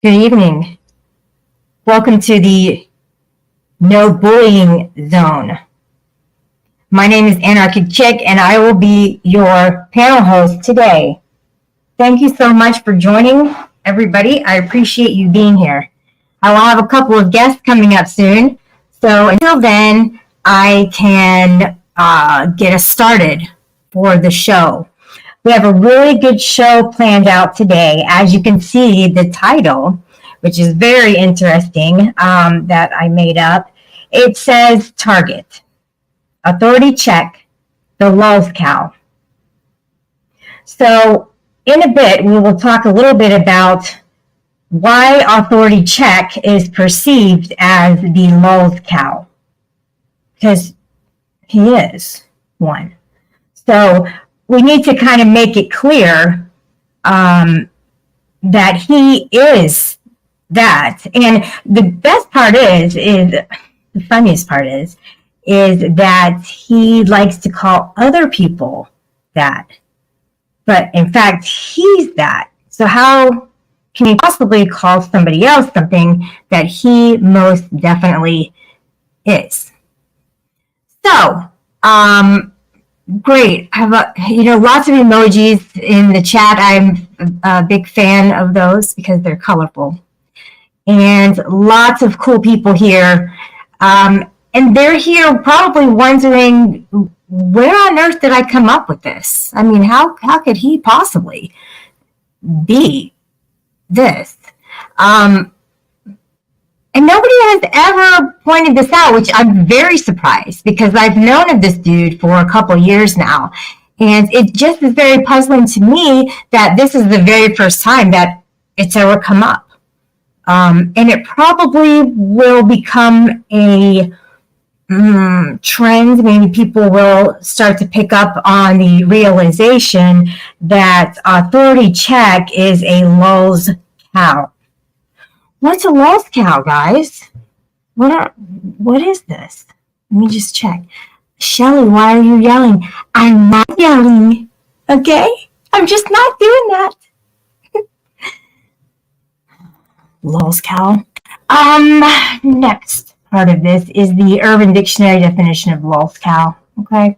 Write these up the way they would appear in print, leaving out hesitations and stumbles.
Good evening. Welcome to the No Bullying Zone. My name is Anarchic Chick, and I will be your panel host today. Thank you so much for joining, everybody. I appreciate you being here. I will have a couple of guests coming up soon, so until then, I can get us started for the show. We have a really good show planned out today. As you can see, the title, which is very interesting, that I made up. It says Target, Authority Check, the Lulz Cow. So in a bit, we will talk a little bit about why Authority Check is perceived as the Lulz Cow. Because he is one. So we need to kind of make it clear that he is that. And the best part is the funniest part is that he likes to call other people that. But in fact, he's that. So how can he possibly call somebody else something that he most definitely is? So, great. I have lots of emojis in the chat. I'm a big fan of those because they're colorful. And lots of cool people here. And they're here probably wondering, where on earth did I come up with this? I mean, how could he possibly be this? And nobody has ever pointed this out, which I'm very surprised because I've known of this dude for a couple years now. And it just is very puzzling to me that this is the very first time that it's ever come up. And it probably will become a trend. Maybe people will start to pick up on the realization that Authority Check is a Lulz Cow. What's a Lulz Cow, guys? What is this? Let me just check. Shelly, why are you yelling? I'm not yelling, okay? I'm just not doing that. Lulz Cow. Next part of this is the Urban Dictionary definition of Lulz Cow, okay?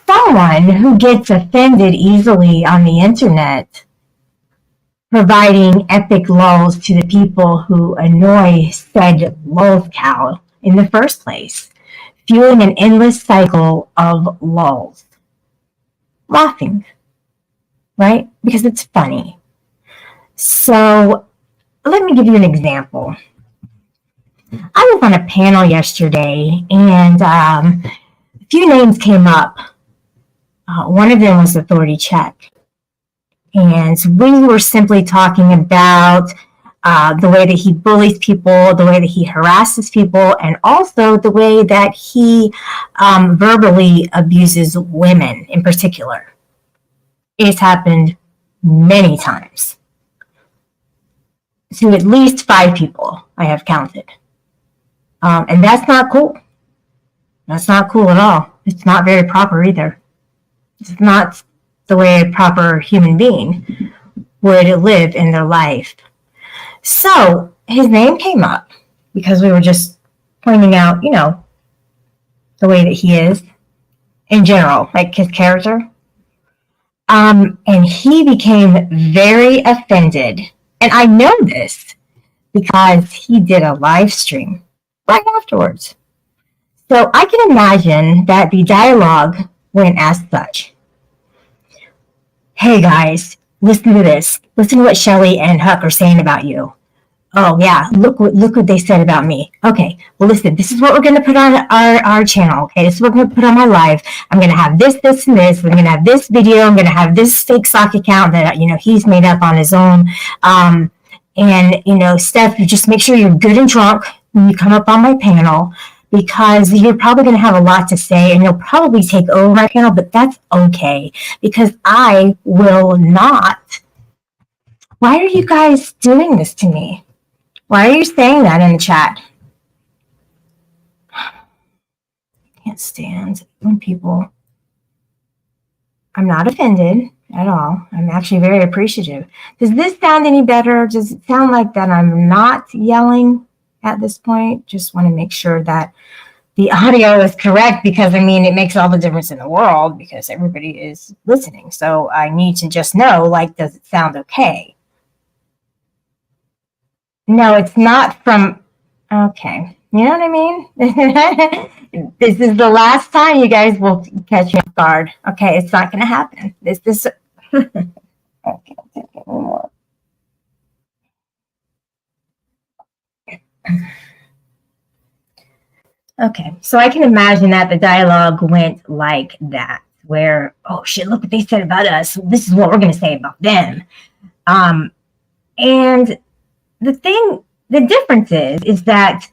Someone who gets offended easily on the internet, providing epic lulls to the people who annoy said Lulz Cow in the first place, fueling an endless cycle of lulls. Laughing, right? Because it's funny. So let me give you an example. I was on a panel yesterday, and a few names came up. One of them was Authority Check. And we were simply talking about the way that he bullies people, the way that he harasses people, and also the way that he verbally abuses women in particular. It's happened many times to at least 5 people I have counted. And that's not cool. That's not cool at all. It's not very proper either. It's not the way a proper human being would live in their life. So his name came up because we were just pointing out, the way that he is in general, like his character. And he became very offended. And I know this because he did a live stream right afterwards. So I can imagine that the dialogue went as such. Hey guys, listen to this. Listen to what Shelly and Huck are saying about you. Oh yeah, look what they said about me. Okay, well listen, this is what we're going to put on our channel, okay? This is what we're going to put on my live. I'm going to have this, and this. We're going to have this video. I'm going to have this fake sock account that, he's made up on his own. And, Steph, you just make sure you're good and drunk when you come up on my panel, because you're probably going to have a lot to say and you'll probably take over my panel, but that's okay because I will not. Why are you guys doing this to me? Why are you saying that in the chat? I can't stand when people. I'm not offended. at all. I'm actually very appreciative. Does this sound any better? Does it sound like that I'm not yelling at this point? Just want to make sure that the audio is correct, because I mean, it makes all the difference in the world because everybody is listening. So I need to just know, like, does it sound okay? No, it's not from, okay. You know what I mean? This is the last time you guys will catch me off guard. Okay, it's not going to happen. This, okay, I'll take it anymore. Okay, so I can imagine that the dialogue went like that, where, oh shit, look what they said about us. This is what we're going to say about them. And the difference is that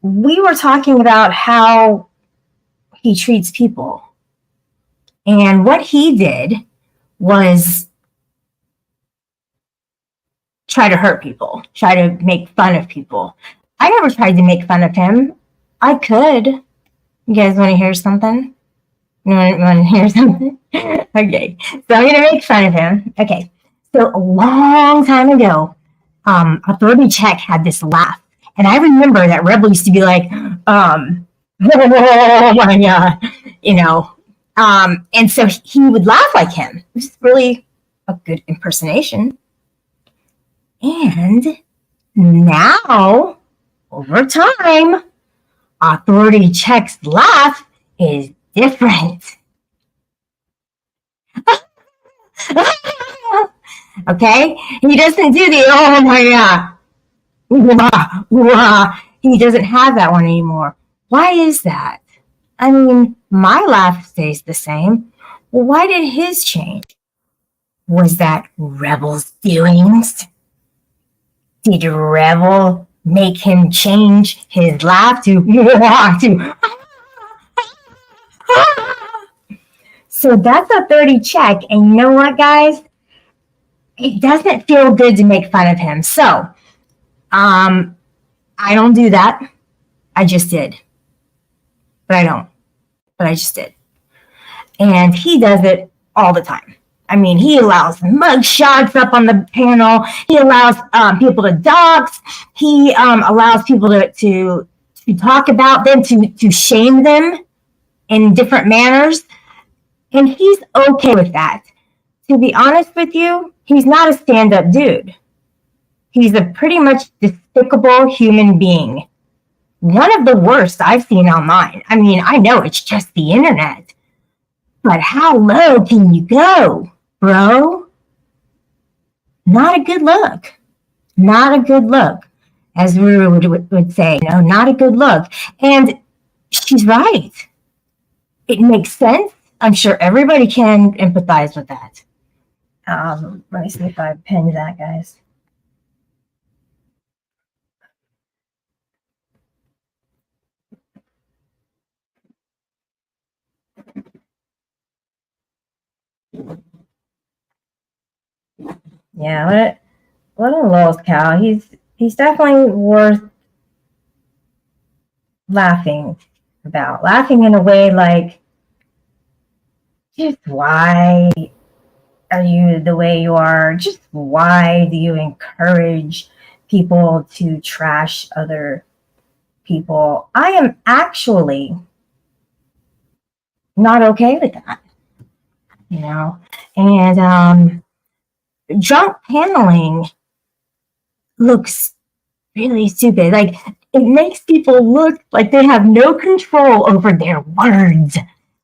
we were talking about how he treats people. And what he did was try to hurt people, try to make fun of people. I never tried to make fun of him. I could. You guys want to hear something? You want to hear something? Okay, so I'm going to make fun of him. Okay, so a long time ago, Authority Check had this laugh. And I remember that Rebel used to be like, oh my God, you know. And so he would laugh like him. It was really a good impersonation. And now, over time, Authority Check's laugh is different. Okay? He doesn't do the, oh my God. He doesn't have that one anymore. Why is that? I mean, my laugh stays the same. Well, why did his change? Was that Rebel's doings? Did Rebel make him change his laugh to So that's Authority Check. And you know what, guys? It doesn't feel good to make fun of him. So, I don't do that. I just did. But I don't. But I just did. And he does it all the time. I mean, he allows mug shots up on the panel. He allows people to dox. He allows people to talk about them, to shame them in different manners. And he's okay with that. To be honest with you, he's not a stand-up dude. He's a pretty much despicable human being. One of the worst I've seen online. I mean, I know it's just the internet. But how low can you go, bro? Not a good look. Not a good look. As Ruru would say, no, not a good look. And she's right. It makes sense. I'm sure everybody can empathize with that. Let me see if I pinned that, guys. Yeah, what a lost cow. He's definitely worth laughing about. Laughing in a way like, just why are you the way you are? Just why do you encourage people to trash other people? I am actually not okay with that, you know? And drunk paneling looks really stupid. Like, it makes people look like they have no control over their words.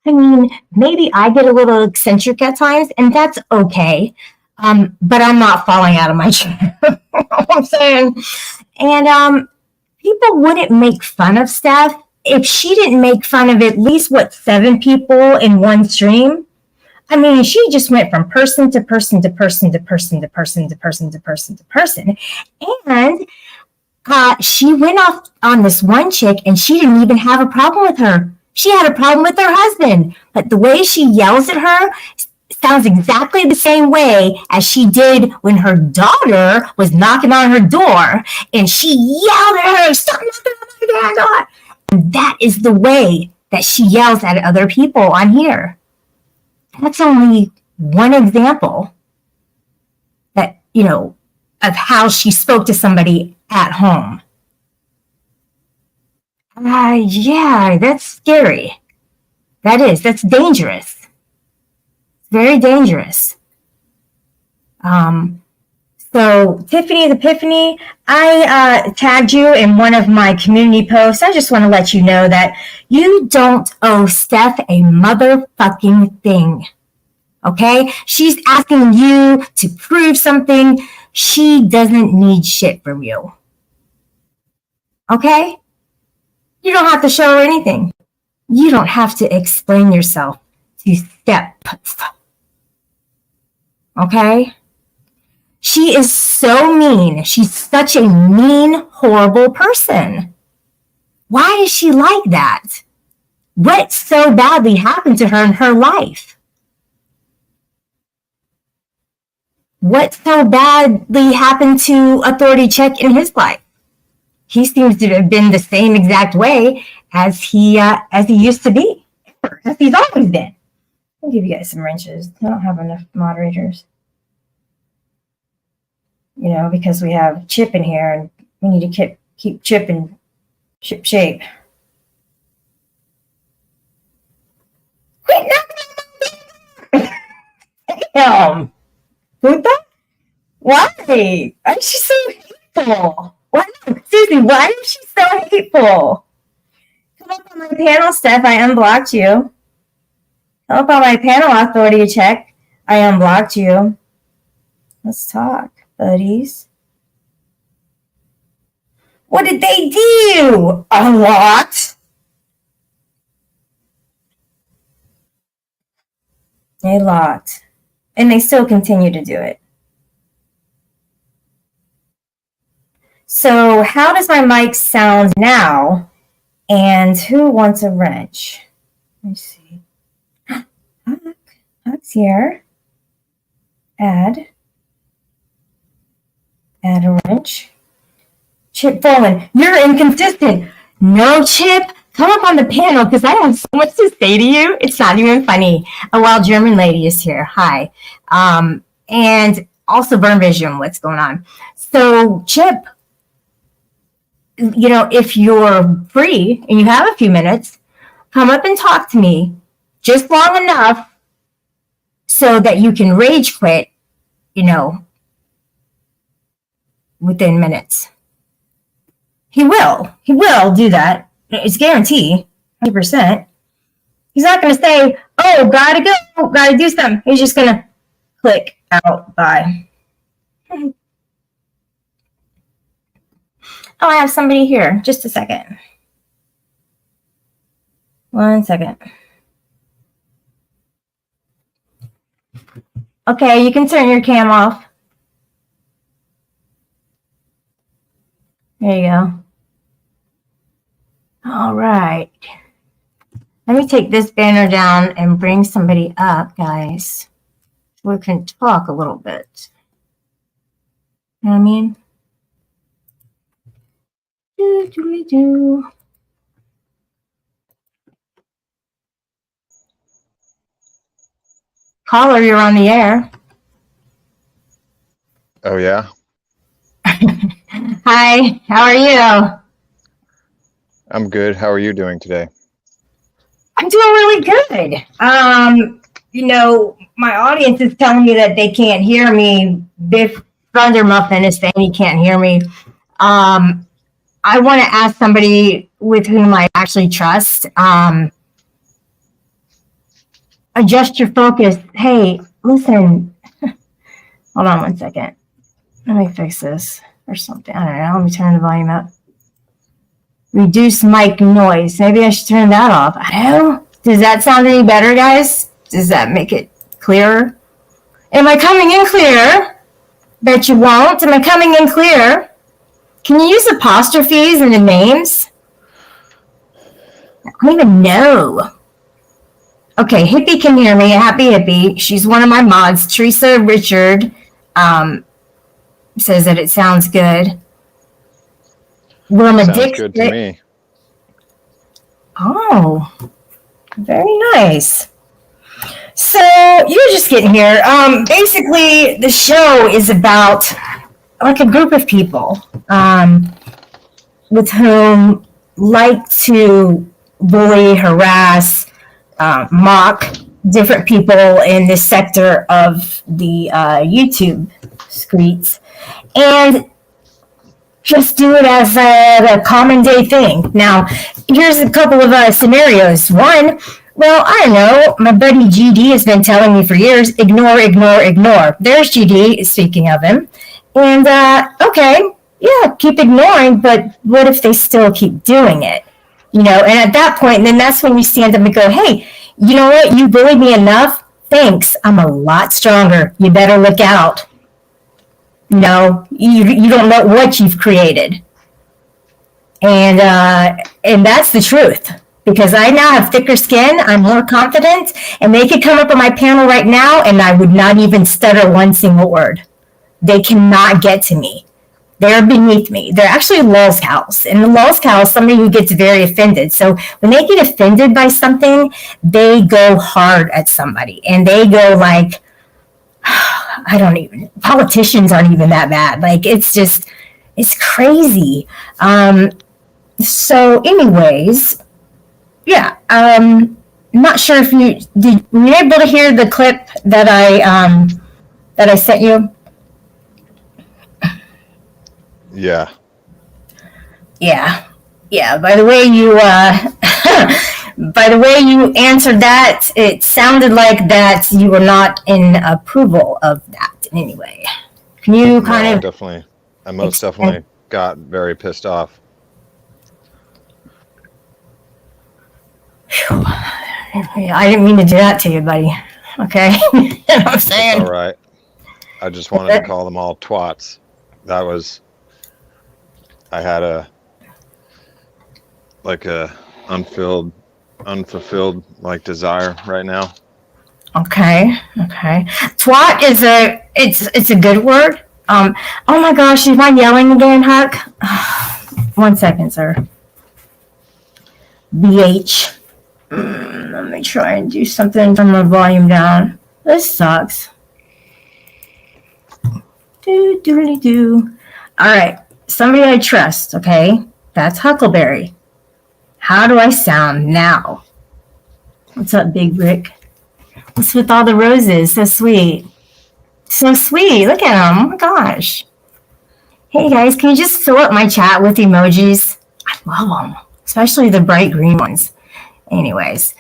I mean, maybe I get a little eccentric at times, and that's okay. But I'm not falling out of my chair. You know what I'm saying? And people wouldn't make fun of Steph if she didn't make fun of at least, 7 people in one stream. I mean, she just went from person to person to person to person to person to person to person to person. And she went off on this one chick, and she didn't even have a problem with her. She had a problem with her husband. But the way she yells at her sounds exactly the same way as she did when her daughter was knocking on her door, and she yelled at her, "Stop knocking on my damn door." And that is the way that she yells at other people on here. That's only one example that, of how she spoke to somebody at home. Yeah, that's scary. That's dangerous. Very dangerous. So Tiffany's Epiphany, I tagged you in one of my community posts. I just want to let you know that you don't owe Steph a motherfucking thing. Okay? She's asking you to prove something. She doesn't need shit from you. Okay? You don't have to show her anything. You don't have to explain yourself to Steph. Okay? She is so mean. She's such a mean, horrible person. Why is she like that? What so badly happened to her in her life? What so badly happened to Authority Check in his life? He seems to have been the same exact way as he used to be, as he's always been. I'll give you guys some wrenches. I don't have enough moderators. Because we have Chip in here, and we need to keep Chip in ship shape. Quit knocking on my door! Damn! Puta? Why? Why is she so hateful? Why? Seriously, why is she so hateful? Come up on my panel, Steph. I unblocked you. Come up on my panel, Authority Check. I unblocked you. Let's talk, buddies. What did they do? A lot. A lot. And they still continue to do it. So how does my mic sound now? And who wants a wrench? Let me see. Huck's here. Add a wrench. Chip Bowen, you're inconsistent. No, Chip, come up on the panel because I have so much to say to you. It's not even funny. A wild German lady is here. Hi. And also Burn Vision, what's going on? So, Chip, if you're free and you have a few minutes, come up and talk to me just long enough so that you can rage quit, within minutes. He will do that. It's guaranteed, 100%. He's not going to say, oh, gotta go, gotta do something. He's just going to click out, bye. Oh, I have somebody here. Just a second. 1 second. Okay, you can turn your cam off. There you go. All right. Let me take this banner down and bring somebody up, guys. So we can talk a little bit. You know what I mean? Do. Caller, you're on the air. Oh, yeah? Hi, how are you? I'm good. How are you doing today? I'm doing really good. My audience is telling me that they can't hear me. Biff Thunder Muffin is saying he can't hear me. I want to ask somebody with whom I actually trust. Adjust your focus. Hey, listen. Hold on 1 second. Let me fix this or something. I don't know. Let me turn the volume up. Reduce mic noise. Maybe I should turn that off. I don't know. Does that sound any better, guys? Does that make it clearer? Am I coming in clear? Bet you won't. Am I coming in clear? Can you use apostrophes in the names? I don't even know. Okay, Hippie can hear me. Happy Hippie. She's one of my mods. Teresa Richard says that it sounds good. Wilma Sounds good to me. Oh, very nice. So you're just getting here. Basically, the show is about like a group of people with whom like to bully, harass, mock different people in this sector of the YouTube streets, and just do it as a common day thing. Now, here's a couple of scenarios. One, well, I don't know, my buddy GD has been telling me for years, ignore, ignore, ignore. There's GD, speaking of him. And, okay, yeah, keep ignoring, but what if they still keep doing it? You know, and at that point, then that's when you stand up and go, hey, you know what, you bullied me enough, thanks, I'm a lot stronger, you better look out. You know, you don't know what you've created. And that's the truth. Because I now have thicker skin, I'm more confident, and they could come up on my panel right now and I would not even stutter one single word. They cannot get to me. They're beneath me. They're actually lolcows. And the lolcow is somebody who gets very offended. So when they get offended by something, they go hard at somebody. And they go like, politicians aren't even that bad. Like, it's crazy. So anyways, yeah, not sure if were you able to hear the clip that I sent you? Yeah. Yeah. By the way you answered that, it sounded like that you were not in approval of that in any way. Can you I most definitely got very pissed off. I didn't mean to do that to you, buddy. Okay? You know what I'm saying? It's all right. I just wanted to call them all twats. I had a unfulfilled like desire right now. Okay. Twat is it's a good word. Oh my gosh, is mine yelling again, Huck? 1 second, sir. BH. Let me try and do something, turn my volume down. This sucks. Do. All right, somebody I trust, okay? That's Huckleberry. How do I sound now? What's up, Big Rick? What's with all the roses? So sweet. Look at them. Oh my gosh. Hey guys, can you just fill up my chat with emojis? I love them, especially the bright green ones. Anyways,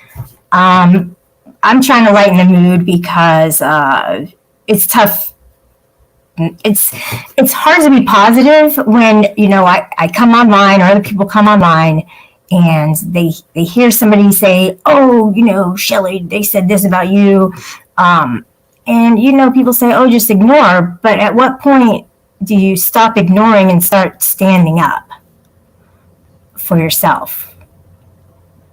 I'm trying to lighten the mood because it's tough. It's hard to be positive when, you know, I come online or other people come online and they hear somebody say, oh, you know, Shelly, they said this about you. And, you know, people say, oh, just ignore. But at what point do you stop ignoring and start standing up for yourself?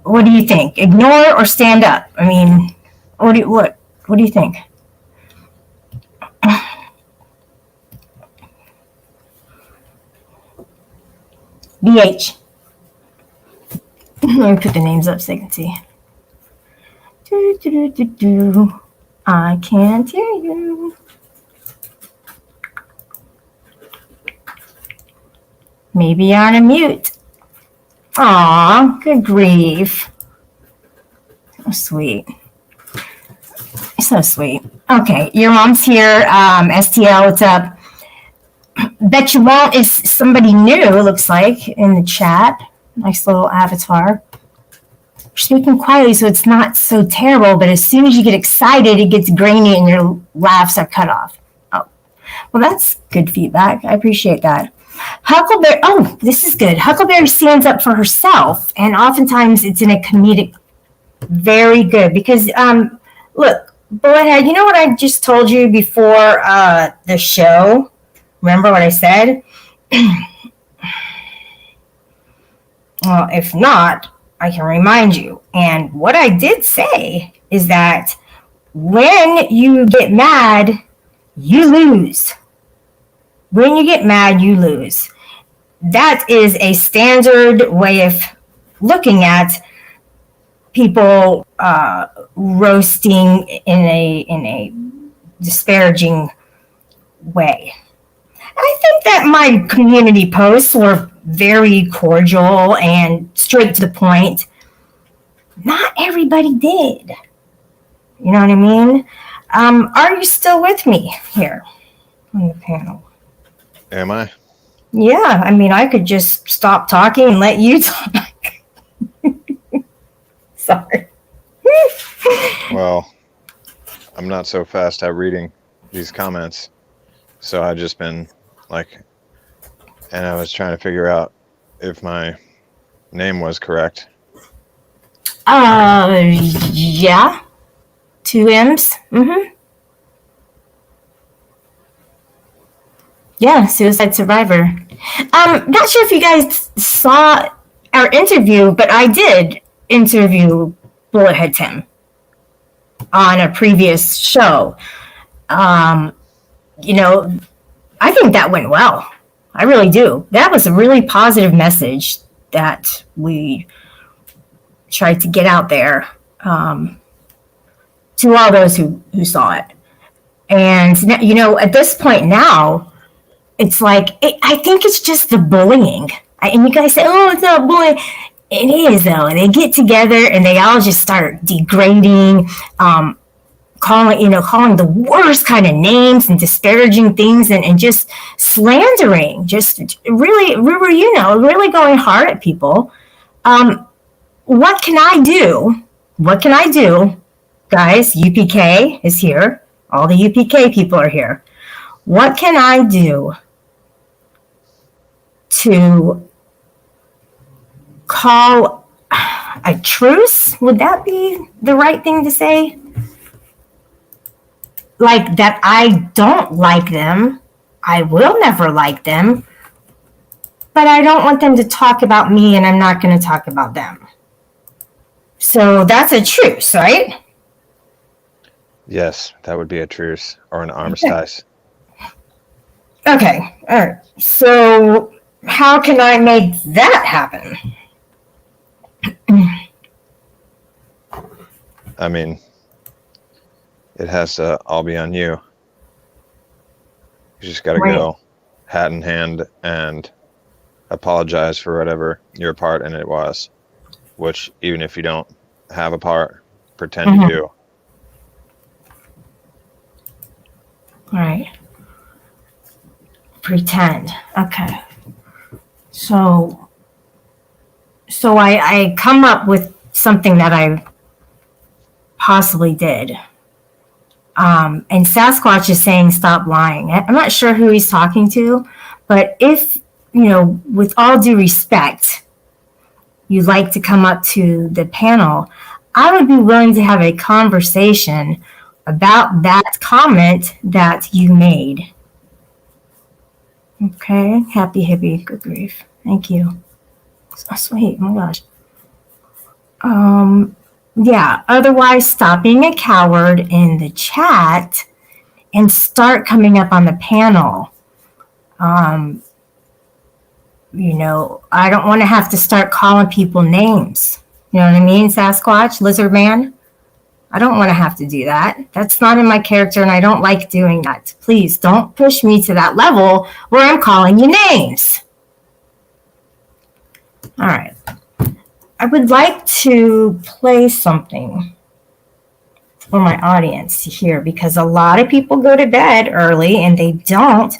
What do you think? Ignore or stand up? I mean, what do you think? BH. Let me put the names up so you can see. I can't hear you. Maybe you're on a mute. Aw, good grief. So sweet. So sweet. Okay, your mom's here. STL, what's up? Bet you won't is somebody new, it looks like, in the chat. Nice little avatar. You're speaking quietly, so it's not so terrible, but as soon as you get excited, it gets grainy and your laughs are cut off. Oh, well, that's good feedback. I appreciate that. Huckleberry, oh, this is good. Huckleberry stands up for herself, and oftentimes it's in a comedic, very good, because, look, Bullethead, you know what I just told you before the show? Remember what I said? Well, if not, I can remind you. And what I did say is that when you get mad, you lose. When you get mad, you lose. That is a standard way of looking at people roasting in a disparaging way. I think that my community posts were very cordial and straight to the point. Not everybody did. You know what I mean? Are you still with me here on the panel? Am I? Yeah, I mean, I could just stop talking and let you talk. Sorry. Well, I'm not so fast at reading these comments. So I just been like, and I was trying to figure out if my name was correct. Yeah. 2 M's. Mm-hmm. Yeah, suicide survivor. Not sure if you guys saw our interview, but I did interview Bullethead Tim on a previous show. You know, I think that went well. I really do. That was a really positive message that we tried to get out there to all those who saw it. And, you know, at this point now, it's like, I think it's just the bullying. And you guys say, oh, it's not bullying. It is, though. They get together and they all just start degrading, calling the worst kind of names and disparaging things and just slandering, just really going hard at people. What can I do? What can I do? Guys, UPK is here. All the UPK people are here. What can I do to call a truce? Would that be the right thing to say? Like that I don't like them. I will never like them. But I don't want them to talk about me and I'm not going to talk about them. So that's a truce, right? Yes, that would be a truce or an armistice. Okay. All right. So how can I make that happen? I mean, it has to all be on you. You just got to go hat in hand and apologize for whatever your part in it was, which even if you don't have a part, pretend you do. All right. Pretend. Okay. So I come up with something that I possibly did. And Sasquatch is saying, stop lying. I'm not sure who he's talking to, but if, you know, with all due respect, you'd like to come up to the panel, I would be willing to have a conversation about that comment that you made. Okay, happy hippie, good grief. Thank you. So sweet, oh my gosh. Yeah, otherwise stop being a coward in the chat and start coming up on the panel. You know, I don't want to have to start calling people names. You know what I mean, Sasquatch, Lizard Man? I don't want to have to do that. That's not in my character, and I don't like doing that. Please don't push me to that level where I'm calling you names. All right. I would like to play something for my audience to hear because a lot of people go to bed early and they don't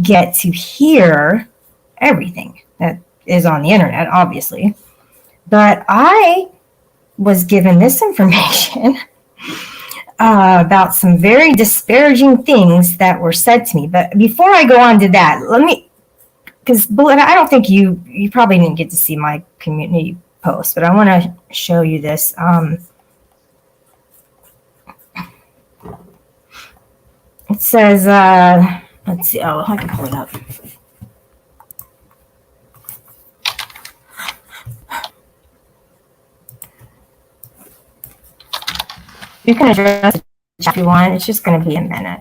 get to hear everything that is on the internet, obviously. But I was given this information about some very disparaging things that were said to me. But before I go on to that, let me, because I don't think you probably didn't get to see my community post, but I want to show you this. It says, let's see, oh, I can pull it up. You can address the chat if you want. It's just going to be a minute.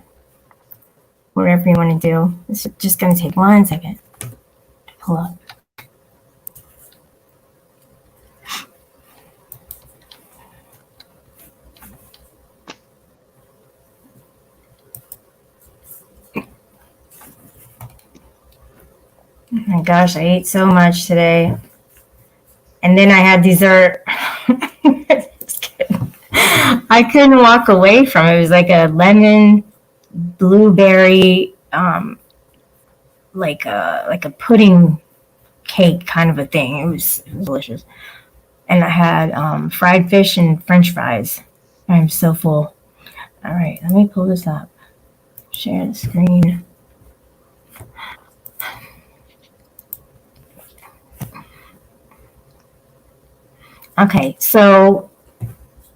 Whatever you want to do. It's just going to take 1 second to pull up. my gosh, I ate so much today. And then I had dessert. Just kidding. I couldn't walk away from it. It was like a lemon blueberry, like a pudding cake kind of a thing. It was delicious. And I had fried fish and French fries. I'm so full. All right, let me pull this up. Share the screen. Okay, so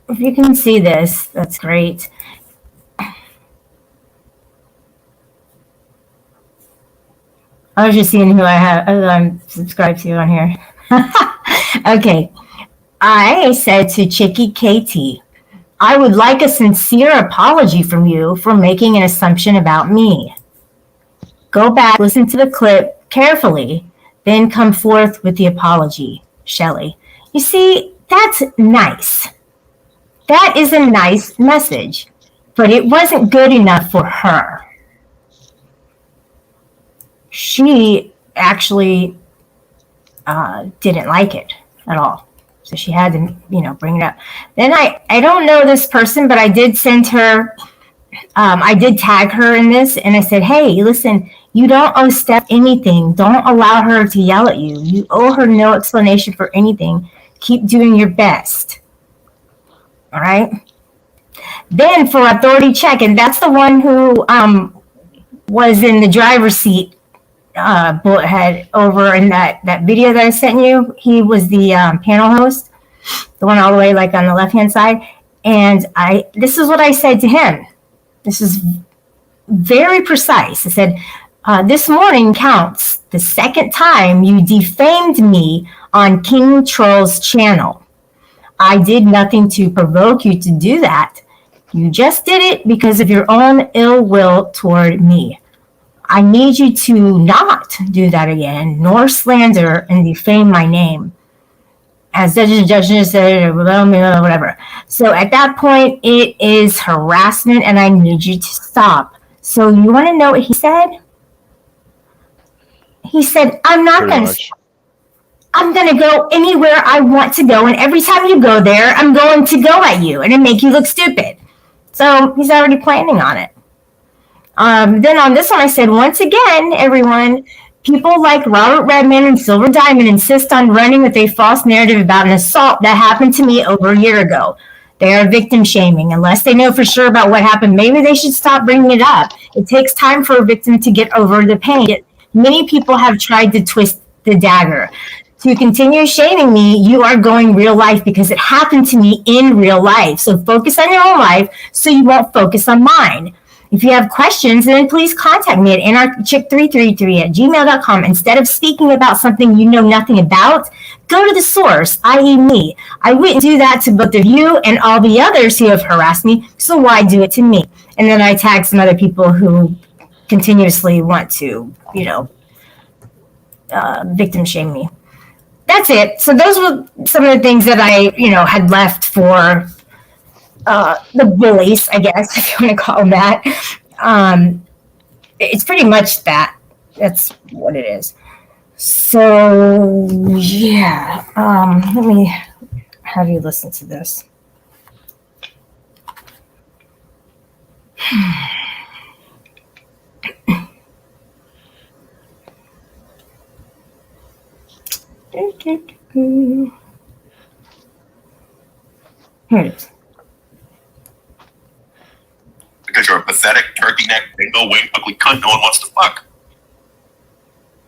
if you can see this, that's great. I was just seeing who I'm subscribed to on here. Okay, I said to Chicky KT, I would like a sincere apology from you for making an assumption about me. Go back, listen to the clip carefully, then come forth with the apology, Shelley. You see, that's nice. That is a nice message, but it wasn't good enough for her. She actually didn't like it at all. So she had to, bring it up. Then I don't know this person, but I did send her, I did tag her in this, and I said, hey, listen, you don't owe Steph anything. Don't allow her to yell at you. You owe her no explanation for anything. Keep doing your best. All right? Then for authority check, and that's the one who was in the driver's seat, bullet head over in that video that I sent you. He was the panel host, the one all the way like on the left-hand side. And this is what I said to him. This is very precise. I said, this morning counts the second time you defamed me on King Troll's channel. I did nothing to provoke you to do that. You just did it because of your own ill will toward me. I need you to not do that again, nor slander and defame my name. As judges said, whatever. So at that point, it is harassment, and I need you to stop. So you want to know what he said? He said, I'm not going to. I'm going to go anywhere I want to go, and every time you go there, I'm going to go at you and make you look stupid. So he's already planning on it. Then on this one, I said, once again, everyone, people like Robert Redman and Silver Diamond insist on running with a false narrative about an assault that happened to me over a year ago. They are victim shaming. Unless they know for sure about what happened, maybe they should stop bringing it up. It takes time for a victim to get over the pain. Many people have tried to twist the dagger. To continue shaming me, you are going real life because it happened to me in real life. So focus on your own life so you won't focus on mine. If you have questions, then please contact me at anarchick333@gmail.com. Instead of speaking about something you know nothing about, go to the source, i.e. me. I wouldn't do that to both of you and all the others who have harassed me, so why do it to me? And then I tag some other people who continuously want to, victim shame me. That's it. So those were some of the things that I, had left for the bullies, I guess, if you want to call them that. It's pretty much that. That's what it is. So, yeah. Let me have you listen to this. Here it is. Because you're a pathetic, turkey-necked, bingo, wing, ugly cunt no one wants to fuck.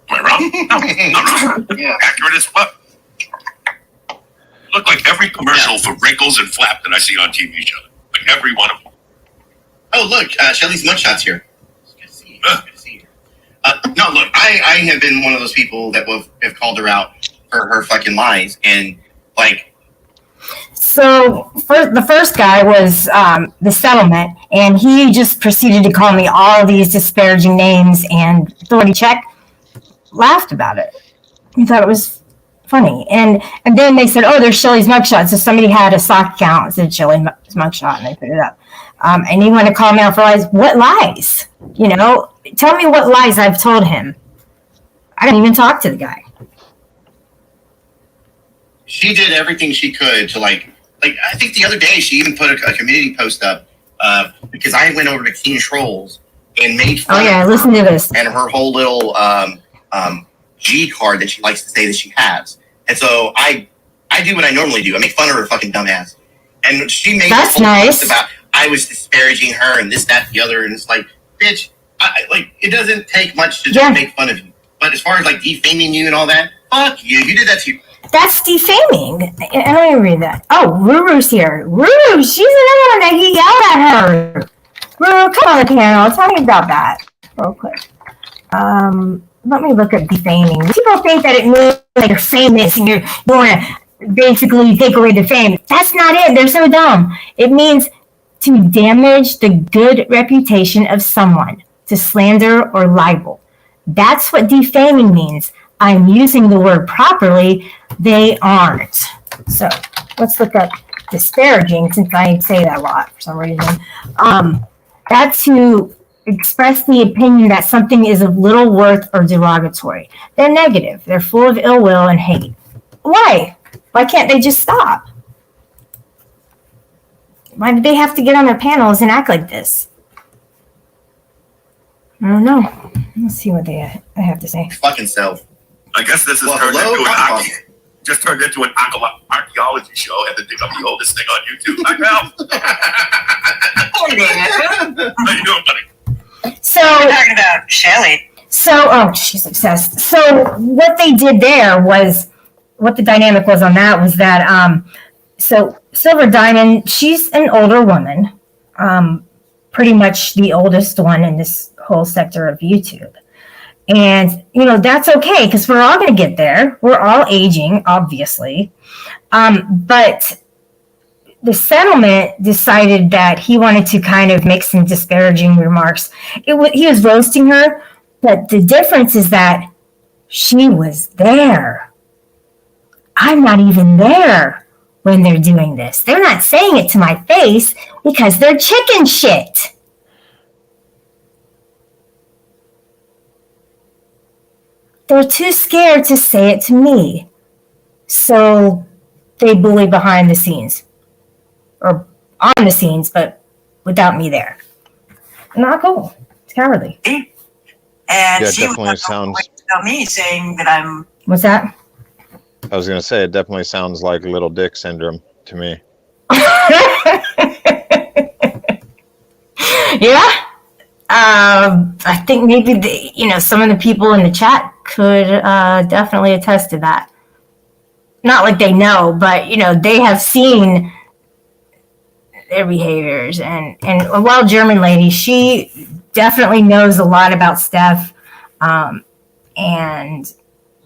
Am I wrong? No, not wrong. Yeah. Accurate as fuck. Look like every commercial for wrinkles and flap that I see on TV show. Like every one of them. Oh, look, Shelly's mugshot's here. It's good to see you. Good to see you. No, look, I have been one of those people that have called her out for her fucking lies, and So the first guy was the settlement, and he just proceeded to call me all these disparaging names, and Authority Check laughed about it. He thought it was funny. And then they said, oh, there's Shelly's mugshot. So somebody had a sock account that said Shelly's mugshot, and they put it up. And he wanted to call me out for lies. What lies? Tell me what lies I've told him. I didn't even talk to the guy. She did everything she could to like I think the other day she even put a community post up because I went over to King Trolls and made fun Oh yeah, of listen to this. and her whole little G card that she likes to say that she has. And so I do what I normally do. I make fun of her fucking dumbass. And she made That's a whole nice. post about I was disparaging her and this, that, the other, and it's like, bitch, like it doesn't take much to just Yeah. make fun of you. But as far as like defaming you and all that, fuck you. You did that to you. That's defaming. I don't even read that. Oh, Ruru's here. Ruru, she's another one that he yelled at her. Ruru, come on the panel. Tell me about that real quick. Let me look at defaming. People think that it means like you're famous and you want to basically take away the fame. That's not it. They're so dumb. It means to damage the good reputation of someone, to slander or libel. That's what defaming means. I'm using the word properly. They aren't. So let's look up disparaging, since I say that a lot for some reason. That's to express the opinion that something is of little worth or derogatory. They're negative. They're full of ill will and hate. Why? Why can't they just stop? Why do they have to get on their panels and act like this? I don't know. Let's see what they have to say. Fucking self. I guess this has Well, turned hello, into Papa. just turned into an archaeology show. I had to dig up the oldest thing on YouTube. Hi, Mel. How you doing, buddy? So We're talking about Shelly. oh, she's obsessed. So what they did there was, what the dynamic was on that was that, so Silver Diamond, she's an older woman, pretty much the oldest one in this whole sector of YouTube. And, that's okay, because we're all going to get there. We're all aging, obviously. But the settlement decided that he wanted to kind of make some disparaging remarks. He was roasting her, but the difference is that she was there. I'm not even there when they're doing this. They're not saying it to my face because they're chicken shit. They're too scared to say it to me. So they bully behind the scenes. Or on the scenes, but without me there. Not cool. It's cowardly. And Yeah, it she definitely was sounds. about me saying that I'm What's that? I was gonna say it definitely sounds like little dick syndrome to me. Yeah. I think maybe some of the people in the chat could definitely attest to that. Not like they know, but they have seen their behaviors. And well, German lady, she definitely knows a lot about Steph, and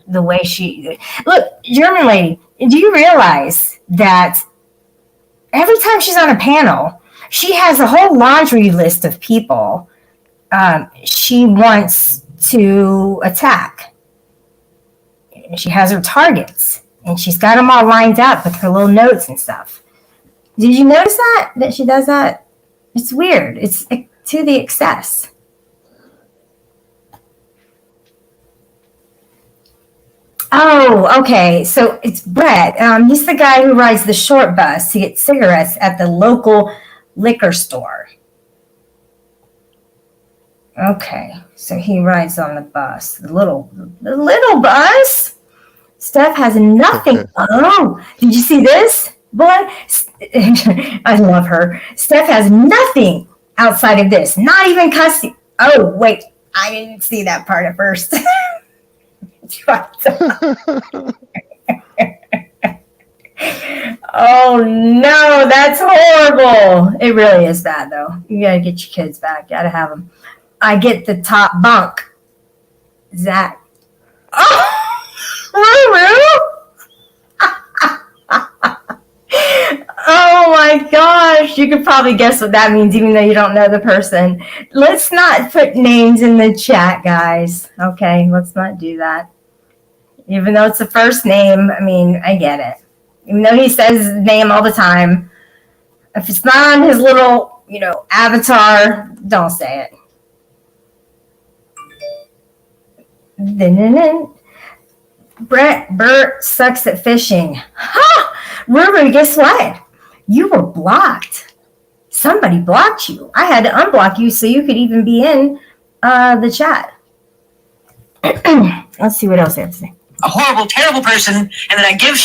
the way she look. German lady, do you realize that every time she's on a panel, she has a whole laundry list of people she wants to attack. She has her targets, and she's got them all lined up with her little notes and stuff. Did you notice that she does that? It's weird. It's to the excess. Oh, okay. So it's Brett. He's the guy who rides the short bus to get cigarettes at the local liquor store. Okay, so he rides on the bus, the little bus. Steph has nothing. Oh, did you see this, boy? I love her. Steph has nothing outside of this. Not even custody. Oh, wait, I didn't see that part at first. Oh no, that's horrible. It really is bad, though. You gotta get your kids back. Gotta have them. I get the top bunk. Zach. Oh, oh my gosh. You could probably guess what that means, even though you don't know the person. Let's not put names in the chat, guys. Okay, let's not do that. Even though it's the first name, I mean, I get it. Even though he says his name all the time, if it's not on his little, avatar, don't say it. Bert sucks at fishing. Ha! Ruben, guess what? You were blocked. Somebody blocked you. I had to unblock you so you could even be in the chat. Let's see what else I have to say. a horrible, terrible person, and then I give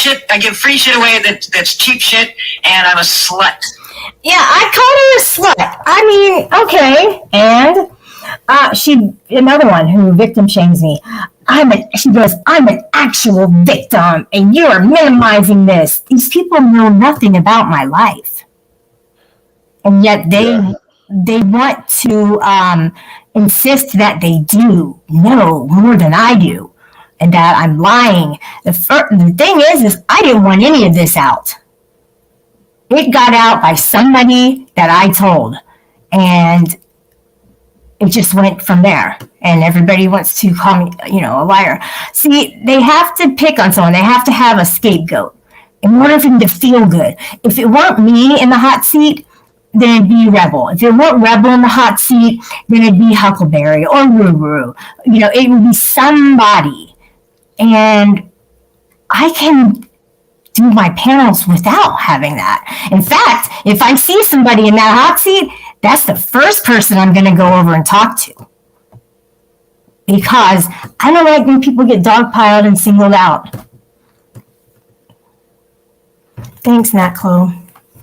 free shit away that's cheap shit, and I'm a slut. Yeah, I called her a slut. I mean, okay. And another one who victim shames me. She goes, I'm an actual victim, and you are minimizing this. These people know nothing about my life. And yet they want to insist that they do know more than I do, and that I'm lying. The thing is I didn't want any of this out. It got out by somebody that I told, and it just went from there. And everybody wants to call me, a liar. See, they have to pick on someone. They have to have a scapegoat in order for them to feel good. If it weren't me in the hot seat, then it'd be Rebel. If it weren't Rebel in the hot seat, then it'd be Huckleberry or Ruru. It would be somebody. And I can do my panels without having that. In fact, if I see somebody in that hot seat, that's the first person I'm going to go over and talk to. Because I don't like when people get dogpiled and singled out. Thanks, Nat Chloe.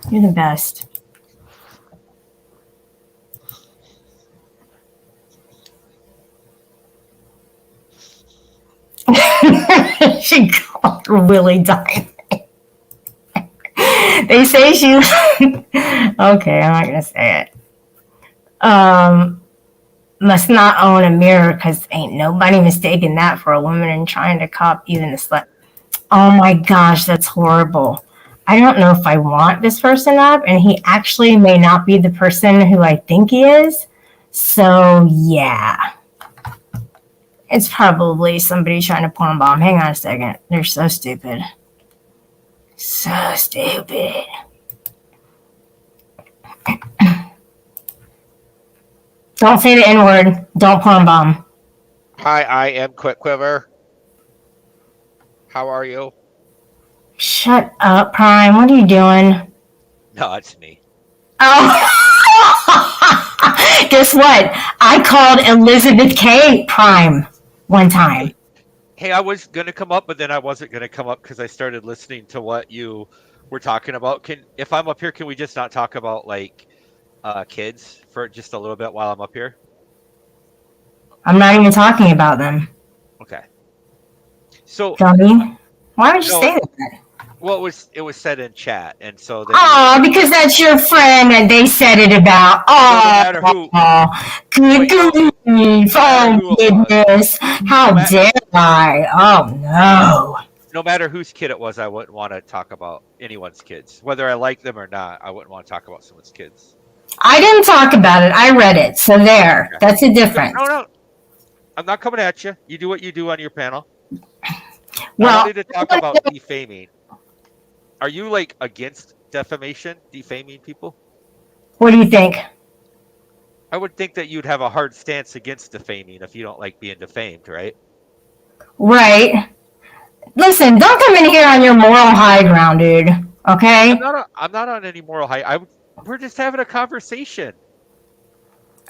You're the best. She called her Willie Diamond. They say she... Okay, I'm not going to say it. Must not own a mirror because ain't nobody mistaking that for a woman and trying to cop even the slut. Oh my gosh, that's horrible. I don't know if I want this person up, and he actually may not be the person who I think he is. So, yeah. It's probably somebody trying to porn bomb. Hang on a second. They're so stupid. So stupid. Don't say the N-word. Don't porn bomb. Hi, I am Quiver. How are you? Shut up, Prime. What are you doing? No, it's me. Oh. Guess what? I called Elizabeth K. Prime one time. Hey, I was going to come up, but then I wasn't going to come up because I started listening to what you were talking about. If I'm up here, can we just not talk about, kids for just a little bit while I'm up here? I'm not even talking about them. Okay. So, Dummy. Why would you say that? Well, it was said in chat, and so then... Oh, because that's your friend, and they said it about... Good grief. Oh, goodness. How dare I? Oh, no. No matter whose kid it was, I wouldn't want to talk about anyone's kids. Whether I like them or not, I wouldn't want to talk about someone's kids. I didn't talk about it. I read it. So there. That's a difference. No. I'm not coming at you. You do what you do on your panel. Well, I wanted to talk about defaming. Are you against defamation, defaming people? What do you think? I would think that you'd have a hard stance against defaming if you don't like being defamed, right? Right. Listen, don't come in here on your moral high ground, dude. Okay? I'm not on any moral high. We're just having a conversation.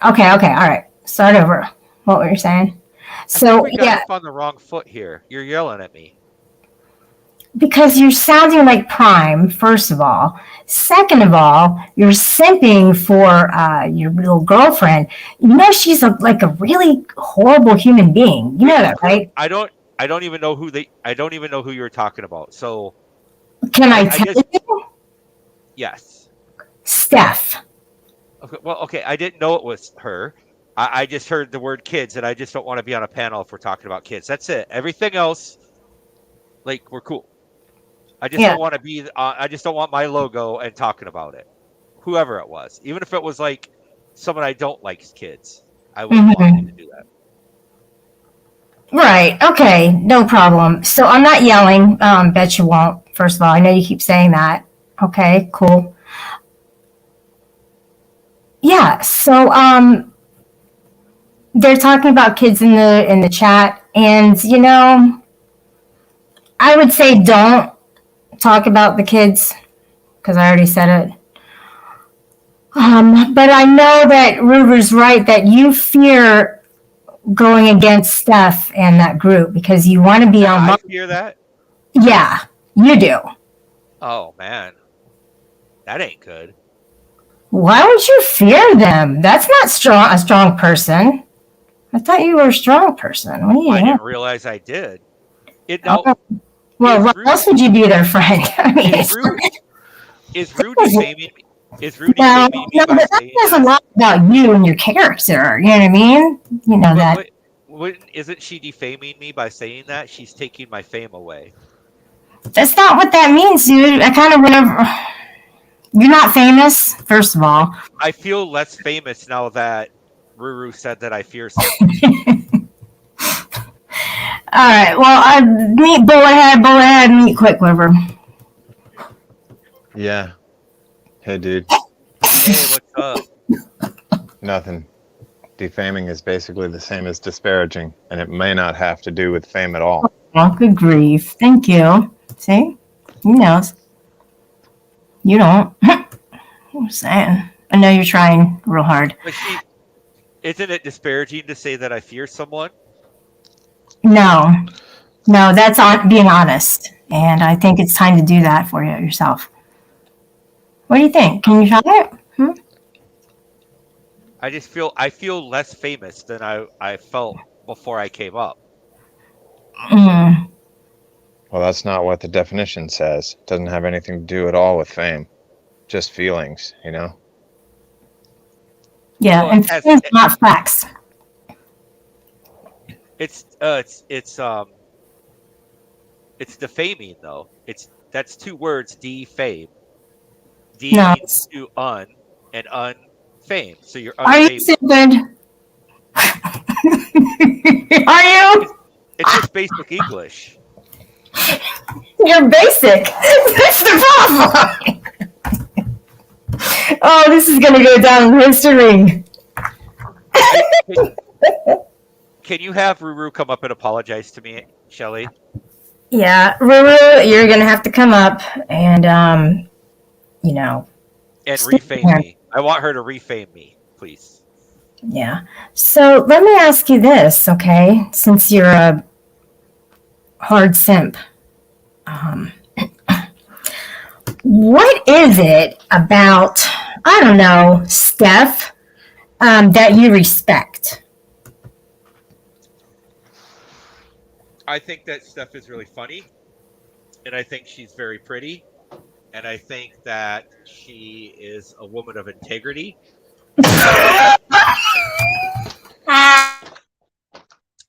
Okay. All right. Start over. What were you saying? So, we got off on the wrong foot here. You're yelling at me. Because you're sounding like Prime, first of all. Second of all, you're simping for your little girlfriend. She's a really horrible human being. You know that, right? I don't even know who you're talking about. So can I tell you? Yes. Steph. Okay, well, okay. I didn't know it was her. I just heard the word kids, and I just don't want to be on a panel if we're talking about kids. That's it. Everything else, we're cool. I just don't want to be. I just don't want my logo and talking about it. Whoever it was, even if it was someone I don't like's kids, I wouldn't want you to do that. Right. Okay. No problem. So I'm not yelling. Bet you won't. First of all, I know you keep saying that. Okay. Cool. Yeah. So they're talking about kids in the chat. And, I would say don't talk about the kids because I already said it. But I know that Ruru's right that you fear going against Steph and that group because you want to be on. I fear that. Yeah, you do. Oh man, that ain't good. Why would you fear them? That's not a strong person. I thought you were a strong person. What are you I doing? didn't realize I did. No, Well, what else would you be their friend? I mean, is Rue defaming me? Is Rue no, defaming me by but that saying says a that? lot about you and your character. You know what I mean? You know that. Isn't she defaming me by saying that? She's taking my fame away. That's not what that means, dude. I kind of went over. You're not famous, first of all. I feel less famous now that Ruru said that I fear someone. All right. Well, meet Bullethead, meet Quicksilver. Yeah. Hey, dude. Hey, what's up? Nothing. Defaming is basically the same as disparaging, and it may not have to do with fame at all. Oh, good grief. Thank you. See? He knows. You don't. I'm saying. I know you're trying real hard. But isn't it disparaging to say that I fear someone? No, that's being honest, and I think it's time to do that for yourself. What do you think? Can you try it? I feel less famous than I felt before I came up. Mm. Well, that's not what the definition says. It doesn't have anything to do at all with fame. Just feelings, you know? Yeah, Well, and it's not facts. It's defaming though. That's two words, defame. D No. means to un and unfame. So you're Are you unfamous. stupid? Are you? It's just basic English. You're basic. That's the problem. Oh, this is gonna go down in history. Can you have Ruru come up and apologize to me, Shelly? Yeah, Ruru, you're gonna have to come up and And refame me. I want her to refame me, please. Yeah. So let me ask you this, okay? Since you're a hard simp, what is it about, I don't know, Steph, that you respect? I think that Steph is really funny, and I think she's very pretty, and I think that she is a woman of integrity.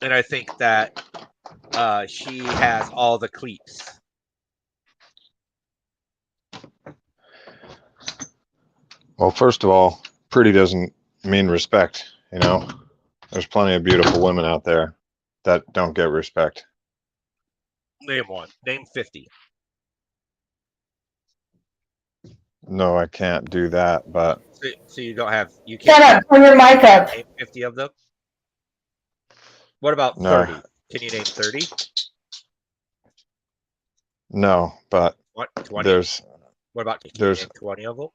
And I think that she has all the cleats. Well, first of all, pretty doesn't mean respect, you know? There's plenty of beautiful women out there that don't get respect. Name one. Name 50. No, I can't do that, but So you don't have. You Shut can't up, pull your mic up. name 50 of them. What about No. 30? Can you name 30? no, but What? 20? there's What about? Can you there's- name 20 of them?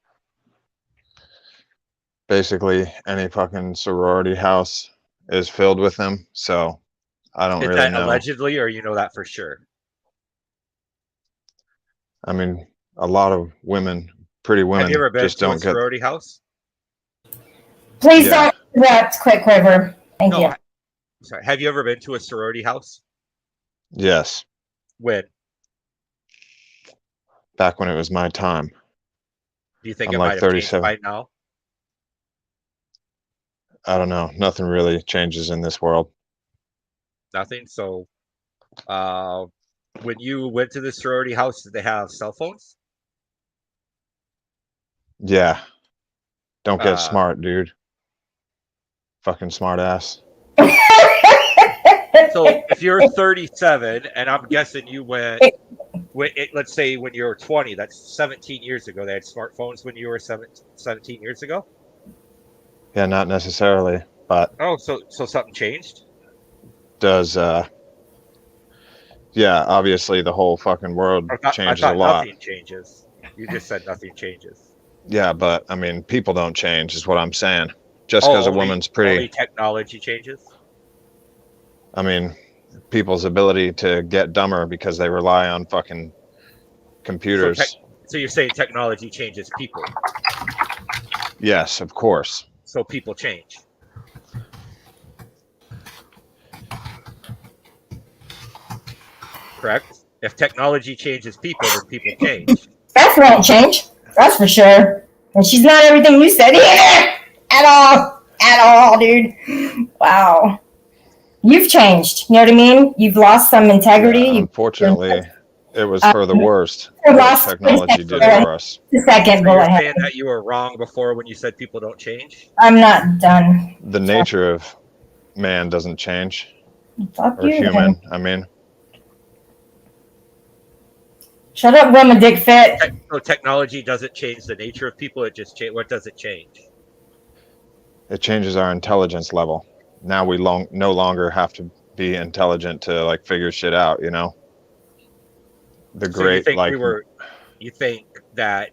basically any fucking sorority house is filled with them, so I don't Is really that know. allegedly, or you know that for sure? I mean, a lot of women, pretty women, Have you ever been just to a don't get. sorority house? Please Yeah. don't interrupt, Quicksilver. Thank No. you. Sorry. Have you ever been to a sorority house? Yes, When? back when it was my time. Do you think I'm it like might have changed 37. by now? I don't know. Nothing really changes in this world. Nothing. So, when you went to the sorority house, did they have cell phones? Yeah. Don't get Uh, smart, dude. Fucking smart ass. So if you're 37, and I'm guessing you went, let's say when you were 20, that's 17 years ago. They had smartphones when you were 17 years ago. Yeah, not necessarily, but Oh, so something changed? does Yeah, obviously the whole fucking world changes a lot. Nothing changes. You just said nothing changes. Yeah, but I mean, people don't change, is what I'm saying. Just because a woman's pretty. Only technology changes. I mean, people's ability to get dumber because they rely on fucking computers. So you're saying technology changes people? Yes, of course. So people change. Correct? If technology changes people, then people change. That won't change. That's for sure. And she's not everything you said either. At all. At all, dude. Wow. You've changed. You know what I mean? You've lost some integrity. Yeah, unfortunately, it was for the worst. lost Technology did for us. The second So bullet. you're saying that you were wrong before when you said people don't change? I'm not done. The nature of man doesn't change, Fuck or you. human. Then. I mean, Shut up, woman, dick fit. So technology doesn't change the nature of people. It just what does it change? it changes our intelligence level. Now we no longer have to be intelligent to like figure shit out. You know. The So great you think that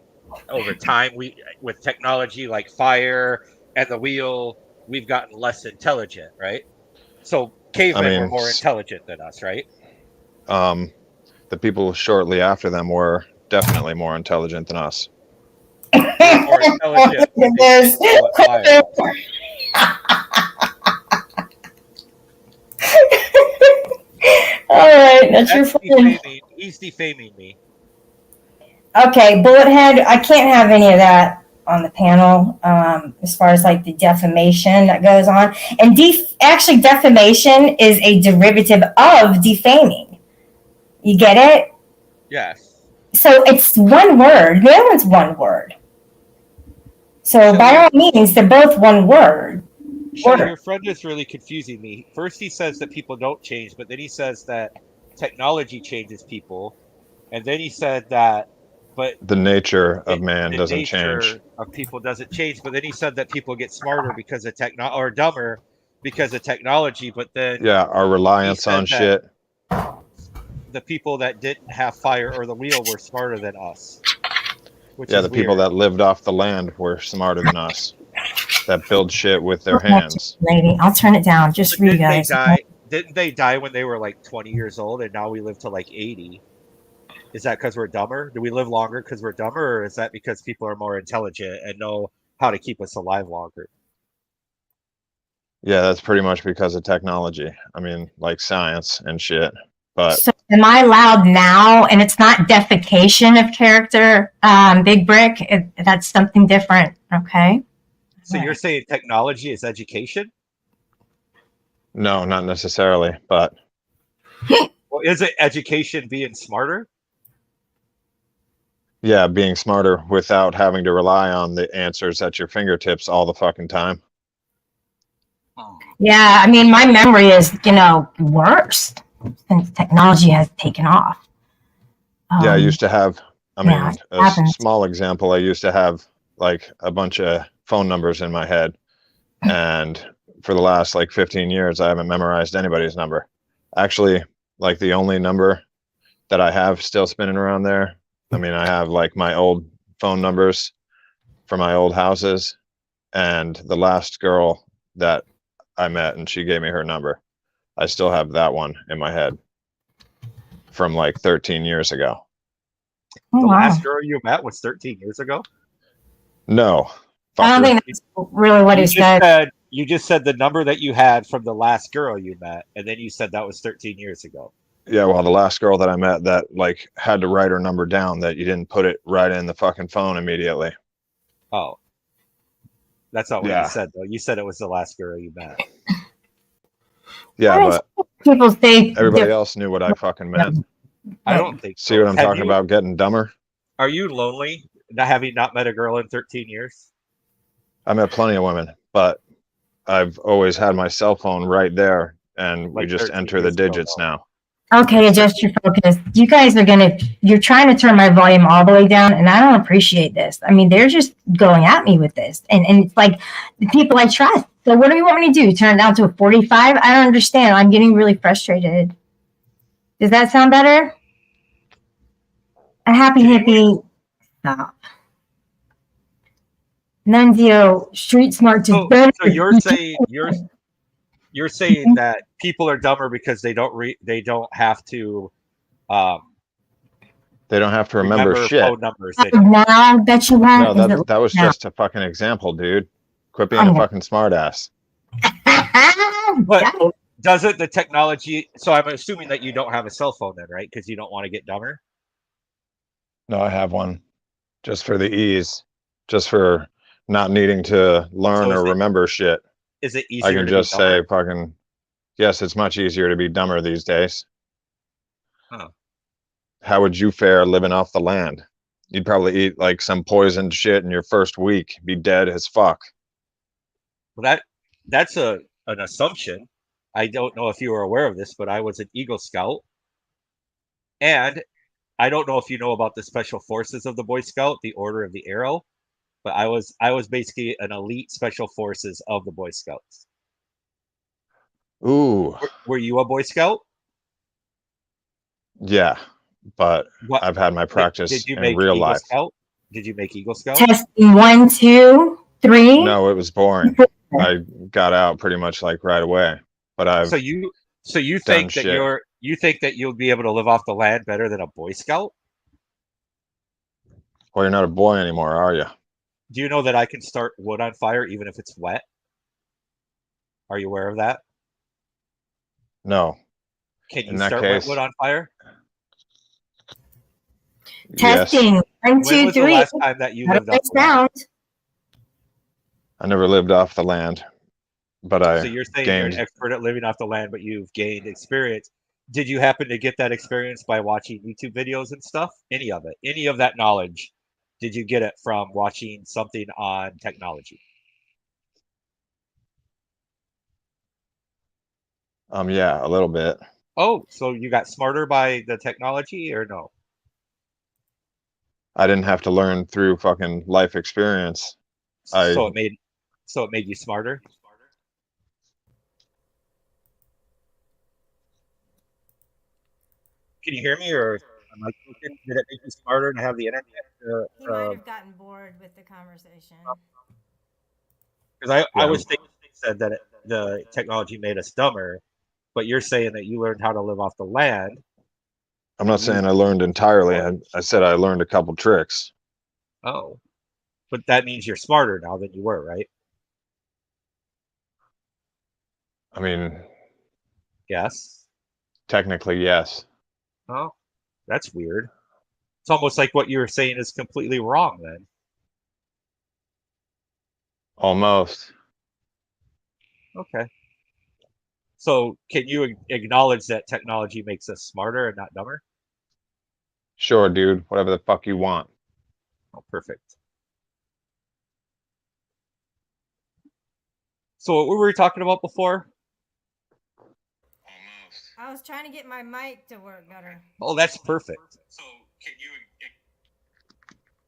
over time with technology like fire and the wheel, we've gotten less intelligent, right? So cavemen were more intelligent than us, right? The people shortly after them were definitely more intelligent than us. More intelligent than There's- what fire was. All right, that's your friend. He's defaming me. Okay, Bullethead, I can't have any of that on the panel as far as like the defamation that goes on. And actually, defamation is a derivative of defaming. You get it? Yes. So it's one word. The other one's one word. So by all means, they're both one word. So your friend is really confusing me. First he says that people don't change, but then he says that technology changes people. And then he said that the nature of man doesn't change. The nature of people doesn't change, but then he said that people get smarter because of or dumber because of technology, but then our reliance on shit. The people that didn't have fire or the wheel were smarter than us. The people that lived off the land were smarter than us. That build shit with their hands. Lady, I'll turn it down just for you guys. Didn't they die when they were like 20 years old and now we live to like 80? Is that because we're dumber? Do we live longer because we're dumber, or is that because people are more intelligent and know how to keep us alive longer? Yeah, that's pretty much because of technology. I mean, like science and shit. But so am I loud now? And it's not defecation of character, Big Brick. That's something different. Okay. So you're saying technology is education? No, not necessarily. But well, is it education being smarter? Yeah, being smarter without having to rely on the answers at your fingertips all the fucking time. Yeah, I mean, my memory is, worse since technology has taken off. I used to have, a small example, I used to have like a bunch of phone numbers in my head. And for the last like 15 years, I haven't memorized anybody's number. Actually, like the only number that I have still spinning around there, I have like my old phone numbers for my old houses and the last girl that I met and she gave me her number. I still have that one in my head from like 13 years ago. The last girl you met was 13 years ago? No. I don't think that's really what he said. You just said the number that you had from the last girl you met, and then you said that was 13 years ago. Yeah, well, the last girl that I met that like had to write her number down, that you didn't put it right in the fucking phone immediately. Oh. That's not what you said, though. You said it was the last girl you met. Yeah, but people say everybody else knew what I fucking meant. I don't think so. See what I'm talking about, getting dumber? Are you lonely, having not met a girl in 13 years? I met plenty of women, but I've always had my cell phone right there, and we just enter the digits now. Okay, adjust your focus. You guys you're trying to turn my volume all the way down, and I don't appreciate this. They're just going at me with this. And it's like the people I trust. So what do you want me to do? Turn it down to a 45? I don't understand. I'm getting really frustrated. Does that sound better? A happy hippie. Stop. Nunzio, street smart is better. So you're saying you're saying that people are dumber because they don't have to They don't have to remember shit. phone numbers. They Now that you No, want, that was now? just a fucking example, dude. Quit being a fucking smartass. But doesn't the technology? So I'm assuming that you don't have a cell phone then, right? Because you don't want to get dumber. No, I have one, just for the ease, just for not needing to learn So or remember shit. Is it easier? I can to just be dumber? say fucking. Yes, it's much easier to be dumber these days. Huh. How would you fare living off the land? You'd probably eat like some poisoned shit in your first week, be dead as fuck. Well, that's an assumption. I don't know if you were aware of this, but I was an Eagle Scout, and I don't know if you know about the special forces of the Boy Scout, the Order of the Arrow, but I was basically an elite special forces of the Boy Scouts. Ooh, Were you a Boy Scout? yeah, but What I've had my practice did you in make real Eagle life. Scout? Did you make Eagle Scout? Testing 1, 2, 3. No, it was boring. I got out pretty much like right away. But I've So you done think that shit. you think that you'll be able to live off the land better than a Boy Scout? Well, you're not a boy anymore, are you? Do you know that I can start wood on fire even if it's wet? Are you aware of that? No. Can you In that start wet case, wood on fire? yes. Testing 1, When 2, was the 3. last time that you How lived do I off the land? sound? I never lived off the land, but So I you're saying you're an gained. expert at living off the land, but you've gained experience. Did you happen to get that experience by watching YouTube videos and stuff? Any of it? Any of that knowledge? Did you get it from watching something on technology? Yeah, a little bit. Oh, so you got smarter by the technology or no? I didn't have to learn through fucking life experience. So it made you smarter? Can you hear me or am I talking? Did it make you smarter to have the internet? He might have gotten bored with the conversation. Because I Yeah. was thinking you said that the technology made us dumber, but you're saying that you learned how to live off the land. I'm not saying I learned entirely. I said I learned a couple tricks. Oh, but that means you're smarter now than you were, right? I mean, Yes. technically, yes. Oh, that's weird. It's almost like what you were saying is completely wrong then. Almost. Okay. So can you acknowledge that technology makes us smarter and not dumber? Sure, dude. Whatever the fuck you want. Oh, perfect. So what were we talking about before? I was trying to get my mic to work better. Oh, that's perfect. So can you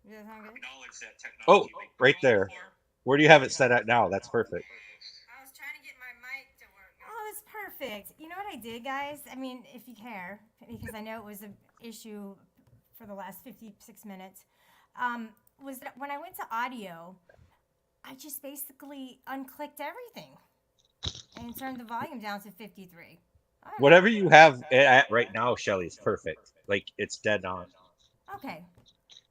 Does that sound good? acknowledge that technology? Oh, right there. Where do you have it set at now? That's perfect. I was trying to get my mic to work. Oh, that's perfect. You know what I did, guys? I mean, if you care, because I know it was an issue for the last 56 minutes, was that when I went to audio, I just basically unclicked everything and turned the volume down to 53. Whatever you have at right now, Shelly, is perfect. Like it's dead on. Okay,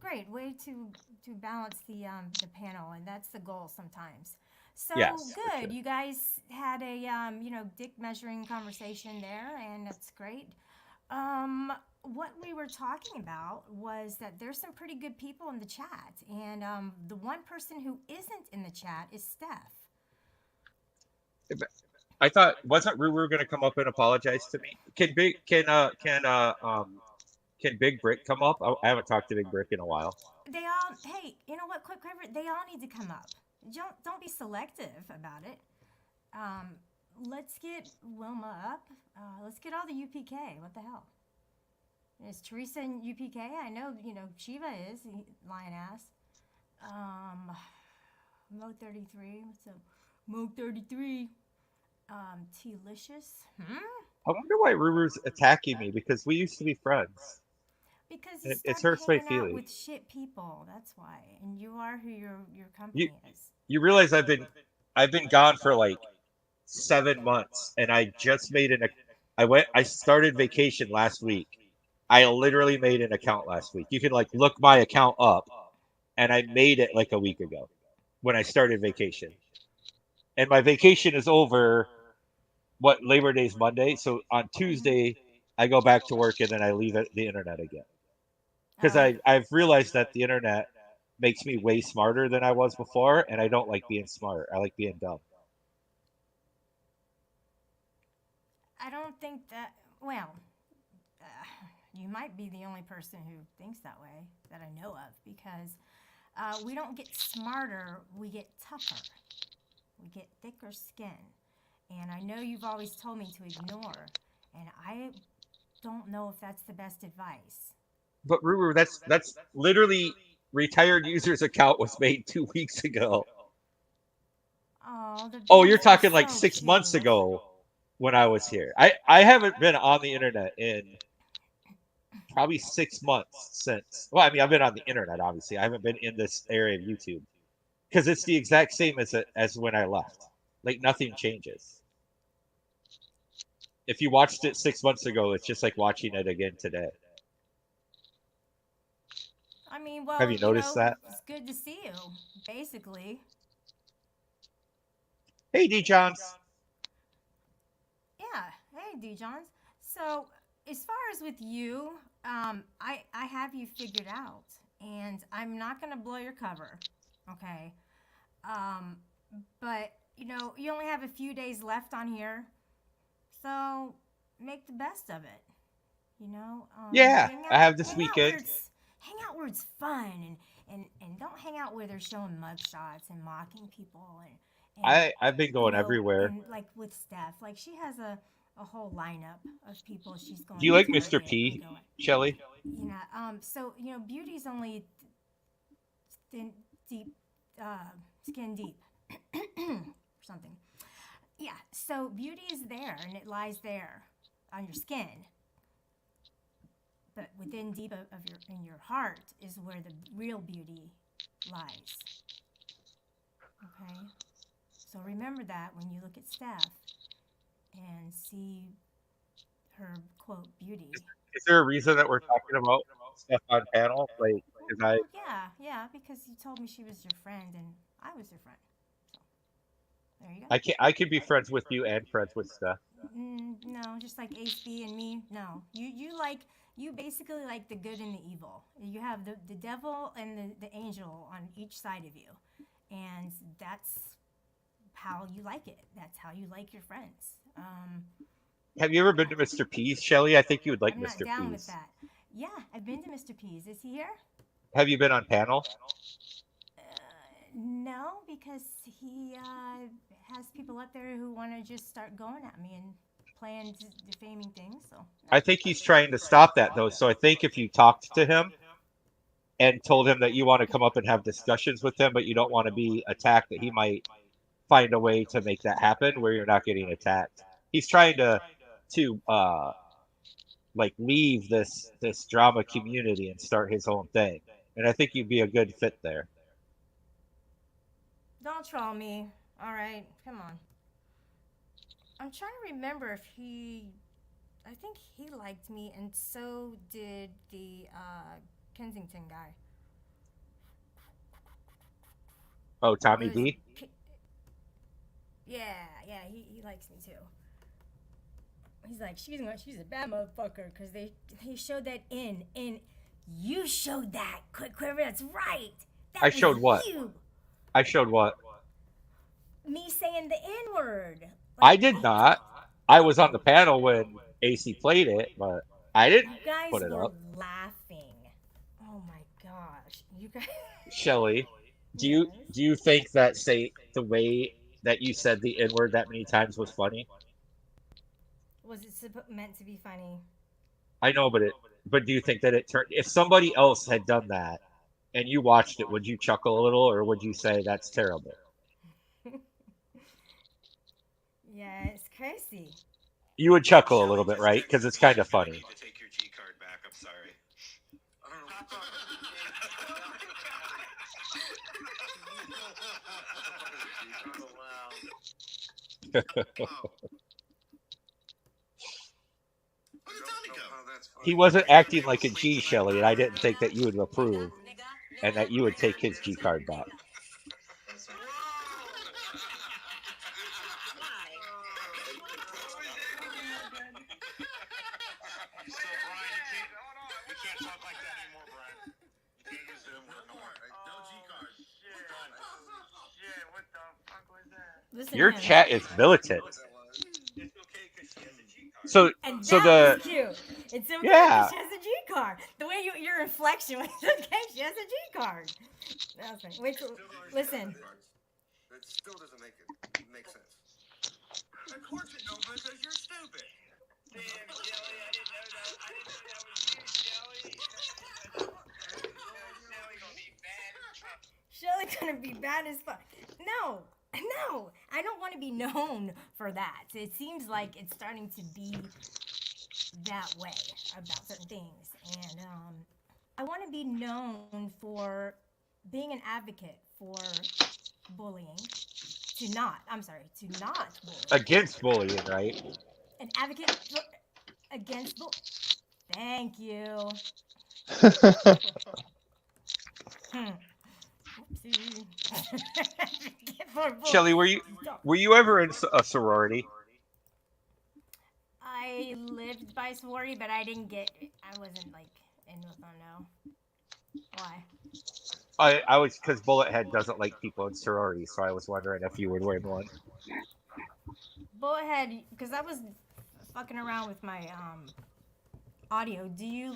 great way to balance the panel, and that's the goal sometimes. So Yes, for good, sure. you guys had a dick measuring conversation there, and that's great. What we were talking about was that there's some pretty good people in the chat, and the one person who isn't in the chat is Steph. I thought wasn't Ruru going to come up and apologize to me? Can Big Brick come up? I haven't talked to Big Brick in a while. They all, hey, you know what? Quick, they all need to come up. Don't be selective about it. Let's get Wilma up. Let's get all the UPK. What the hell? Is Teresa in UPK? I know, Shiva is, lion ass. Mo 33. What's up? Mo 33. T-licious. I wonder why Ruru's attacking me because we used to be friends. Because you It started hurts my hanging out feelings. with shit people. That's why. And you are who your You company is. you realize I've been gone for like 7 months, and I just made I started vacation last week. I literally made an account last week. You can like look my account up, and I made it like a week ago when I started vacation. And my vacation is over. What, Labor Day's Monday, so on Tuesday I go back to work and then I leave the internet again because Oh, I've realized that the internet makes me way smarter than I was before, and I don't like being smart. I like being dumb. I don't think that. Well, uh, you might be the only person who thinks that way that I know of because we don't get smarter, we get tougher. We get thicker skin. And I know you've always told me to ignore, and I don't know if that's the best advice. But Ruru, that's literally retired user's account was made 2 weeks ago. Oh, the Oh, you're beauties are talking like so 6 months cute. ago when I was here. I haven't been on the internet in probably 6 months since. Well, I mean, I've been on the internet, obviously. I haven't been in this area of YouTube because it's the exact same as when I left. Like nothing changes. If you watched it 6 months ago, it's just like watching it again today. I mean, Have well, you noticed that? it's good to see you, basically. Hey, D Johns. Yeah. Hey, D. Johns. So, as far as with you, I have you figured out, and I'm not gonna blow your cover, okay? Um, but you only have a few days left on here, so make the best of it. Yeah, Hang I out, have this hang out where weekend. it's fun, and don't hang out where they're showing mugshots and mocking people and I've been going everywhere. and like with Steph, like she has a whole lineup of people she's Do going you to like Mr. target and P, going. Shelly? So beauty's only thin, deep, skin deep, or something. Yeah. So beauty is there, and it lies there on your skin. But within deep of your in your heart is where the real beauty lies. Okay. So remember that when you look at Steph and see her quote beauty. Is there a reason that we're talking about stuff on panel? Like, because Well, yeah, because you told me she was your friend and I was your friend. So there you go. I can be friends with you and friends with Steph. No, just like HB and me. No, you basically like the good and the evil. You have the devil and the angel on each side of you, and that's how you like it. That's how you like your friends. Have you ever been to Mr. P's, Shelly? I think you would like I'm not Mr. down with P's. that. Yeah, I've been to Mr. P's. Is he here? Have you been on panel? No, because he has people up there who want to just start going at me and playing defaming things. So no. I think he's trying to stop that though. So I think if you talked to him and told him that you want to come up and have discussions with him, but you don't want to be attacked, that he might find a way to make that happen where you're not getting attacked. He's trying to like leave this drama community and start his own thing. And I think you'd be a good fit there. Don't troll me. All right, come on. I'm trying to remember if I think he liked me, and so did the Kensington guy. Oh, Tommy Was- D? Yeah, he likes me too. He's like, she's a bad motherfucker because they showed that in you showed that Quiver. That's right. That I showed was what? You. I showed what? Me saying the N word. I did not. I was on the panel when AC played it, but I didn't You guys put it were up. laughing. Oh my gosh, you guys. Shelly, do you think that the way that you said the N word that many times was funny? Was it meant to be funny? I know, but do you think that it turned? If somebody else had done that and you watched it, would you chuckle a little, or would you say that's terrible? Yeah, it's crazy. You would chuckle a little bit, right? Because it's kind of funny. To take your G card back. I'm sorry. He wasn't acting like a G, Shelly, and I didn't think that you would approve and that you would take his G card back. Listen to Your him. chat is militant. So And so that was the cute. It's okay Yeah. because she has a G card. The way your inflection was okay. She has a G card. That was funny. Wait, listen. That still doesn't make sense. Of course it don't, because you're stupid. Damn, Shelly, I didn't know that. I didn't know that was you, Shelly. Shelly gonna be bad. Shelly's gonna be bad as fuck. No, I don't want to be known for that. It seems like it's starting to be that way about certain things, and I want to be known for being an advocate for bullying. To not bully. against bullying, right? An advocate for, against bullying. Thank you. Oopsie. Advocate for bullying. Shelly, were you ever in a sorority? I lived by sorority, but I wasn't like in with them, no. Why? I was because Bullethead doesn't like people in sororities, so I was wondering if you would win one. Bullethead, because I was fucking around with my audio. Do you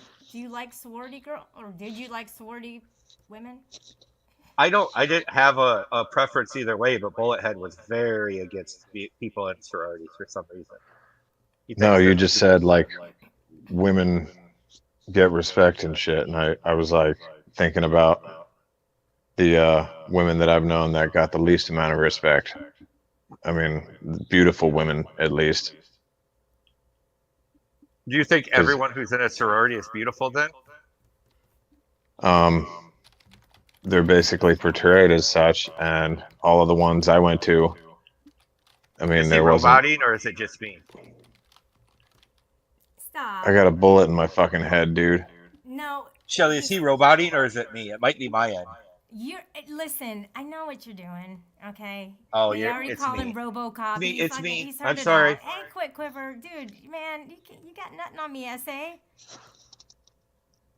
like sorority girl, or did you like sorority women? I didn't have a preference either way, but Bullethead was very against people in sororities for some reason. No, you just said like women get respect and shit, and I was like thinking about the women that I've known that got the least amount of respect. I mean, beautiful women at least. Do you think everyone who's in a sorority is beautiful then? They're basically portrayed as such, and all of the ones I went to, I mean, Is he there wasn't. roboting or is it just me? Stop. I got a bullet in my fucking head, dude. No. Shelly, is he roboting or is it me? It might be my end. Listen, I know what you're doing, okay? Oh, They already it's called me. him RoboCop. It's me. He's I'm heard it sorry. all. Hey, Quick Quiver, dude, man, you got nothing on me, SA.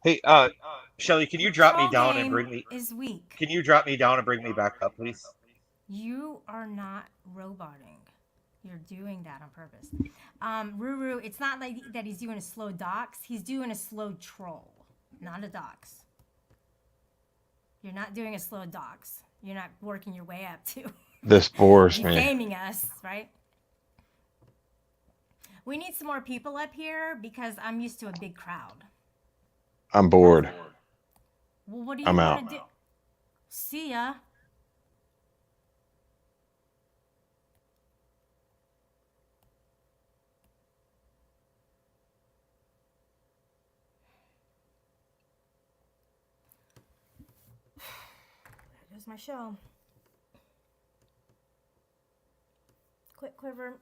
Hey, Shelly, can you drop me Control down and game bring me? is weak. Can you drop me down and bring me back up, please? You are not roboting. You're doing that on purpose. Ruru, it's not like that he's doing a slow dox. He's doing a slow troll, not a dox. You're not doing a slow dox. You're not working your way up to This bores me. defaming us, right? We need some more people up here because I'm used to a big crowd. I'm bored. Well, what do you I'm want out. to do? See ya. There's my show. Quick Quiver.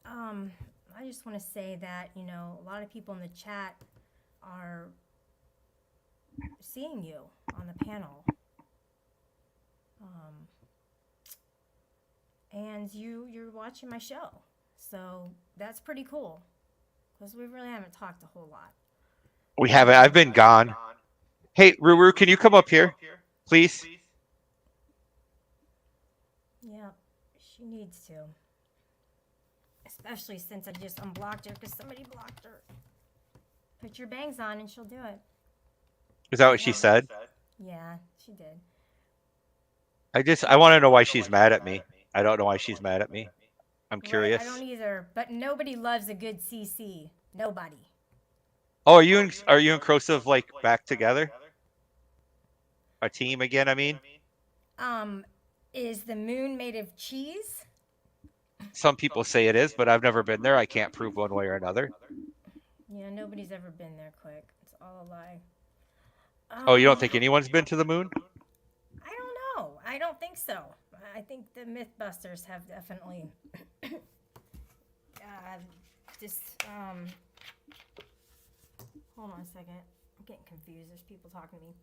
I just want to say that, you know, a lot of people in the chat are seeing you on the panel. And you're watching my show. So that's pretty cool. Because we really haven't talked a whole lot. We haven't. I've been gone. Hey, Ruru, can you come up here, please? Yeah, she needs to. Especially since I just unblocked her because somebody blocked her. Put your bangs on and she'll do it. Is that what she said? Yeah, she did. I want to know why she's mad at me. I don't know why she's mad at me. I'm curious. Right, I don't either. But nobody loves a good CC. Nobody. Oh, are you and Crosive like back together? A team again? I mean. Is the moon made of cheese? Some people say it is, but I've never been there. I can't prove one way or another. Yeah, nobody's ever been there quick. It's all a lie. Oh, you don't think anyone's been to the moon? I don't know. I don't think so. I think the Mythbusters have definitely just hold on a second. I'm getting confused. There's people talking to me.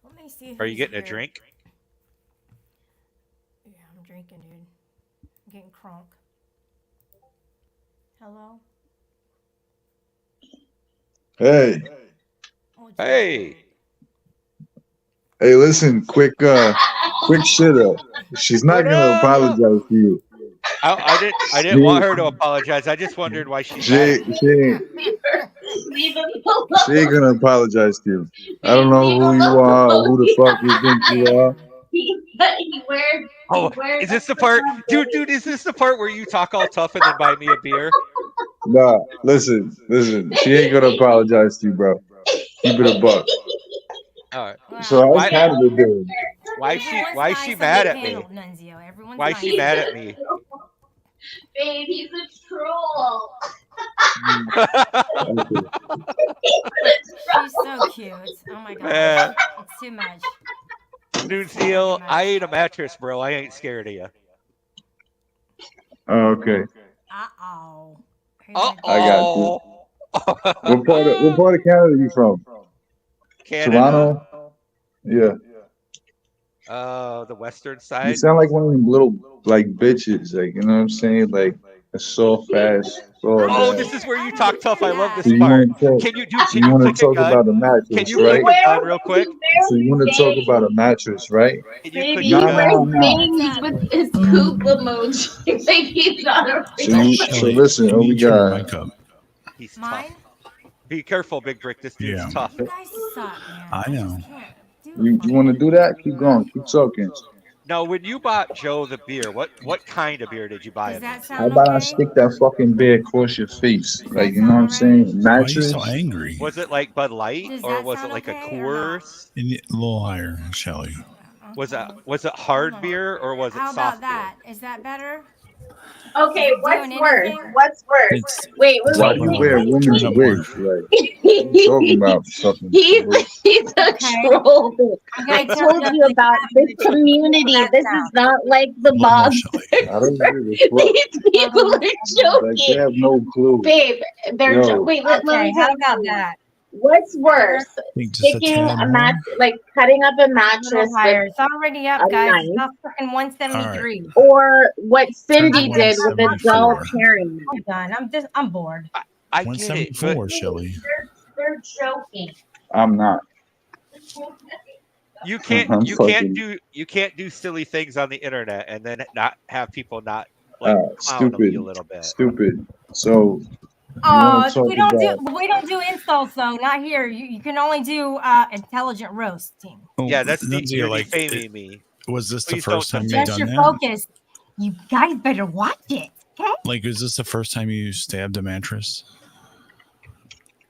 Let me see. Are you who's getting a here. drink? Yeah, I'm drinking, dude. I'm getting crunk. Hello? Hey, What's Hey, hey, listen, quick shit up. She's not gonna apologize to you. I didn't want her to apologize. I just wondered why she's She, mad at me. she, ain't, Leave him alone. she ain't gonna apologize to you. I don't know who you are, or who the fuck you think you are. He wears. Oh, is this the part, dude? Is this the part where you talk all tough and then buy me a beer? Nah, listen. She ain't gonna apologize to you, bro. Keep it a buck. All right. Wow. So how's Why- Canada doing? Why is she Everyone's nice mad on at the me? panel, Nunzio. Everyone's Why is nice. she mad at me? Babe, he's a troll. She's so cute. Oh my god. Uh, It's too much. Nunzio, I ate a mattress, bro. I ain't scared of you. Oh, okay. Uh-oh. I got you. What part of Canada you from? Canada. Toronto? Yeah. The western You side. sound like one of them little like bitches, like you know what I'm saying? Like a soft ass. Oh, this is where you talk tough. I love So this you part. want to talk? Can you want to click a talk gun? about a Can mattress, you right? click a gun real quick? So you want to talk about a mattress, right? Can you Baby, click he a Nah, gun? wears nah. bangs with his poop emoji. Like he's not a So listen, what we got? He's Mine? tough. Be careful, Big Brick. This dude's Yeah. tough. You guys suck, man. I know. just can't do You it. want to do that? Keep going. Keep talking. Now, when you bought Joe the beer, what kind of beer did you buy Does him? that How sound about I okay? stick that fucking bear across your face? Does Like that you know what I'm sound saying? Why are you so Mattress. angry? Was it like Bud Light, Does or that was it sound like a okay or not? Coors? A little higher, Shelly. Was it Hold hard on. beer or was it How soft about that? Is that better? Okay, Is it what's doing worse? anything? What's worse? It's Wait, Why Turn you up wear a more. woman's Turn up wig? more. Like what you talking about? Fucking He's a Okay. troll. I'm I gonna turn told it up you like about that. this community. That This sound. is not like the A little more, Bob. Shelly. I don't give a fuck. These people are Like they joking. have no clue. Babe, they're Yo. wait, let Okay, me how tell about you. that? What's worse? I think just a Sticking tad a more. match, like cutting up a A little mattress higher. with It's already a up, guys. knife, It's not freaking 173. or what Cindy I'm did with a dull 174. paring knife. I'm done. I'm bored. I get it, but 174, Shelly. They're joking. I'm not. you can't I'm you can't fucking do silly things on the internet and then not have people not like clown on stupid. you a little bit. Stupid. So you Oh, want to talk we don't about? do insults though. Not here. You can only do intelligent roasting. Oh, Yeah, that's Nunzio, you're like, defaming me. was this the Please don't first time you touch Adjust done your that? focus. You guys better watch it. Okay. Like, is this the first time you stabbed a mattress?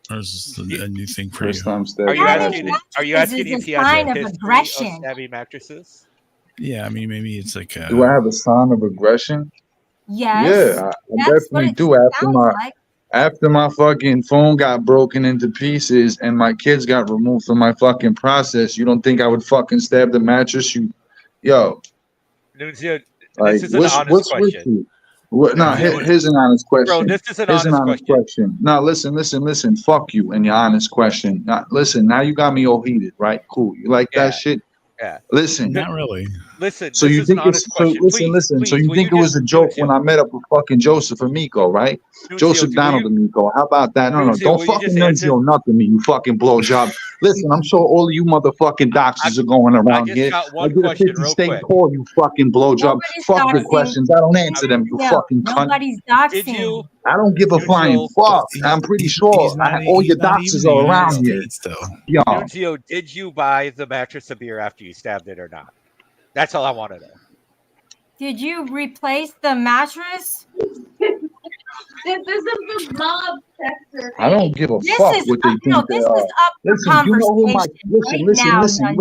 Or is this a new thing for First you? time Are stabbing you Stabbing mattress. mattresses asking is if he a has sign a of history of aggression. stabbing mattresses? Yeah, I mean, maybe it's like Do I a. have a sign of aggression? Yes, Yeah, I that's what definitely it do. sounds like. After my fucking phone got broken into pieces and my kids got removed from my fucking process, you don't think I would fucking stab the mattress? Yo, Nunzio, like this is an honest what's with question. you? What? No, Nunzio, here's an honest bro, question. this is an Here's an honest honest question. question. No, listen. Fuck you and your honest question. Now, listen, now you got me all heated, right? Cool. You like Yeah, that shit? yeah. Listen. Not really. Listen, So this you is an think it's honest question. Please, So please, you will think you it was just a joke when Nunzio, I met up with fucking Joseph Amico, right? Nunzio, Joseph will Donald you Amico. How about that? No, Nunzio, don't will you fucking just answer? Nunzio nothing me, you fucking blowjob. Listen, I'm sure all of you motherfucking I, doxers are going I around just here. got I one get a question 50 real state quick. call, you fucking blowjob. Nobody's Fuck the doxing. questions. I don't answer them, you No, fucking cunt. nobody's Did doxing. you, I don't give a flying Nunzio, fuck. He- I'm pretty he's sure not. all your He's not even doxers in the are United around here. States, though. Yo, Nunzio, did you buy the mattress of beer after you stabbed it or not? That's all I want to know. Did you replace the mattress? This is the mob sector. I don't give a This fuck is what they think no. they This are. is up for Listen, you know who my conversation listen, right listen, now, listen.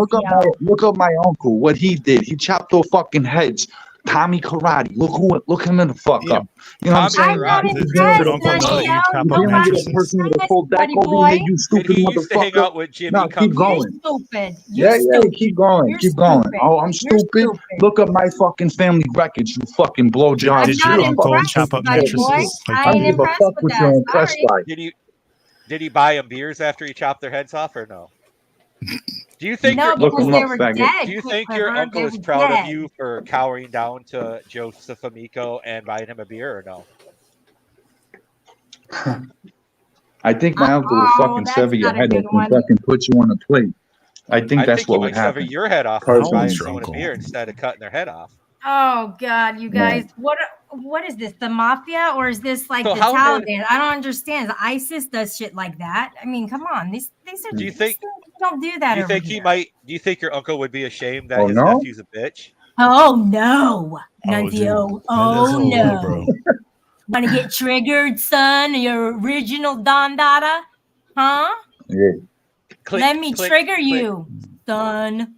Look up my uncle. What he did. He chopped off fucking heads. Tommy Karate. Look him in the fuck Yeah. up. You know what I'm Tommy saying? I'm not Karate. You're dealing with Your a uncle person. know that you chop You're up dealing with a mattresses. person with a full deck buddy over boy. here. You Did stupid he used to hang motherfucker. out with Jimmy No, Kung keep Fu? You're going. stupid. You're Yeah, stupid. keep going. You're Keep going. stupid. Oh, I'm You're stupid. stupid. Look up my fucking family records, you fucking blowjob. I'm Did not your uncle impressed, chop up buddy boy. mattresses like I I ain't don't give a impressed fuck with what you're that. impressed Sorry. by. Did he buy them beers after he chopped their heads off, or no? Do you think No, your Look because him they up, were faggot. dead. Do you think Clifford. your uncle They is were proud dead. of you for cowering down to Joseph Amico and buying him a beer, or no? I think my uncle would Oh, fucking that's sever your not a head good off and one. fucking put you on a plate. I think I that's think he what would might sever happen. your head off How for old buying is your someone a uncle? beer instead of cutting their head off. Oh God, you No. guys, what is this? The mafia or is this like So the how did- Taliban? I don't understand. ISIS does shit like that. I mean, come on, these are. Do you these think- things, we don't do that Do you over think here. he might? Do you think your uncle would be ashamed that Oh, his no? nephew's a bitch? Oh no, Oh, Nunzio. dude. That's Oh a little low, no. bro. Want to get triggered, son? Your original Don Dada? Huh? Yeah. Click, Let me click, trigger click. you, son.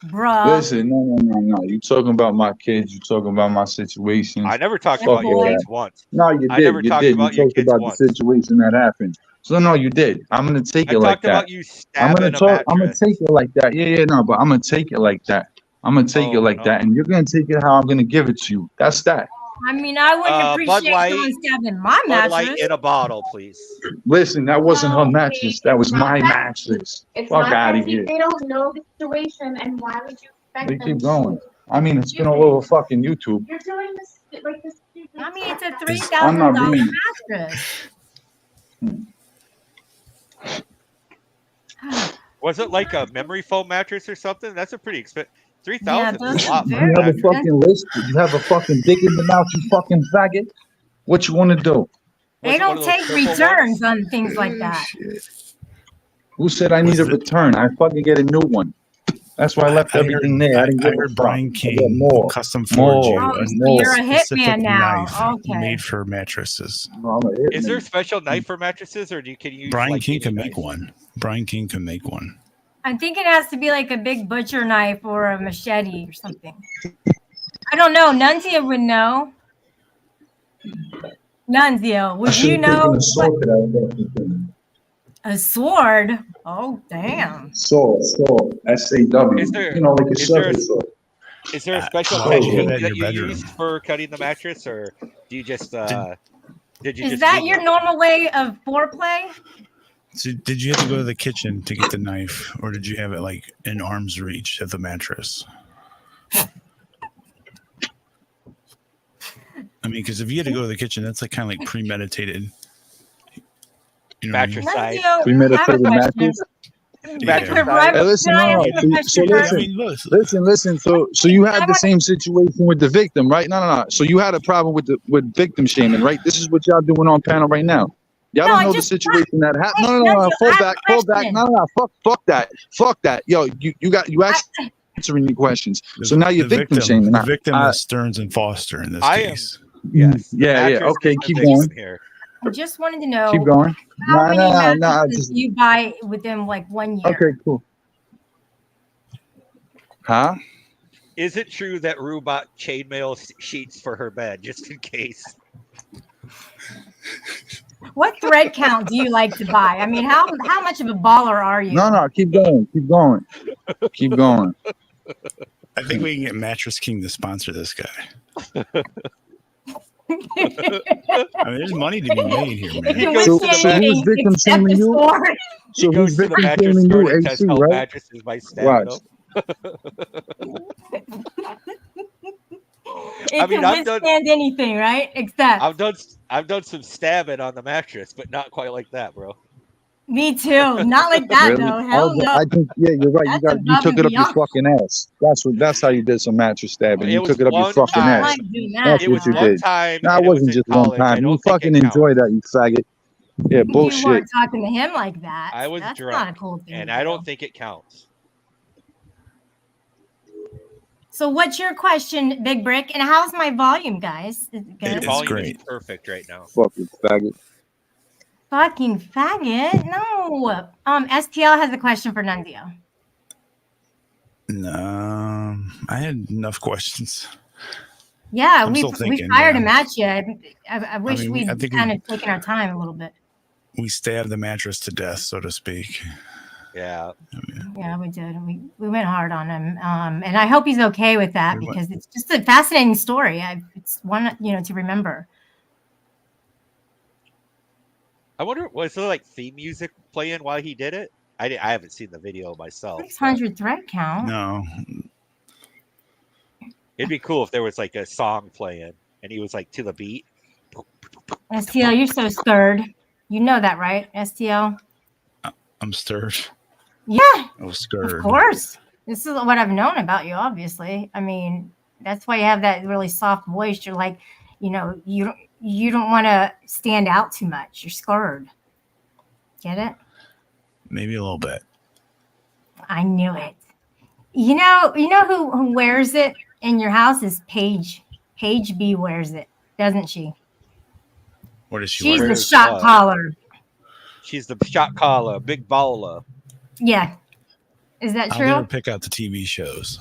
Bruh. Listen, no. You talking about my kids. You talking about my situation. I never talked Fuck about your boy. kids once. No, you I did. never You talked did. about You your talked kids about once. the situation that happened. So no, you did. I'm gonna take I it like talked about that. you I'm gonna stabbing a talk. I'm gonna mattress. take it like that. Yeah, no, but I'm gonna take it like that. I'm gonna take it Oh, like no. that, and you're gonna take it how I'm gonna give it to you. That's that. I mean, I wouldn't Bud appreciate Light- someone stabbing my Bud Light mattress. in a bottle, please. Listen, that wasn't her No, mattress. it's That was not my that- mattress. It's Fuck not out that of here. They don't know the situation, and why would you expect They them keep to? going. I mean, it's been all over fucking YouTube. You're doing this like this. I mean, it's a I'm not $3,000 being. mattress. Was it like a memory foam mattress or something? That's a pretty expensive. Yeah, 3,000 those is a are lot. You for a have a mattress. fucking list. You have a fucking dick in the mouth. You fucking faggot. What you want to do? Was They it one don't of those take purple returns ones? on things like that. Shit. Who said I need a Was it- return? I fucking get a new one. That's why I left everything there. I didn't I give a heard fuck. Brian I got King more. custom forge you More. Oh, a so more. you're a specific hitman now. knife Okay. made for mattresses. No, I'm a hitman. Is there a special knife for mattresses, or can you use Brian like King any can make knife? one. Brian King can make one. I think it has to be like a big butcher knife or a machete or something. I don't know. Nunzio would know. Nunzio, I would should you have taken know a what sword to that fucking thing. a sword? Oh, damn. Sword. SAW. Is there- You know, like a is there a- circus sword. Is there a special why don't you technique have that in that your you bedroom? use for cutting the mattress, or do you just did you Is just that wing your it? normal way of foreplay? So did you have to go to the kitchen to get the knife, or did you have it like in arm's reach of the mattress? I mean, because if you had to go to the kitchen, that's like kind of like premeditated. You know what I mean? Mattress size? Nunzio, I have a Premeditated question. mattress? Mattress Clifford, size? Hey, listen, can I no, ask you a so question Yeah, I first? mean, listen. Listen. So you had the same situation with the victim, right? No. So you had a problem with victim shaming, right? This is what y'all doing on panel right now. Y'all No, don't I know the just- situation that happened. Hey, No. Nunzio, Fall I have back. a Fall back. question. No. Fuck that. Yo, you actually answering your questions. So now you're the victim shaming. The Now, victim is Stearns and Foster in this I am- case. Yes. Yeah. Mattress Okay, is the keep victim going. here. I just wanted to know Keep going. how many Nah. mattresses do you buy within like 1 year? Okay, cool. Huh? Is it true that Rue bought chainmail sheets for her bed just in case? What thread count do you like to buy? I mean, how much of a baller are you? No. Keep going. I think we can get Mattress King to sponsor this guy. I mean, there's money to be made here, It man. can goes to the withstand who's anything victim except shaming the you? sword. So He who's goes to the victim mattress shaming store you? and tests AC, how right? mattresses by stabbing Watch. them. It I mean, can I've done- withstand anything, right? Except I've done some stabbing on the mattress, but not quite like that, bro. me too. Not like that Really? though. Hell no. I think you're right. That's You above took and it up your beyond. fucking ass. That's how you did some mattress stabbing. It You was took it up your one fucking time. I ass. like doing that. That's It what was you one did. time. No, and it wasn't was in just one college. I time. You don't think fucking it counts. enjoy that, you faggot. Yeah, You bullshit. weren't talking to him like that. I was That's drunk, not a cool thing. and to I do. don't think it counts. So what's your question, Big Brick? And how's my volume, guys? Is it Your good? It's volume great. is perfect right now. Fucking faggot. Fucking faggot. No. STL has a question for Nunzio. No, I had enough questions. Yeah, I'm we still thinking, fired yeah. a match yet. I wish mean, we'd I think kind of taken our time a little bit. we stabbed the mattress to death, so to speak. Yeah. Yeah, we did. We went hard on him, and I hope he's okay with that We went- because it's just a fascinating story. It's one to remember. I wonder, was there like theme music playing while he did it? I haven't seen the video myself. but 600 thread count. No, it'd be cool if there was like a song playing and he was like to the beat. STL, you're so scared. You know that, right, STL? I'm stirred. Yeah, I was scared. of course. This is what I've known about you, obviously. I mean, that's why you have that really soft voice. You're like, you don't want to stand out too much. You're scared. Get it? Maybe a little bit. I knew it. You know who wears it in your house is Paige. Paige B wears it, doesn't she? What is she She's wearing? the shot caller. She's the shot caller, big baller. Yeah. Is that I'll true? never pick out the TV shows.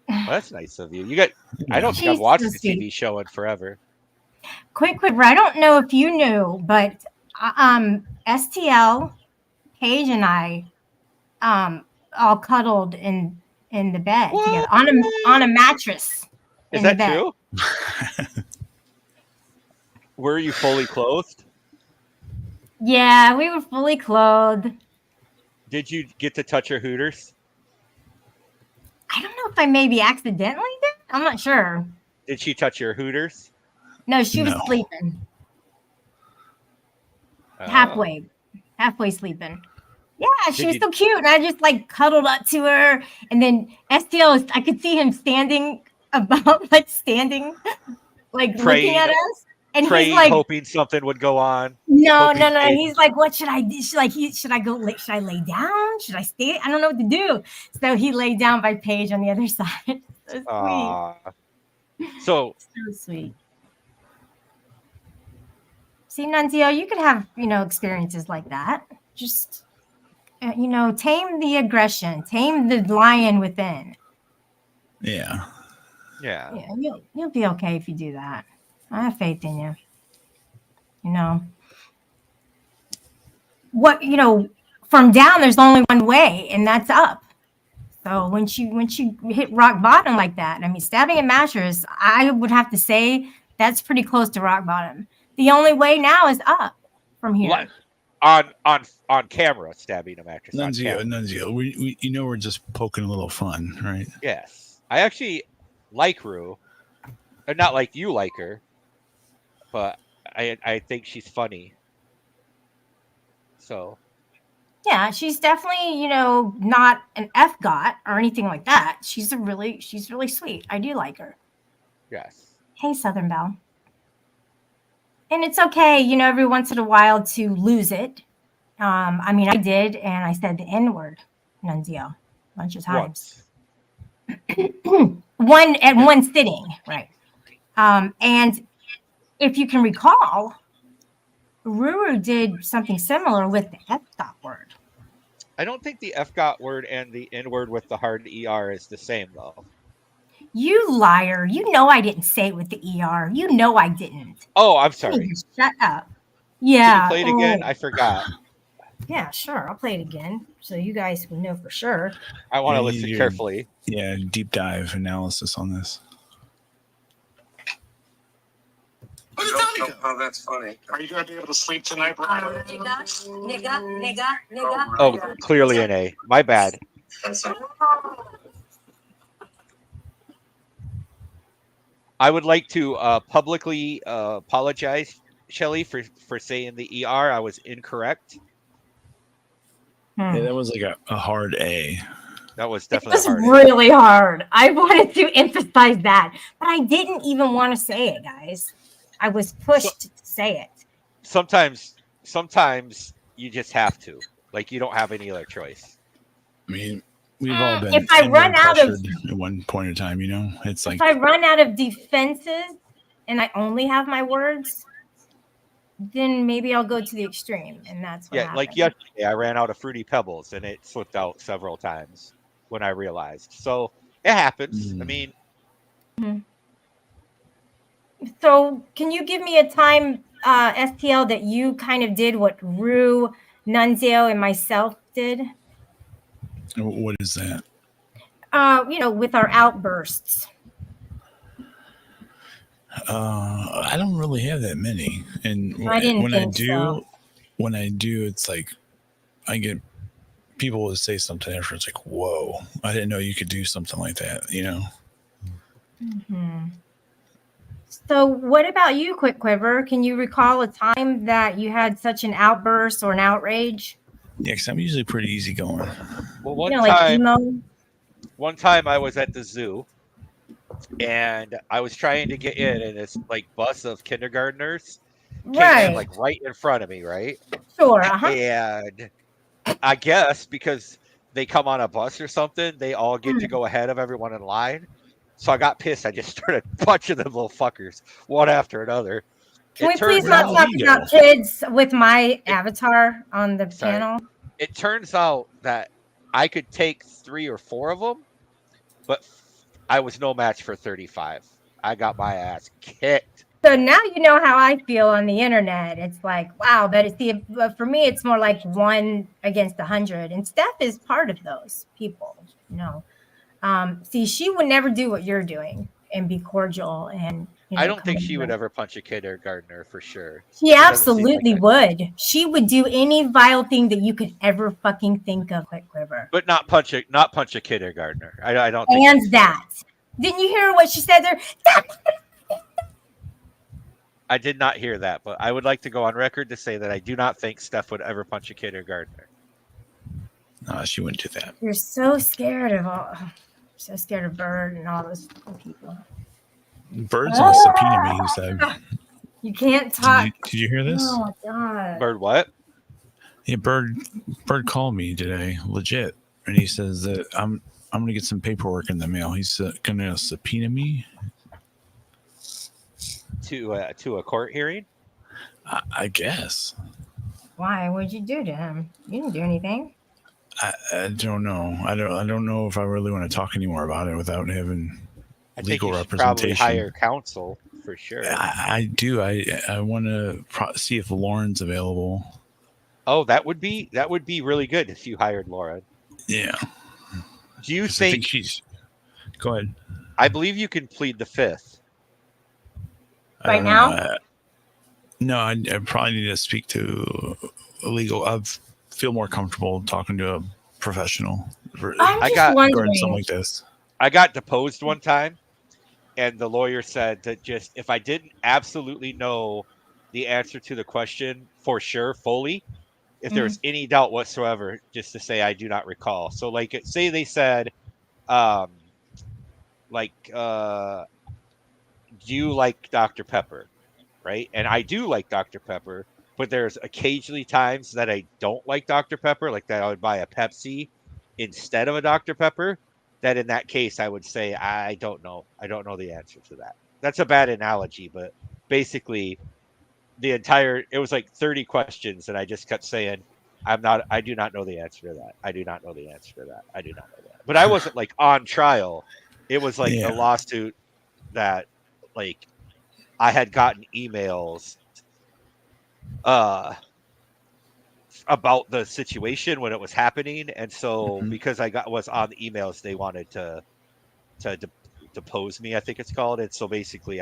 Well, that's nice of you. I don't think I've She's watched so the sweet. TV show in forever. Quick, I don't know if you knew, but STL, Paige, and I all cuddled in the bed together on a mattress. Is in the that bed. true? Were you fully clothed? Yeah, we were fully clothed. Did you get to touch her hooters? I don't know if I maybe accidentally did. I'm not sure. Did she touch your hooters? No, she was No. sleeping. Oh. Halfway sleeping. Yeah, she Did was you- so cute, and I just like cuddled up to her, and then STL, I could see him standing standing, like Praying- looking at us, and Praying, he's like, hoping something would go on. no. hoping- He's like, what should I do? Should I go? Should I lay down? Should I stay? I don't know what to do. So he laid down by Paige on the other side. So sweet. Aw. So So sweet. See, Nunzio, you could have, experiences like that. Just, tame the aggression, tame the lion within. Yeah. yeah. Yeah, you'll be okay if you do that. I have faith in you. From down, there's only one way, and that's up. So when you hit rock bottom like that, I mean, stabbing a mattress, I would have to say that's pretty close to rock bottom. The only way now is up from here. Li- on camera, stabbing a mattress. On camera. Nunzio, we we're just poking a little fun, right? Yes, I actually like Rue, not like you like her, but I think she's funny. So Yeah, she's definitely, not an F-got or anything like that. She's really sweet. I do like her. yes, Hey, Southern Belle. And it's okay, every once in a while to lose it. I did, and I said the N-word, Nunzio, a bunch of times. One sitting, right? And if you can recall, Ruru did something similar with the F-got word. I don't think the F-got word and the N word with the hard ER is the same though. You liar. You know I didn't say it with the ER. You know I didn't. Oh, I'm You sorry. need to shut up. Can Yeah. you play it again? oh, I forgot. Yeah, sure. I'll play it again so you guys will know for sure. I want to Yeah, listen you're- carefully. Yeah, deep dive analysis on this. Oh, that's funny. Are you going to be able to sleep tonight, bro? Oh, clearly an A. My bad. I would like to publicly apologize, Shelly, for saying the ER. I was incorrect. Yeah, that was like a hard A. That was It definitely was hard. really hard. I wanted to emphasize that, but I didn't even want to say it, guys. I was pushed to say it. Sometimes you just have to. Like you don't have any other choice. I mean, We've all been. If I run out of pressured at one point in time, you know, it's like if I run out of defenses and I only have my words, then maybe I'll go to the extreme, and that's what Yeah, happened. like yesterday, I ran out of Fruity Pebbles, and it slipped out several times when I realized. So it happens. I mean, So, can you give me a time, STL, that you kind of did what Rue, Nunzio, and myself did? what is that? With our outbursts. I don't really have that many, and I didn't when think so. when I do, it's like I get people will say something after. It's like, whoa, I didn't know you could do something like that. You know. Mm-hmm. So, what about you, Quick Quiver? Can you recall a time that you had such an outburst or an outrage? Yeah, because I'm usually pretty easygoing. well, Like emo? one time I was at the zoo, and I was trying to get in, and this like bus of kindergartners came in like right in front of me, right? Sure. And I guess because they come on a bus or something, they all get to go ahead of everyone in line. So I got pissed. I just started punching them little fuckers one after another. Can we please not talk about kids with my avatar on the panel? It turns out that I could take 3 or 4 of them, but I was no match for 35. I got my ass kicked. So now you know how I feel on the internet. It's like, wow, but for me, it's more like 1 against 100. And Steph is part of those people, See, she would never do what you're doing and be cordial. And I don't think she would ever punch a kindergartner for sure. She absolutely would. She would do any vile thing that you could ever fucking think of, Quick Quiver. But not punch a kindergartner. I don't think. And that. Didn't you hear what she said there? I did not hear that, but I would like to go on record to say that I do not think Steph would ever punch a kindergartner. No, she wouldn't do that. You're so scared of Bird and all those people. Bird's gonna subpoena me. He said. You can't talk. Did you hear this? Oh God. Bird what? Yeah, Bird called me today, legit, and he says that I'm gonna get some paperwork in the mail. He's gonna subpoena me to a court hearing. I guess. Why? What'd you do to him? You didn't do anything. I don't know. I don't know if I really want to talk anymore about it without having legal representation. Probably hire counsel for sure. I do. I want to see if Lauren's available. Oh, that would be really good if you hired Lauren. Yeah. Do you think she's? Go ahead. I believe you can plead the 5th. Right now? No, I probably need to speak to a legal. I feel more comfortable talking to a professional. I got something like this. I got deposed one time, and the lawyer said that just if I didn't absolutely know the answer to the question for sure fully, if there was any doubt whatsoever, just to say I do not recall. So like say they said do you like Dr. Pepper? Right? And I do like Dr. Pepper, but there's occasionally times that I don't like Dr. Pepper, like that I would buy a Pepsi instead of a Dr. Pepper. That in that case, I would say, I don't know. I don't know the answer to that. That's a bad analogy, but basically it was like 30 questions, and I just kept saying, I do not know the answer to that. I do not know the answer to that. I do not know that. But I wasn't like on trial. It was like a lawsuit that like I had gotten emails about the situation when it was happening, and so because I was on the emails, they wanted to depose me, I think it's called. And so basically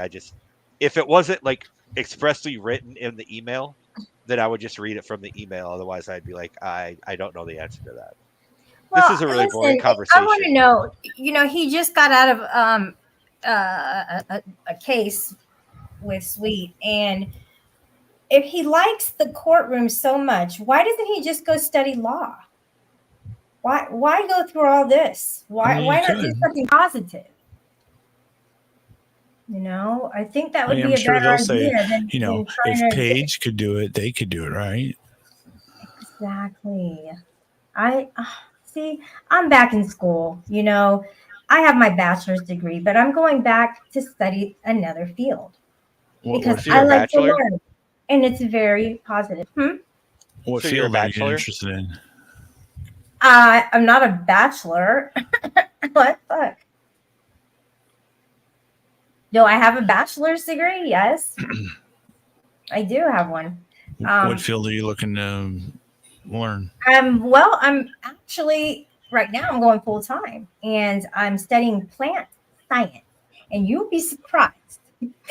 if it wasn't like expressly written in the email, then I would just read it from the email. Otherwise I'd be like, I don't know the answer to that. Well, this is a really boring conversation. I want to know, he just got out of a case with Sweet, and if he likes the courtroom so much, why doesn't he just go study law? Why go through all this? Why not do something positive? I think that would be a better idea than if Paige could do it, they could do it, right? Exactly. See, I'm back in school, you know. I have my bachelor's degree, but I'm going back to study another field because So you're I a like to bachelor? learn. And it's very positive. What So you're a field are you bachelor? interested in? I'm not a bachelor. What the fuck? Do I have a bachelor's degree? Yes, I do have one. What field are you looking to learn? Well, I'm actually right now I'm going full time and I'm studying plant science. And you'll be surprised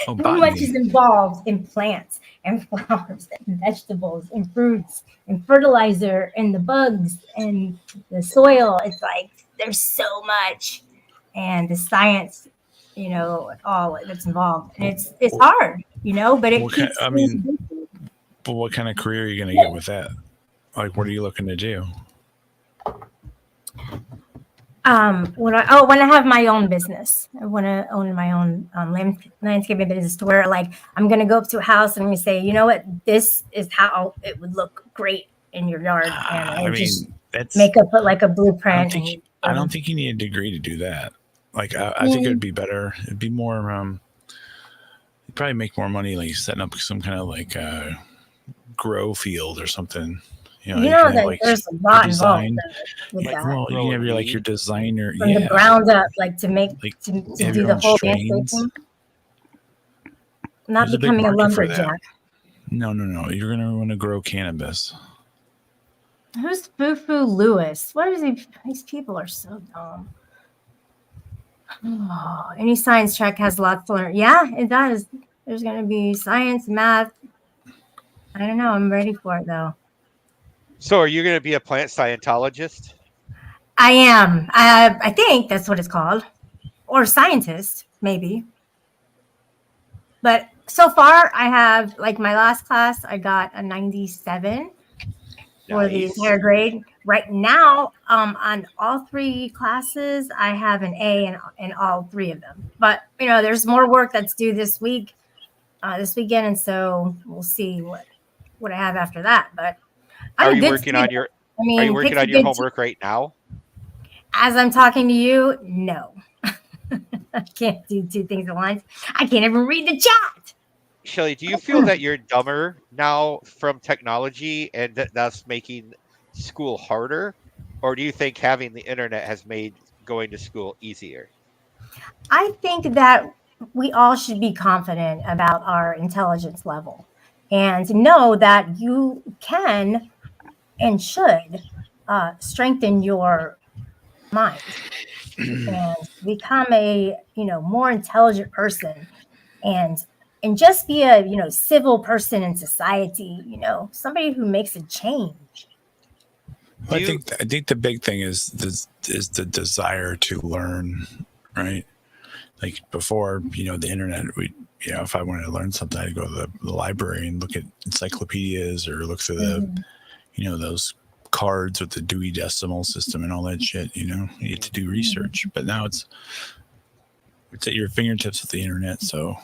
Oh, how much botany. is involved in plants and flowers and vegetables and fruits and fertilizer and the bugs and the soil. It's like there's so much, and the science, you know, all that's involved. And it's hard, you know, but it What kind, keeps I me mean, busy. but what kind of career are you going to get with that? Like, what are you looking to do? When I have my own business, I want to own my own landscaping business to where like I'm gonna go up to a house and I'm gonna say, you know what, this is how it would look great in your yard, and I I just mean, that's. make up like a I don't blueprint. think. And I don't think you need a degree to do that. Like, I think it'd be better. It'd be more. You'd probably make more money like setting up some kind of like grow field or something. You know, you you know can have that like there's a your lot involved design. with Like, that well, you can have your like Growing your designer. from the Yeah, ground up, like to make like to have do your the own whole strains. landscaping. Not There's a big becoming a market for that. lumberjack. No. You're gonna want to grow cannabis. Who's Fufu Lewis? What is he? These people are so dumb. Oh, any science track has lots to learn. Yeah, it does. There's going to be science, math. I don't know. I'm ready for it though. So are you going to be a plant scientologist? I am. I think that's what it's called, or scientist, maybe. But so far, I have like my last class. I got a 97 for the Nice. entire grade. Right now, on all three classes, I have an A in all three of them. But you know, there's more work that's due this week, this weekend, and so we'll see what I have after that. But I'm Are a you good working on student. your I mean, Are you working pick's a on your good homework right now? as I'm talking to you, no. I can't do two things at once. I can't even read the chat. Shelly, do you feel that you're dumber now from technology and that's making school harder? Or do you think having the internet has made going to school easier? I think that we all should be confident about our intelligence level and know that you can and should strengthen your mind and become a more intelligent person and just be a civil person in society, somebody who makes a change. I think the big thing is the desire to learn, right? Like before, the internet, if I wanted to learn something, I'd go to the library and look at encyclopedias or look through the, those cards with the Dewey Decimal System and all that shit. You get to do research, but now it's at your fingertips with the internet. So,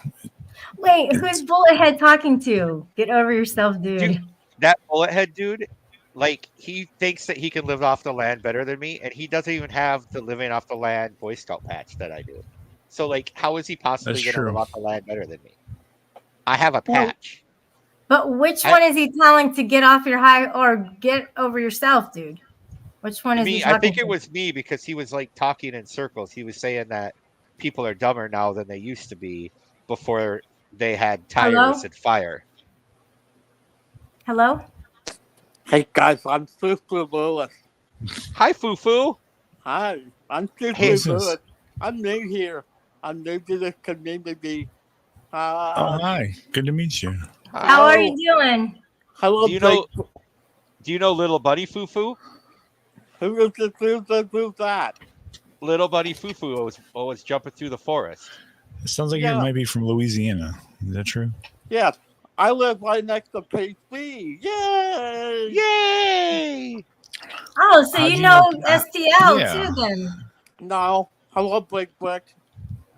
wait, who's Bullethead talking to? Get over yourself, dude. That Bullethead dude, like he thinks that he can live off the land better than me, and he doesn't even have the living off the land Boy Scout patch that I do. So, like, how is he possibly going to live off the land better than me? I have a patch. But which one is he telling to get off your high or get over yourself, dude? Which one is he talking I think to? it was me because he was like talking in circles. He was saying that people are dumber now than they used to be before they had tires and fire. Hello? Hey guys, I'm Fufu Lewis. Hi, Fufu. Hi, I'm Fufu Hey, Lewis. I'm new here. I'm new to this community. hi, good to meet you. How are you doing? Hello, Do you know Little Buddy Fufu? Who is the Fufu? Who's that? Little Buddy Fufu was jumping through the forest. It sounds like you might be from Louisiana. Is that true? Yes, I live right next to PC. Yay! Yay! Oh, so How you do you know know- STL yeah. too then. No, hello, Big Brick.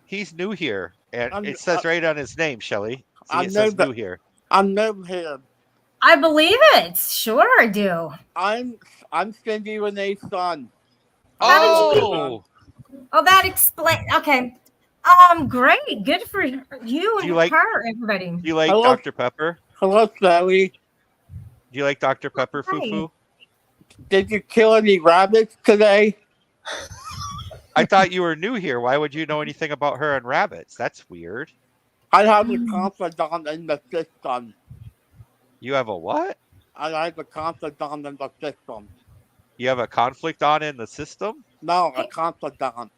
He's new here, and I'm- it says right on his name, Shelly. See, I it know says that- new here. I'm new here. I believe it. Sure I do. I'm Cindy Renee's son. Oh, Oh, that explain. Okay. Great. Good for you do and you like her, everybody. do you like Hello? Dr. Pepper? Hello, Sally. Do you like Dr. Pepper, Hi. Fufu? Did you kill any rabbits today? I thought you were new here. Why would you know anything about her and rabbits? That's weird. I have a confidant in the system. You have a what? I have a confidant in the system. You have a conflict on in the system? No, a confidant.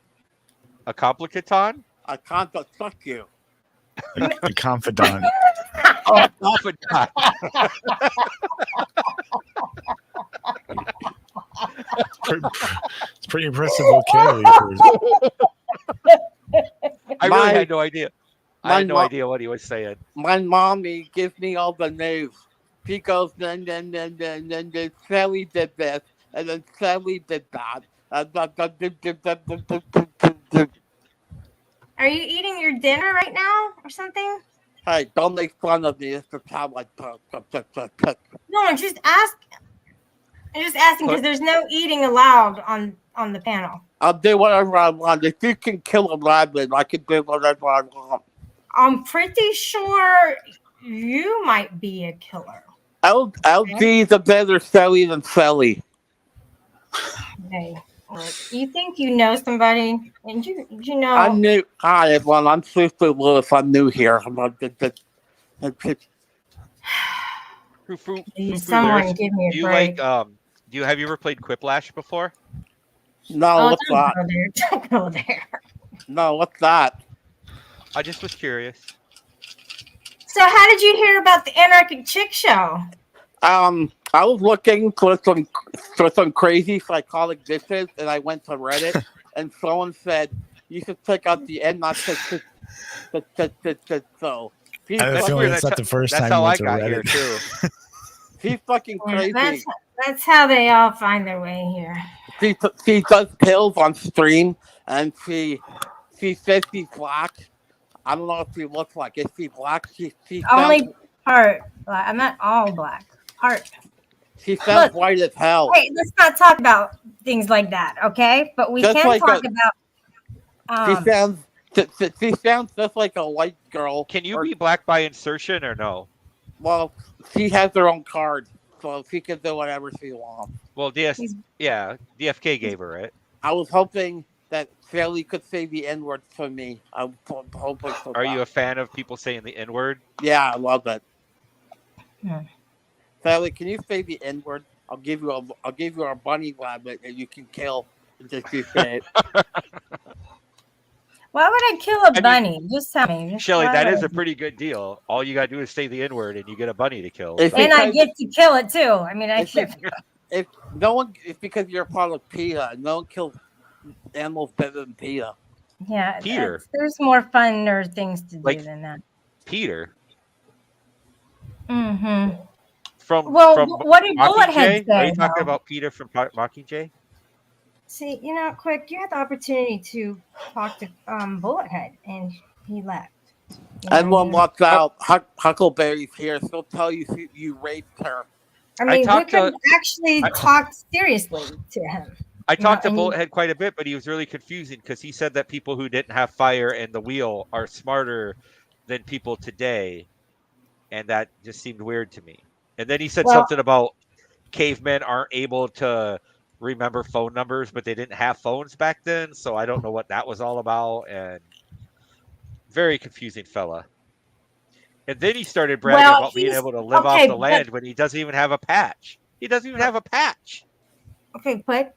A complicaton? I can't fuck you. A confidant. Oh, confidant. It's pretty impressive vocabulary. I really My- had no idea. I my had no mo- idea what he was saying. My mommy gives me all the news. She goes, then Sally did this, and then Sally did that. Are you eating your dinner right now or something? Hey, don't make fun of me. It's the time I talk. No, I'm just asking because there's no eating allowed on the panel. I'll do whatever I want. If you can kill a rabbit, I can do whatever I want. I'm pretty sure you might be a killer. LG is a better Sally than Sally. Okay. You think you know somebody, and you know. I knew. Hi, everyone. I'm Sister Lewis. I'm new here. Please, someone give me a do you break. like have you ever played Quiplash before? No, what's don't that? go there. Don't go there. No, what's that? I just was curious. So, how did you hear about the Anarchic Chick Show? I was looking for some crazy psychotic dishes, and I went to Reddit, and someone said you should check out the end. Not so. I have a feeling that's not the first time you went to Reddit. too. She's fucking crazy. That's how they all find their way here. She does pills on stream, and she says she's black. I don't know if she looks like. Is she black? She Only part black. I'm not all black. Part. She sounds Look, white as hell. Hey, let's not talk about things like that, okay? But we Just can like talk a- about. She sounds just like a white girl. Can you be black by insertion or no? Well, she has her own card, so she can do whatever she wants. Well, DFK gave her it. I was hoping that Sally could say the N word for me. I'm hoping for Are that. you a fan of people saying the N word? Yeah, I love it. Yeah. Sally, can you say the N word? I'll give you a bunny rabbit and you can kill just you say it. Why would I kill a bunny? Just tell me. Shelly, Why that would is I- a pretty good deal. All you gotta do is say the N word and you get a bunny to kill. It's And I get to kill it too. I mean, I should. If no one, it's because you're part of PETA. No one kills animals better than PETA. Yeah, Peter. there's more funner things to do Like- than that. Peter Mm-hmm. from Well, from what did Mockingjay? Bullethead Are say, you talking though? about Peter from Mockingjay? See, Quick, you had the opportunity to talk to Bullethead, and he left. Everyone walks out. Huckleberry's here. She'll tell you you raped her. I mean, we talked could to- actually talk seriously to him. I talked to and- Bullethead quite a bit, but he was really confusing because he said that people who didn't have fire and the wheel are smarter than people today, and that just seemed weird to me. And then he said Well- something about cavemen aren't able to remember phone numbers, but they didn't have phones back then, so I don't know what that was all about. And very confusing fella. And then he started bragging Well, about being he's- able to live okay, off the but- land when he doesn't even have a patch. He doesn't even have a patch. Okay, Quick.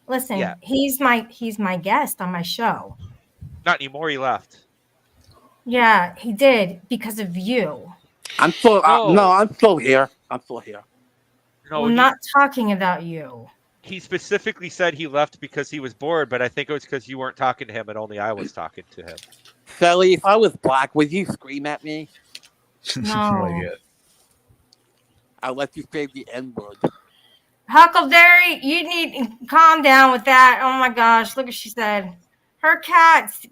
Listen, Yeah. he's my guest on my show. Not anymore. He left. Yeah, he did because of you. I'm still No. no, I'm still here. I'm still here. No, I'm he- not talking about you. he specifically said he left because he was bored, but I think it was because you weren't talking to him and only I was talking to him. Sally, if I was black, would you scream at me? No. I'll let you say the N word. Huckleberry, you need to calm down with that. Oh my gosh, look what she said. Her cats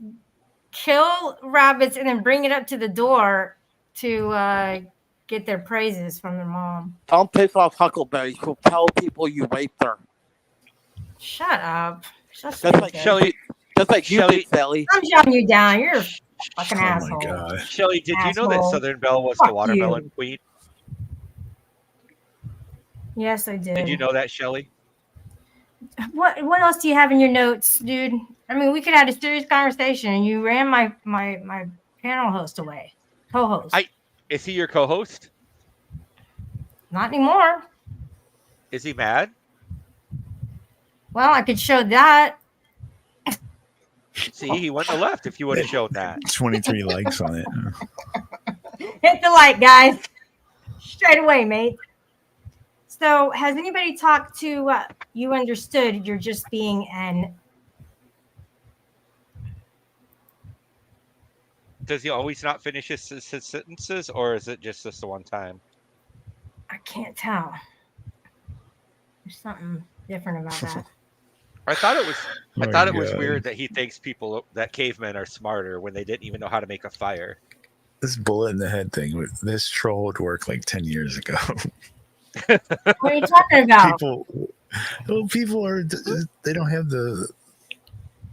kill rabbits and then bring it up to the door to get their praises from their mom. Don't piss off Huckleberry. She'll tell people you raped her. Shut up. So Just like stupid. Shelly, Just like you Shelly- did, Sally. I'm shutting you down. You're a fucking Oh my asshole. god. Shelly, did you know that Asshole. Southern Belle was Fuck the watermelon you. queen? Yes, I did. Did you know that, Shelly? What else do you have in your notes, dude? I mean, we could have a serious conversation, and you ran my panel host away, co-host. Is he your co-host? Not anymore. Is he mad? Well, I could show that. See, he wouldn't have left if you would have shown that. 23 likes on it. Hit the like, guys. Straight away, mate. So, has anybody talked to you? Understood? You're just being an. Does he always not finish his sentences, or is it just the one time? I can't tell. There's something different about that. I thought it was. I Oh thought my it was God. weird that he thinks people that cavemen are smarter when they didn't even know how to make a fire. This bullet in the head thing, this troll would work like 10 years ago. What are you talking about? People are, they don't have the,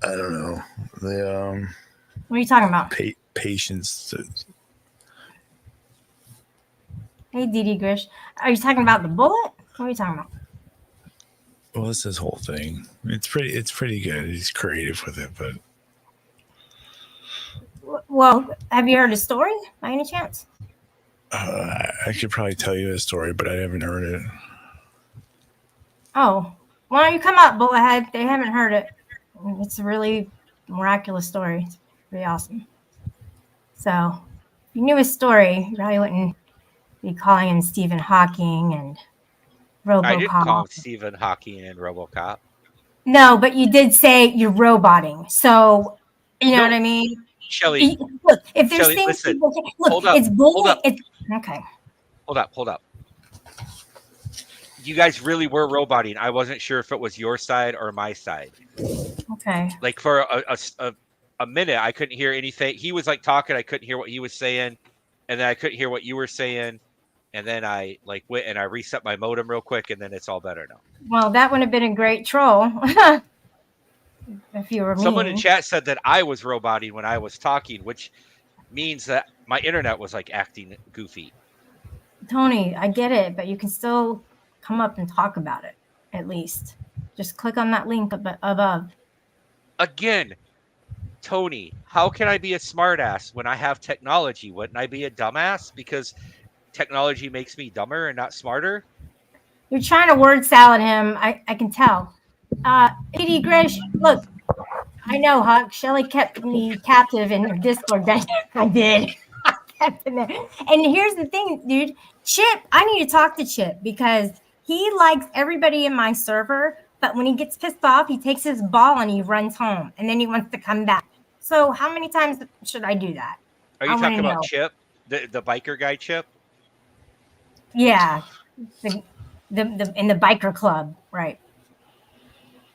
I don't know, the What are you talking about? patience to, Hey, Dee Grish. Are you talking about the bullet? What are you talking about? well, it's his whole thing. It's pretty good. He's creative with it, but Well, have you heard his story by any chance? I could probably tell you a story, but I haven't heard it. Oh, why don't you come up, Bullethead? They haven't heard it. It's a really miraculous story. It's pretty awesome. So, if you knew his story, you probably wouldn't be calling him Stephen Hawking and I didn't call him RoboCop. Stephen Hawking and RoboCop. No, but you did say you're roboting. So, you know No, what I mean? Shelly, Look, if there's Shelly, things listen. people can, look, Hold up, it's hold bullying. up. It's okay. hold up. You guys really were roboting. I wasn't sure if it was your side or my side. Okay. Like for a minute, I couldn't hear anything. He was like talking, I couldn't hear what he was saying, and then I couldn't hear what you were saying, and then I like went and I reset my modem real quick, and then it's all better now. Well, that would have been a great troll. If you were me. Someone in chat said that I was roboting when I was talking, which means that my internet was like acting goofy. Tony, I get it, but you can still come up and talk about it, at least. Just click on that link above. Again, Tony, how can I be a smartass when I have technology? Wouldn't I be a dumbass because technology makes me dumber and not smarter? You're trying to word salad him. I can tell. Edie Grish, look, I know, Huck. Shelly kept me captive in her Discord. I did. I kept him there. And here's the thing, dude. Chip, I need to talk to Chip because he likes everybody in my server, but when he gets pissed off, he takes his ball and he runs home, and then he wants to come back. So how many times should I do that? Are you I talking wanna about know. Chip, the biker guy, Chip? Yeah, the in the biker club, right?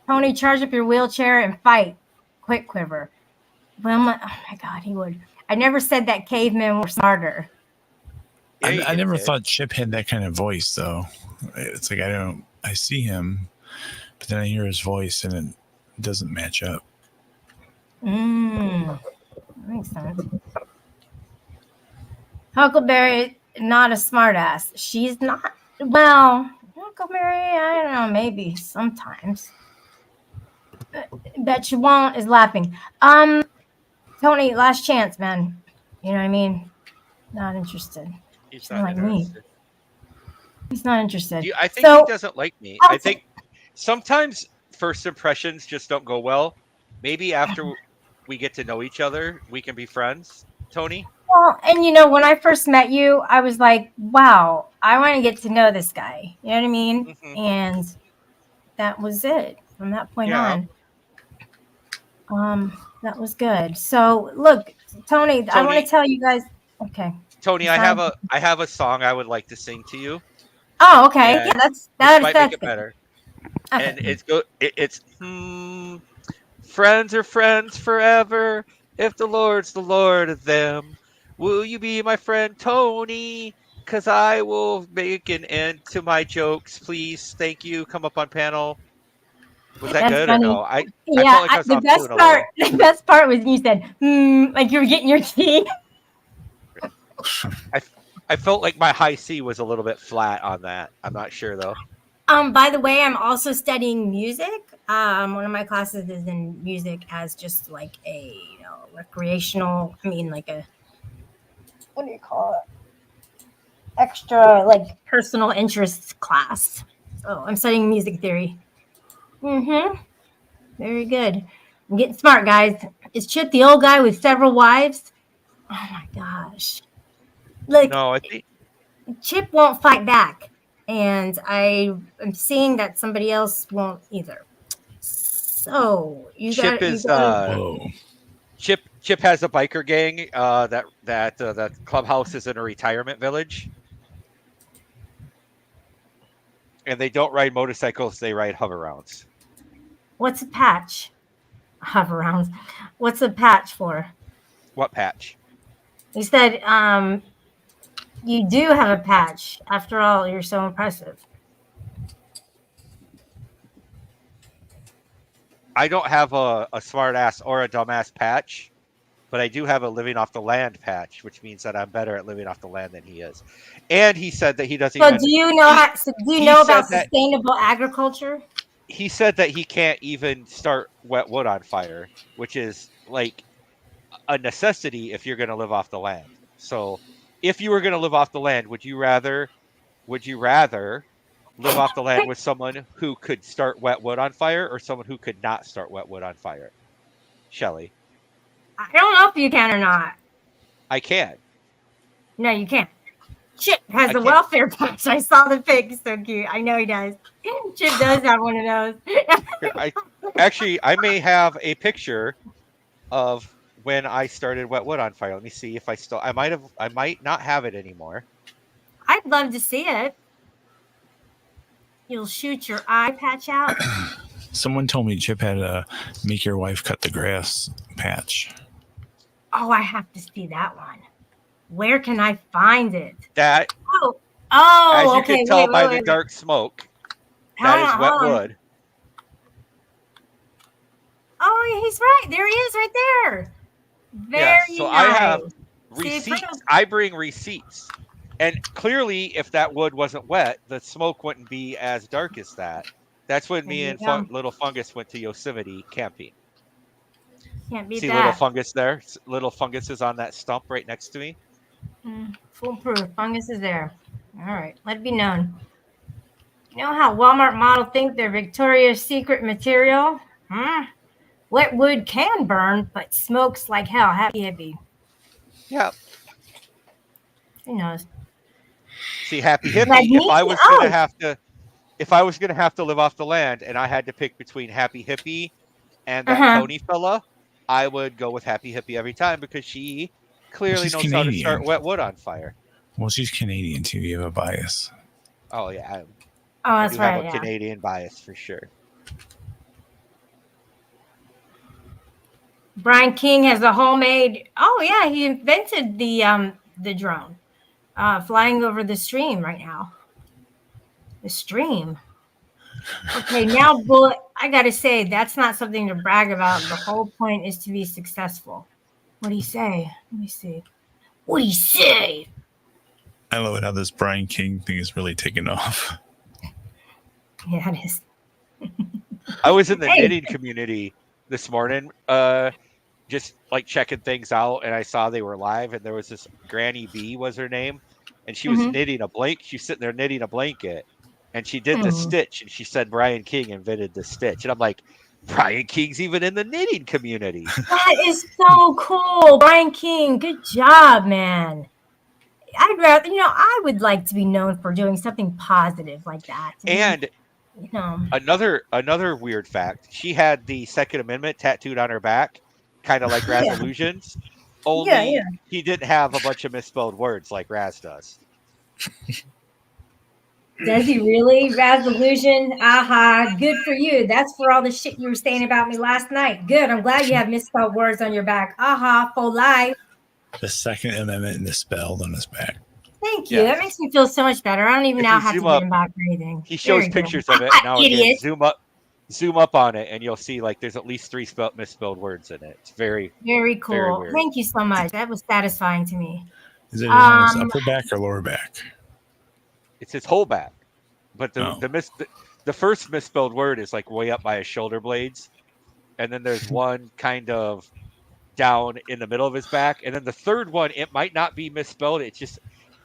Tony, charge up your wheelchair and fight. Quick Quiver. Well, oh my God, he would. I never said that cavemen were smarter. I never thought Chip had that kind of voice, though. It's like I see him, but then I hear his voice and it doesn't match up. That makes sense. Huckleberry, not a smartass. She's not. Well, Huckleberry, I don't know, maybe sometimes. Bet you won't is laughing. Tony, last chance, man. You know what I mean? Not interested. He's not like me. He's not interested. I think So- he doesn't like me. I'll I think sometimes first impressions just don't go well. Maybe after we get to know each other, we can be friends, Tony. Well, and you know, when I first met you, I was like, wow, I want to get to know this guy. You know what I mean? Mm-hmm. And that was it from that point on. That was good. So look, Tony, I want to tell you guys. Okay. Tony, I have a song I would like to sing to you. Oh, okay. And Yeah, this that's might make it better. Okay. And it's friends are friends forever. If the Lord's the Lord of them, will you be my friend, Tony? 'Cause I will make an end to my jokes, please. Thank you. Come up on panel. Was that That's good funny. or no? I Yeah, felt like I was the off best tune a part, the best part was you said, like you were getting your tea. I felt like my high C was a little bit flat on that. I'm not sure though. By the way, I'm also studying music. One of my classes is in music as just like a recreational. I mean, like a what do you call it? Extra like personal interest class. So I'm studying music theory. Mm-hmm. Very good. I'm getting smart, guys. Is Chip the old guy with several wives? Oh my gosh. Like No, I think Chip won't fight back. And I am seeing that somebody else won't either. So Chip Chip has a biker gang. That clubhouse is in a retirement village, and they don't ride motorcycles; they ride hover rounds. What's a patch? Hover rounds. What's a patch for? What patch? You said you do have a patch. After all, you're so impressive. I don't have a smart ass or a dumbass patch, but I do have a living off the land patch, which means that I'm better at living off the land than he is. And he said that he doesn't. So even, do you know? Do you know about said that- sustainable agriculture? He said that he can't even start wet wood on fire, which is like a necessity if you're going to live off the land. So, if you were going to live off the land, would you rather live off the land with someone who could start wet wood on fire or someone who could not start wet wood on fire? Shelly. I don't know if you can or not. I can. No, you can't. Chip has I the can't. welfare patch. I saw the pic. It's so cute. I know he does. Chip does have one of those. I may have a picture of when I started wet wood on fire. Let me see if I might not have it anymore. I'd love to see it. You'll shoot your eye patch out. Someone told me Chip had a make your wife cut the grass patch. Oh, I have to see that one. Where can I find it? That Oh, as you okay. can tell by the wait. dark smoke, that is wet Hold on. wood. Oh, he's right. There he is, right there. Very So nice. I have See, receipts. I bring receipts. And clearly, if that wood wasn't wet, the smoke wouldn't be as dark as that. That's when me There and you go. Little Fungus went to Yosemite camping. Can't beat See that. Little Fungus there? Little Fungus is on that stump right next to me. Foolproof. Fungus is there. All right. Let it be known. You know how Walmart model think they're Victoria's Secret material? Wet wood can burn, but smokes like hell. Happy hippie. Yeah. Who knows? See, Happy Hippie. Magnesium. If I was gonna have to live off the land, and I had to pick between Happy Hippie and that Tony fella, I would go with Happy Hippie every time because she clearly She's knows how to Canadian. start wet wood on fire. Well, she's Canadian too. You have a bias. Oh yeah, I do right. have a Canadian bias for sure. Brian King has a homemade. Oh yeah, he invented the drone, flying over the stream right now. The stream. Okay, now Bullet. I gotta say that's not something to brag about. The whole point is to be successful. What do you say? Let me see. What do you say? I love it how this Brian King thing is really taken off. Yeah, it is. I was in the knitting community this morning, just like checking things out, and I saw they were live, and there was this Granny B was her name, and she was knitting a blanket. She's sitting there knitting a blanket, and she did the stitch, and she said Brian King invented the stitch, and I'm like, Brian King's even in the knitting community. That is so cool, Brian King. Good job, man. I'd rather, I would like to be known for doing something positive like that. And another weird fact: she had the Second Amendment tattooed on her back, kind of like Razillusions. Only he didn't have a bunch of misspelled words like Raz does. Does he really? Razillusion? Aha, good for you. That's for all the shit you were saying about me last night. Good. I'm glad you have misspelled words on your back. Aha, for life. The Second Amendment misspelled on his back. Thank you. That makes me feel so much better. I don't even now have to get him back or anything. He shows pictures of it. Now idiot. again, zoom up on it and you'll see like there's at least 3 misspelled words in it. It's very Very very cool. weird. Thank you so much. That was satisfying to me. Is it on his Um, upper back or lower back? It's his whole back, but Oh. the first misspelled word is like way up by his shoulder blades, and then there's one kind of down in the middle of his back, and then the third one, it might not be misspelled. It's just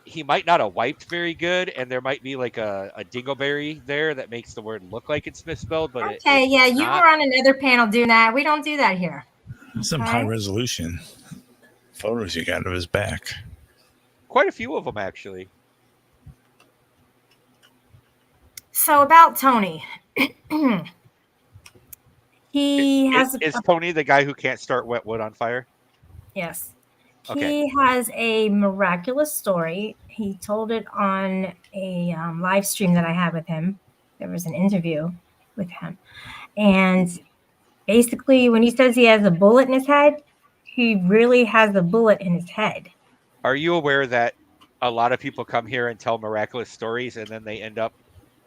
he might not have wiped very good, and there might be like a dingleberry there that makes the word look like it's misspelled, but okay, yeah, it's you not. were on another panel doing that. We don't do that here. Some Okay. high resolution photos you got of his back. Quite a few of them actually. So about Tony, he has Is Tony the guy who can't start wet wood on fire? yes, Okay. he has a miraculous story. He told it on a live stream that I had with him. There was an interview with him, and basically, when he says he has a bullet in his head, he really has a bullet in his head. Are you aware that a lot of people come here and tell miraculous stories and then they end up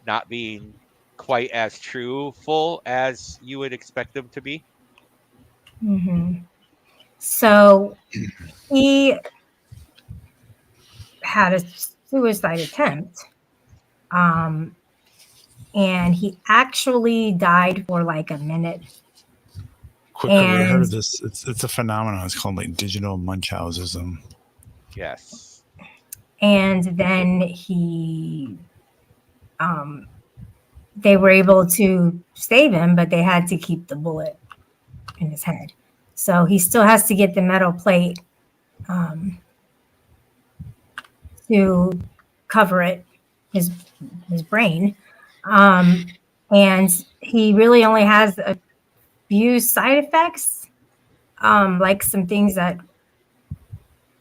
not being quite as truthful as you would expect them to be? Mm-hmm. So he had a suicide attempt, and he actually died for like a minute. Quick, have you heard And of this? It's a phenomenon. It's called like digital Munchausenism. Yes. and then they were able to save him, but they had to keep the bullet in his head. So he still has to get the metal plate to cover it, his brain. And he really only has a few side effects, like some things that,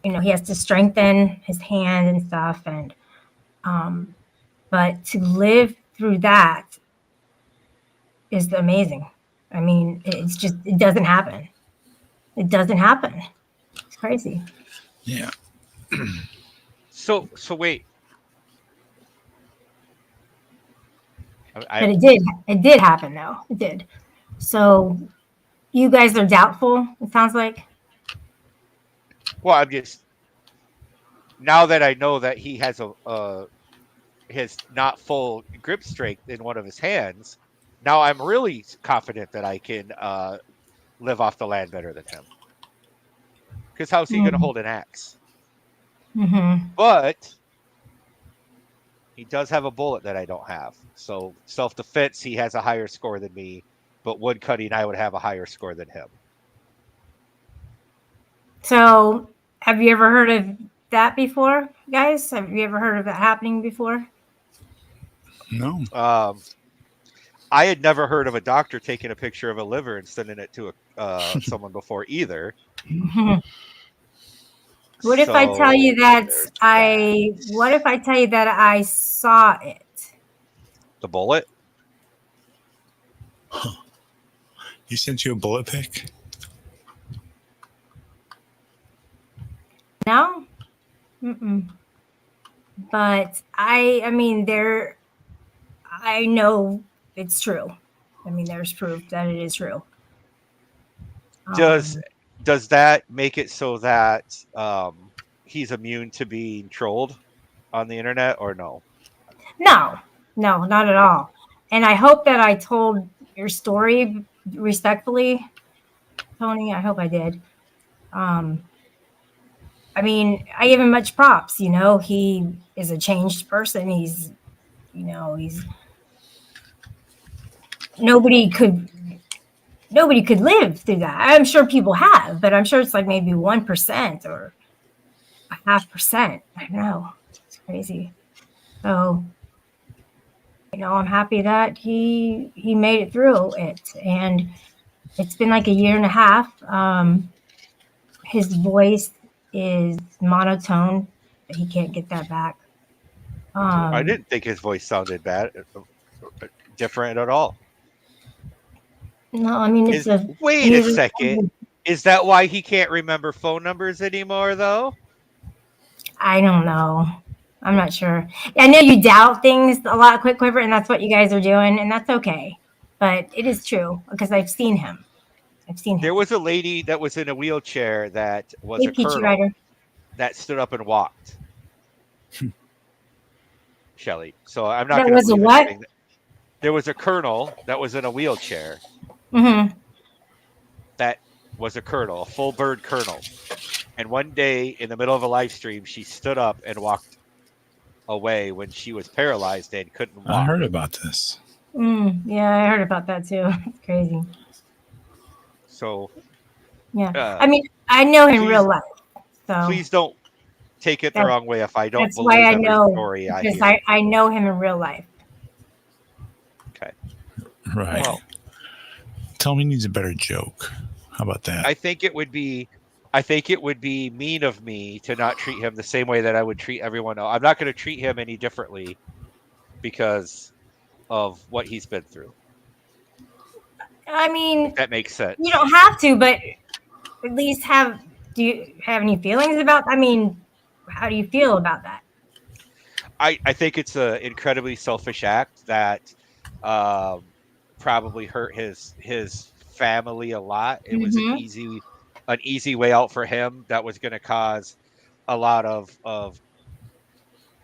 he has to strengthen his hand and stuff. And, but to live through that is amazing. I mean, it doesn't happen. It doesn't happen. It's crazy. Yeah. So wait. But it did happen though. It did. So you guys are doubtful, it sounds like. Well, I'm just, now that I know that he has his not full grip strength in one of his hands, now I'm really confident that I can live off the land better than him. Because how's he going to hold an axe? Mm-hmm. But he does have a bullet that I don't have. So self-defense, he has a higher score than me. But wood cutting, I would have a higher score than him. So have you ever heard of that before, guys? Have you ever heard of that happening before? No. I had never heard of a doctor taking a picture of a liver and sending it to someone before either. What if I tell you that I saw it? The bullet? He sent you a bullet pic? No. Mm-mm. But I know it's true. I mean, there's proof that it is true. Does that make it so that he's immune to being trolled on the internet, or no? No, not at all. And I hope that I told your story respectfully, Tony. I hope I did. I mean, I give him much props. He is a changed person. He's nobody could live through that. I'm sure people have, but I'm sure it's like maybe 1% or 0.5%. I know, it's crazy. So, I'm happy that he made it through it, and it's been like a year and a half. His voice is monotone. He can't get that back. I didn't think his voice sounded different at all. No, I mean, Wait a second. Is that why he can't remember phone numbers anymore, though? I don't know. I'm not sure. I know you doubt things a lot, Quick Quiver, and that's what you guys are doing, and that's okay. but it is true because I've seen him. There was a lady that was in a wheelchair that was Hey, a Peachy colonel Rider. that stood up and walked. Shelly. So I'm not That going to was a believe what? anything. There was a colonel that was in a wheelchair Mm-hmm. that was a colonel, a full bird colonel. And one day in the middle of a live stream, she stood up and walked away when she was paralyzed and couldn't walk. I heard about this. Yeah, I heard about that too. It's crazy. So Yeah, I mean, I know him in real life, so please don't take it the That- wrong way if I don't that's believe why I every know story I because hear. I know him in real life. Okay. Right. Well, Tell me he needs a better joke. How about that? I think it would be mean of me to not treat him the same way that I would treat everyone else. I'm not going to treat him any differently because of what he's been through. I mean, If that makes sense. you don't have to, but at least do you have any feelings about? I mean, how do you feel about that? I think it's an incredibly selfish act that probably hurt his family a lot. It was an easy way out for him that was going to cause a lot of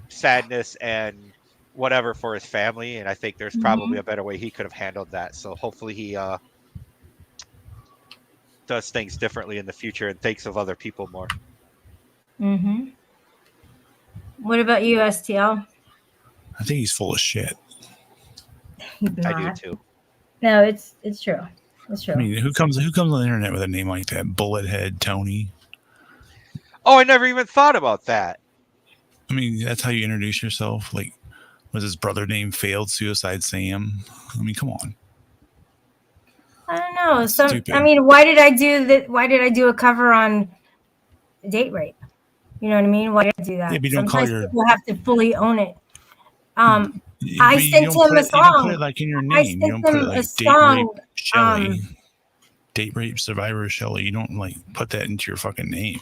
sadness and whatever for his family. And I think there's probably a better way he could have handled that. So hopefully he does things differently in the future and thinks of other people more. Mm-hmm. What about you, STL? I think he's full of shit. I do too. No, it's true. It's true. I mean, who comes on the internet with a name like that? Bullethead Tony. Oh, I never even thought about that. I mean, that's how you introduce yourself. Like, was his brother named Failed Suicide Sam? I mean, come on. I don't know. Stupid. I mean, why did I do that? Why did I do a cover on date rape? You know what I mean? Why did I do that? Yeah, but you don't Sometimes call your- people have to fully own it. I But you sent don't him put a it- You don't put song. it like in your I name. You sent don't put it him like a date song. rape Shelly. Date rape survivor Shelly. You don't like put that into your fucking name.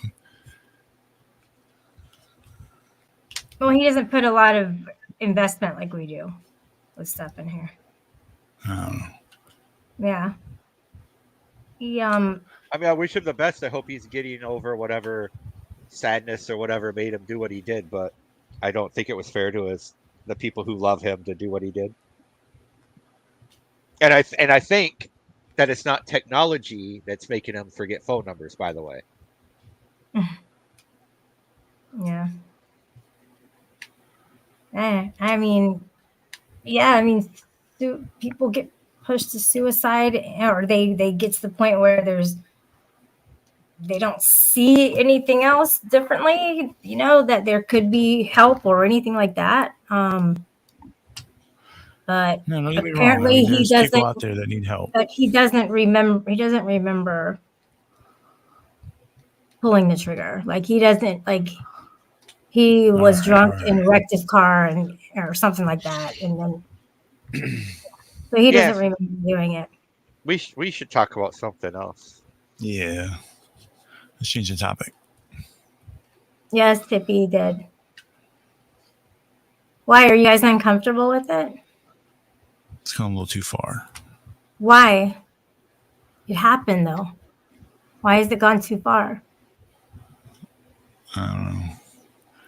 Well, he doesn't put a lot of investment like we do with stuff in here. I don't know. Yeah. He I mean, I wish him the best. I hope he's getting over whatever sadness or whatever made him do what he did. But I don't think it was fair to the people who love him to do what he did. And I think that it's not technology that's making him forget phone numbers. By the way. Yeah. I mean, yeah. I mean, people get pushed to suicide, or they get to the point where they don't see anything else differently. You know, that there could be help or anything like that. But No, don't get me wrong. I apparently mean, he there's doesn't. people out there that need help. But he doesn't remember. He doesn't remember pulling the trigger. Like he doesn't like. He was drunk and wrecked his car or something like that, and then so he doesn't remember doing it. We should talk about something else. Yeah. Let's change the topic. Yes, Tippy did. Why are you guys uncomfortable with it? It's gone a little too far. Why? It happened though. Why has it gone too far? I don't know.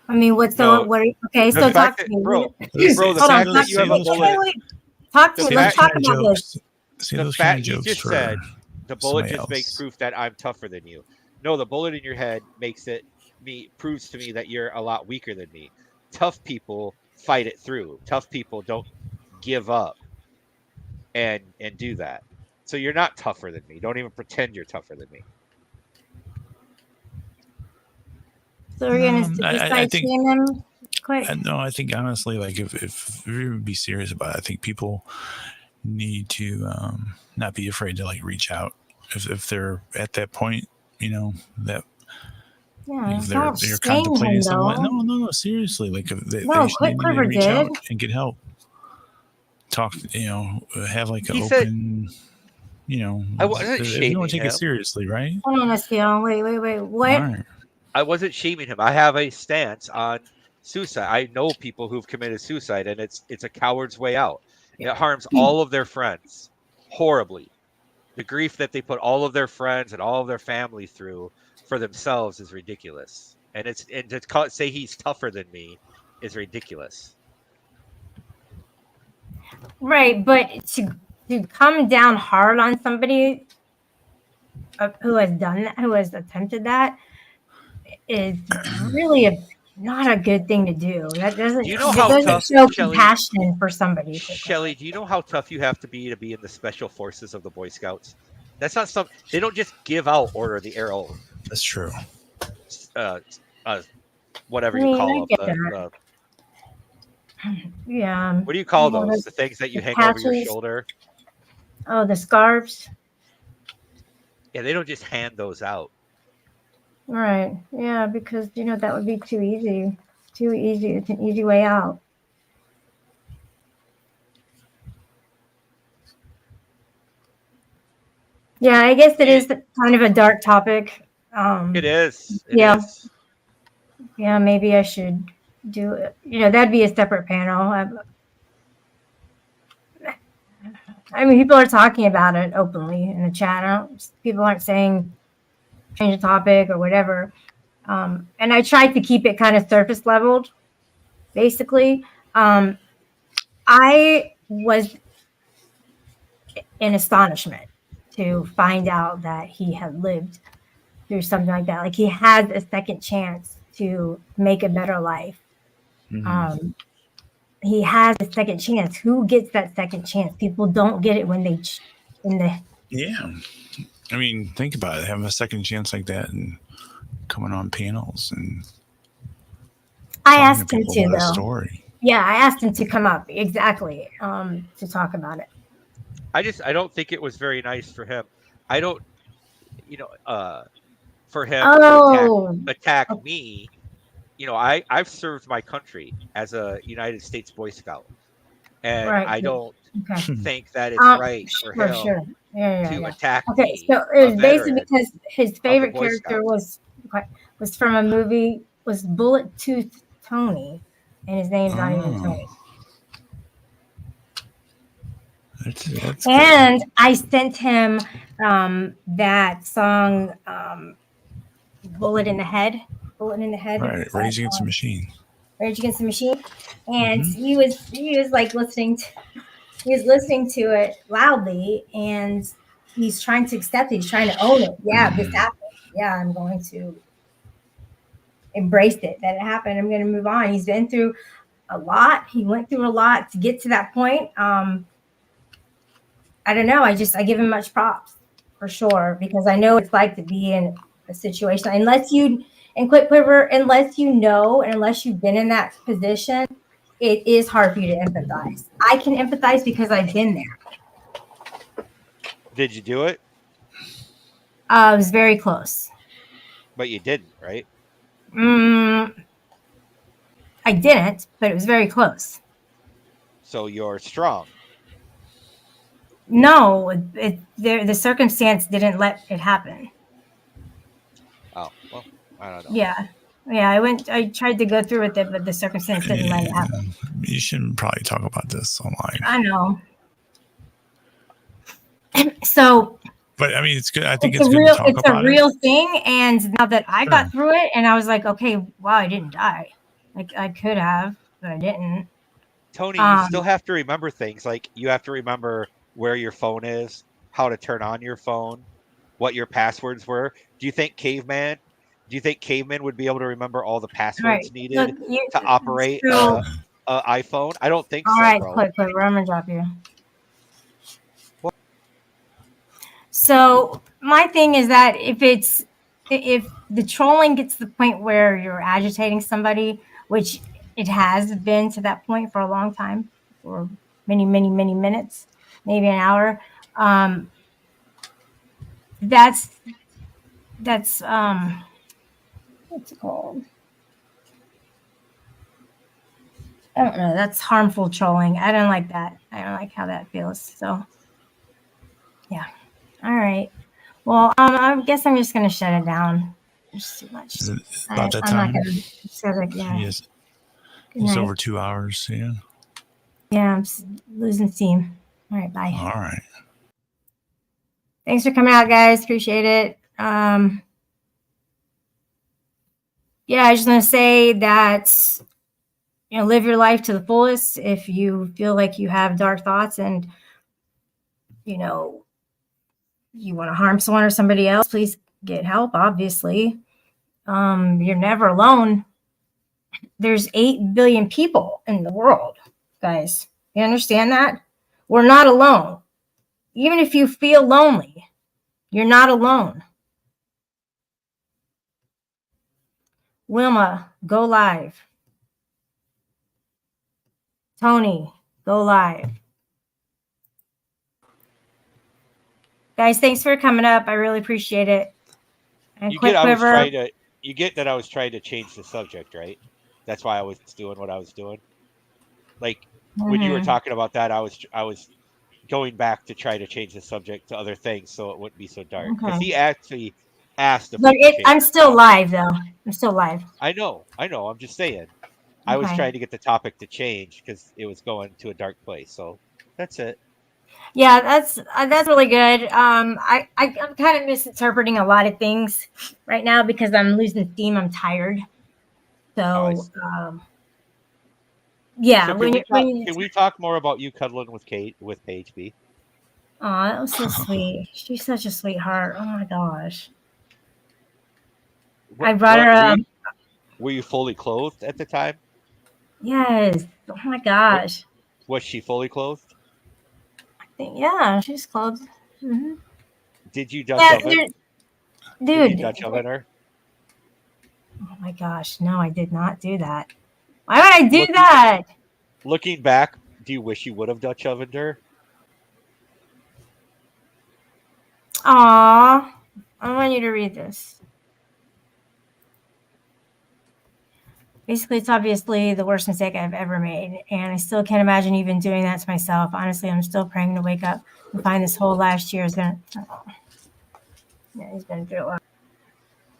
I mean, what's No, what? Okay, so talk to me, bro. Hold The on, fact talk that you to have a me. bullet. Wait. Talk to me. Let's talk about this. See, The those fact kind you of just jokes said for the bullet somebody just makes else. proof that I'm tougher than you. No, the bullet in your head proves to me that you're a lot weaker than me. Tough people fight it through. Tough people don't give up and do that. So you're not tougher than me. Don't even pretend you're tougher than me. So we're gonna I think- shame him quick. No, I think honestly, like if we would be serious about it, I think people need to not be afraid to like reach out if they're at that point, you know, that Yeah, if they're don't shame contemplating him something. though. No, seriously, like if they No, need to Quiver reach out did. and get help. Talk, you know, have like an He said- open, you know, I wasn't if you shaming want to take him. it seriously, right? Hold on, SPL. Wait. What? All right. I wasn't shaming him. I have a stance on suicide. I know people who've committed suicide, and it's a coward's way out. It harms all of their friends. horribly. The grief that they put all of their friends and all of their family through for themselves is ridiculous. And to say he's tougher than me is ridiculous. Right, but to come down hard on somebody who has done that, who has attempted that, is really not a good thing to do. That doesn't. Do you know it how doesn't tough, show Shelley? compassion for somebody. Shelly, do you know how tough you have to be in the special forces of the Boy Scouts? That's not some. They don't just give out Order of the Arrow. That's true. Whatever I you mean, I call get them. Yeah. What do you call Well, those? The things that you hang patches. over your shoulder? Oh, the scarves. Yeah, they don't just hand those out. Right. Yeah, because that would be too easy. Too easy. It's an easy way out. Yeah, I guess it is kind of a dark topic. It is. It yeah. is. Yeah, maybe I should do it. That'd be a separate panel. I mean, people are talking about it openly in the chat. People aren't saying change the topic or whatever. And I tried to keep it kind of surface leveled, basically. I was in astonishment to find out that he had lived through something like that. Like, he had a second chance to make a better life. Mm-hmm. He has a second chance. Who gets that second chance? People don't get it when they Yeah. I mean, think about it. Having a second chance like that and coming on panels and I asked him to, though. Story. Yeah, I asked him to come up exactly to talk about it. I don't think it was very nice for him. I don't, for him to attack me. I've served my country as a United States Boy Scout, and Right. I don't think that it's right for For him sure. to attack Okay, me. so it was a basically veteran because his favorite Boy character Scouts. was from a movie, was Bullet Tooth Tony, and his name's not even Tony. That's And I sent him that song, Bullet in the Head. right. Rage Against the Machine. Rage Against the Machine, and he was like listening to it loudly, and he's trying to accept it. He's trying to own it. Yeah, this happened. Yeah, I'm going to embrace it that it happened. I'm going to move on. He's been through a lot. He went through a lot to get to that point. I don't know. I give him much props for sure, because I know what it's like to be in a situation. Unless you know, and unless you've been in that position, it is hard for you to empathize. I can empathize because I've been there. Did you do it? It was very close. But you didn't, right? I didn't, but it was very close. So you're strong. No, the circumstance didn't let it happen. Oh, well, I don't know. Yeah. I tried to go through with it, but the circumstance didn't let it happen. You shouldn't probably talk about this online. I know. So, but I mean, it's good. I think it's a good real, to talk it's about a real thing. And now that I got through it, and I was like, okay, wow, I didn't die. Like, I could have, but I didn't. Tony, you still have to remember things. Like, you have to remember where your phone is, how to turn on your phone, what your passwords were. Do you think caveman would be able to remember all the passwords needed to operate an iPhone? I don't think so. All right, bro. quick, I'm gonna drop you. So my thing is that if the trolling gets to the point where you're agitating somebody, which it has been to that point for a long time, for many, many, many minutes, maybe an hour, that's what's it called? I don't know. That's harmful trolling. I don't like that. I don't like how that feels. So, yeah. All right. Well, I guess I'm just gonna shut it down. There's too much. Is it about that I'm time? not gonna. So like, yeah. Yes. Good It's night. over 2 hours. Yeah. Yeah, I'm losing steam. All right. Bye. All right. Thanks for coming out, guys. Appreciate it. Yeah, I just want to say that, live your life to the fullest. If you feel like you have dark thoughts and, you want to harm someone or somebody else, please get help, obviously. You're never alone. There's 8 billion people in the world, guys. You understand that? We're not alone. Even if you feel lonely, you're not alone. Wilma, go live. Tony, go live. Guys, thanks for coming up. I really appreciate it. And You get Quiver, you get that I was trying to change the subject, right? That's why I was doing what I was doing. Like when you were talking about that, I was going back to try to change the subject to other things so it wouldn't be so dark. Because Okay. he actually asked if but we could change I'm the still topic. live, though. I'm still live. I know. I'm just saying. I was Okay. trying to get the topic to change because it was going to a dark place. So that's it. Yeah, that's really good. I'm kind of misinterpreting a lot of things right now because I'm losing steam. I'm tired. So, yeah. So can we talk more about you cuddling with Paige B? Oh, that was so sweet. She's such a sweetheart. Oh my gosh. I brought her up. Were you fully clothed at the time? Yes. Oh my gosh. Was she fully clothed? Yeah, she's clothed. Mm-hmm. Did you Dutch Yeah, oven? dude. Did you Dutch oven her? Oh my gosh. No, I did not do that. Why would I do that? Looking back, do you wish you would have Dutch ovened her? Aw. I want you to read this. Basically, it's obviously the worst mistake I've ever made, and I still can't imagine even doing that to myself. Honestly, I'm still praying to wake up and find this whole last year is gonna. Oh. Yeah, he's been through a lot.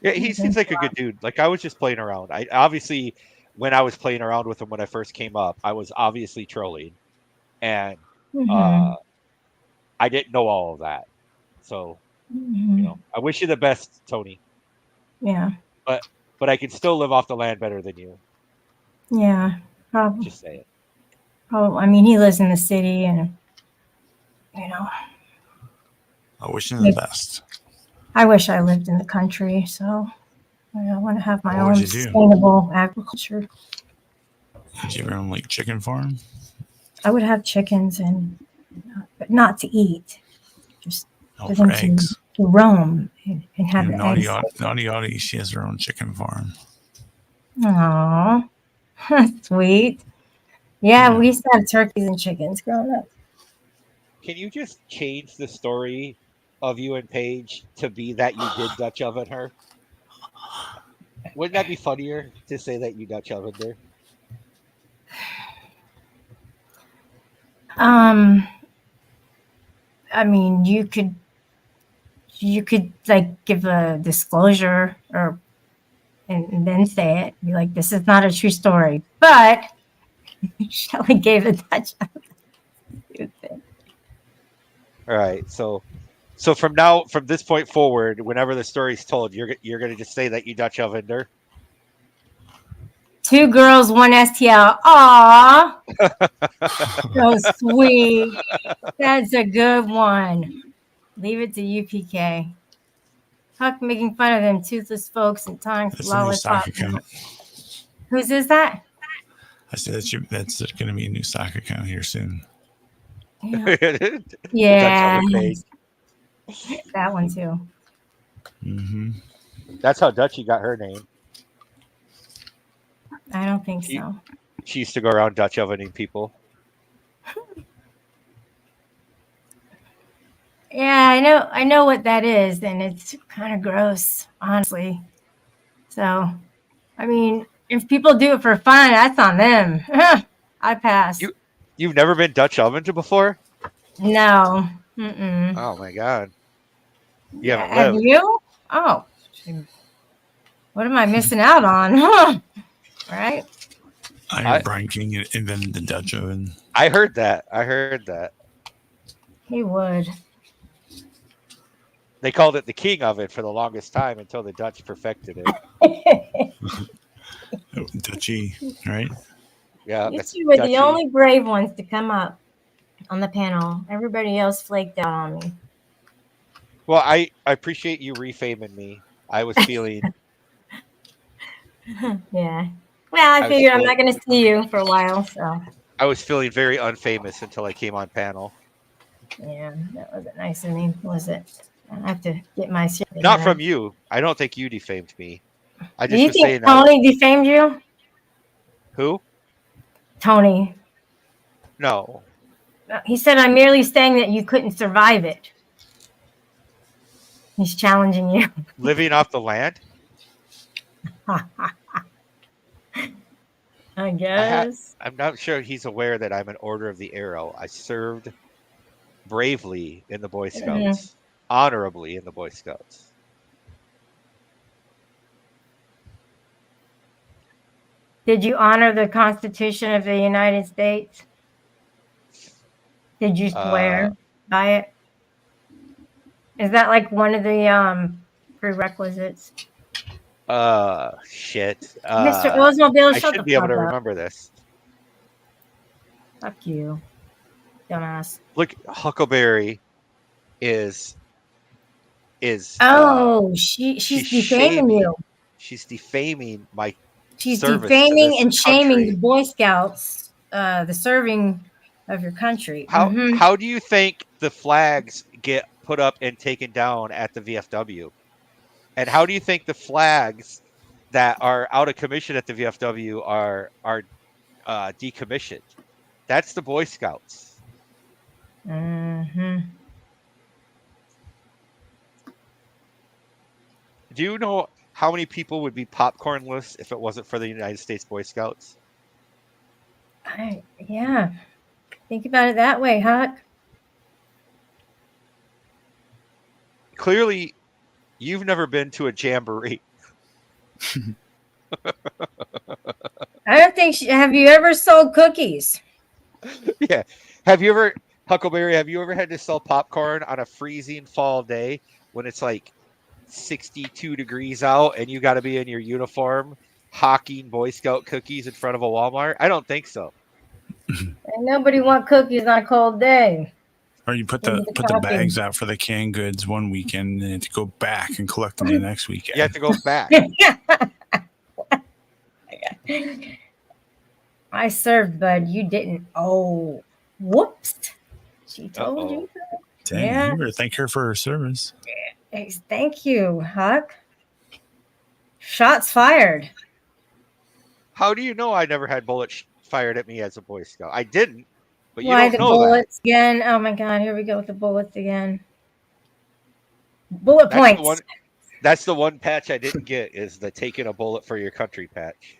Yeah, he seems like a good dude. Like I was just playing around. I obviously, when I was playing around with him when I first came up, I was obviously trolling, and I didn't know all of that. So, I wish you the best, Tony. Yeah. But I can still live off the land better than you. Yeah. Probably. Just say it. Probably. I mean, he lives in the city, and I wish him the best. I wish I lived in the country. So I want to have my What would own you do? sustainable agriculture. Did you have your own chicken farm? I would have chickens, but not to eat. Just Oh, for for them eggs. to roam and have the eggs. Naughty Audie, she has her own chicken farm. Aww, sweet. Yeah, we used to have turkeys and chickens growing up. Can you just change the story of you and Paige to be that you did Dutch oven her? Wouldn't that be funnier to say that you Dutch ovened her? I mean, you could like give a disclosure and then say it. Be like, this is not a true story, but Shelly gave a Dutch oven. All right, so from this point forward, whenever the story's told, you're gonna just say that you Dutch ovened her. 2 girls, 1 STL. Aw, so sweet. That's a good one. Leave it to UPK. Huck making fun of them toothless folks and tongue That's a new lollipop. stock account. Whose is that? I said that's going to be a new stock account here soon. Yeah. Dutch oven Paige. That one too. Mm-hmm. That's how Dutchie got her name. I don't think so. She used to go around Dutch ovening people. Yeah, I know what that is, and it's kind of gross, honestly. So, I mean, if people do it for fun, that's on them. I pass. You've never been Dutch ovened before? No. Mm-mm. Oh my god. You haven't Have lived. you? Oh. What am I missing out on? Right? I heard Brian King invented the Dutch oven. I heard that. He would. They called it the king oven for the longest time until the Dutch perfected it. Dutchy, right? Yeah, You that's two were the Dutchy. only brave ones to come up on the panel. Everybody else flaked out on me. Well, I appreciate you refaming me. I was feeling Yeah. Well, I I was figured I'm feeling not going to see you for a while, so I was feeling very unfamous until I came on panel. yeah, that wasn't nice of me, was it? I have to get my shit Not together. from you. I don't think you defamed me. I Do just you was think saying that. Tony defamed you? Who? Tony. No. He said, I'm merely saying that you couldn't survive it. He's challenging you. Living off the land? I guess. I'm not sure he's aware that I'm an Order of the Arrow. I served bravely in the Boy Scouts, honorably in the Boy Scouts. Did you honor the Constitution of the United States? Did you swear by it? Is that like one of the prerequisites? Shit. Mr. Oldsmobile, I shut should the be able fuck to up. remember this. Fuck you, dumbass. Look, Huckleberry is Oh, she's defaming you. She's defaming my She's service defaming to and this shaming the country. Boy Scouts, the serving of your country. How do you think the flags get put up and taken down at the VFW? And how do you think the flags that are out of commission at the VFW are decommissioned? That's the Boy Scouts. Mm-hmm. Do you know how many people would be popcornless if it wasn't for the United States Boy Scouts? Yeah. Think about it that way, Huck. Clearly, you've never been to a jamboree. I don't think have you ever sold cookies? Yeah. Have you ever, Huckleberry, have you ever had to sell popcorn on a freezing fall day when it's like 62 degrees out and you got to be in your uniform hawking Boy Scout cookies in front of a Walmart? I don't think so. And nobody want cookies on a cold day. Or you put the bags out for the canned goods one weekend and then to go back and collect them the next weekend. You have to go back. I served, bud. You didn't. Oh, whoops. She told you. Dang, Yeah. you better thank her for her service. Thank you, Huck. Shots fired. How do you know I never had bullets fired at me as a Boy Scout? I didn't, but you Why don't the know bullets again? Oh my God, here we go with the bullets again. Bullet that. points. That's the one patch I didn't get is the taking a bullet for your country patch.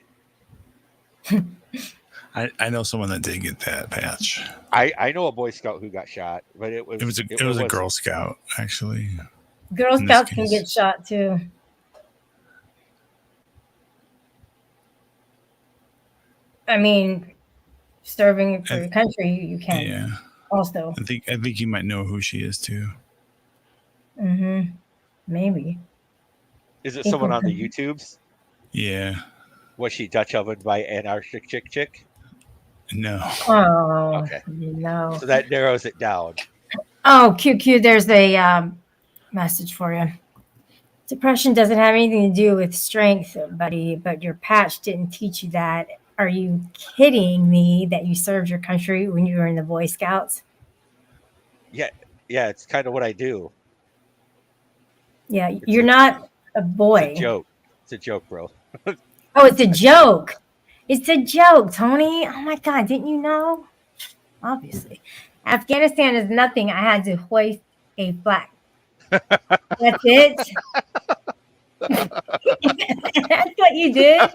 I know someone that did get that patch. I know a Boy Scout who got shot, but it was a Girl Scout, actually. Girl Scouts can get shot too. I mean, serving for your country, you can. Yeah. Also. I think you might know who she is too. Mm-hmm. Maybe. Is it someone on the YouTubes? Yeah. Was she Dutch ovened by Antarctic Chick? No. Oh, okay. No. So that narrows it down. Oh, QQ, there's a message for you. Depression doesn't have anything to do with strength, buddy, but your patch didn't teach you that. Are you kidding me that you served your country when you were in the Boy Scouts? Yeah, it's kind of what I do. Yeah, you're not a boy. It's a joke. It's a joke, bro. Oh, it's a joke. It's a joke, Tony. Oh my God, didn't you know? Obviously. Afghanistan is nothing. I had to hoist a flag. That's it. That's what you did.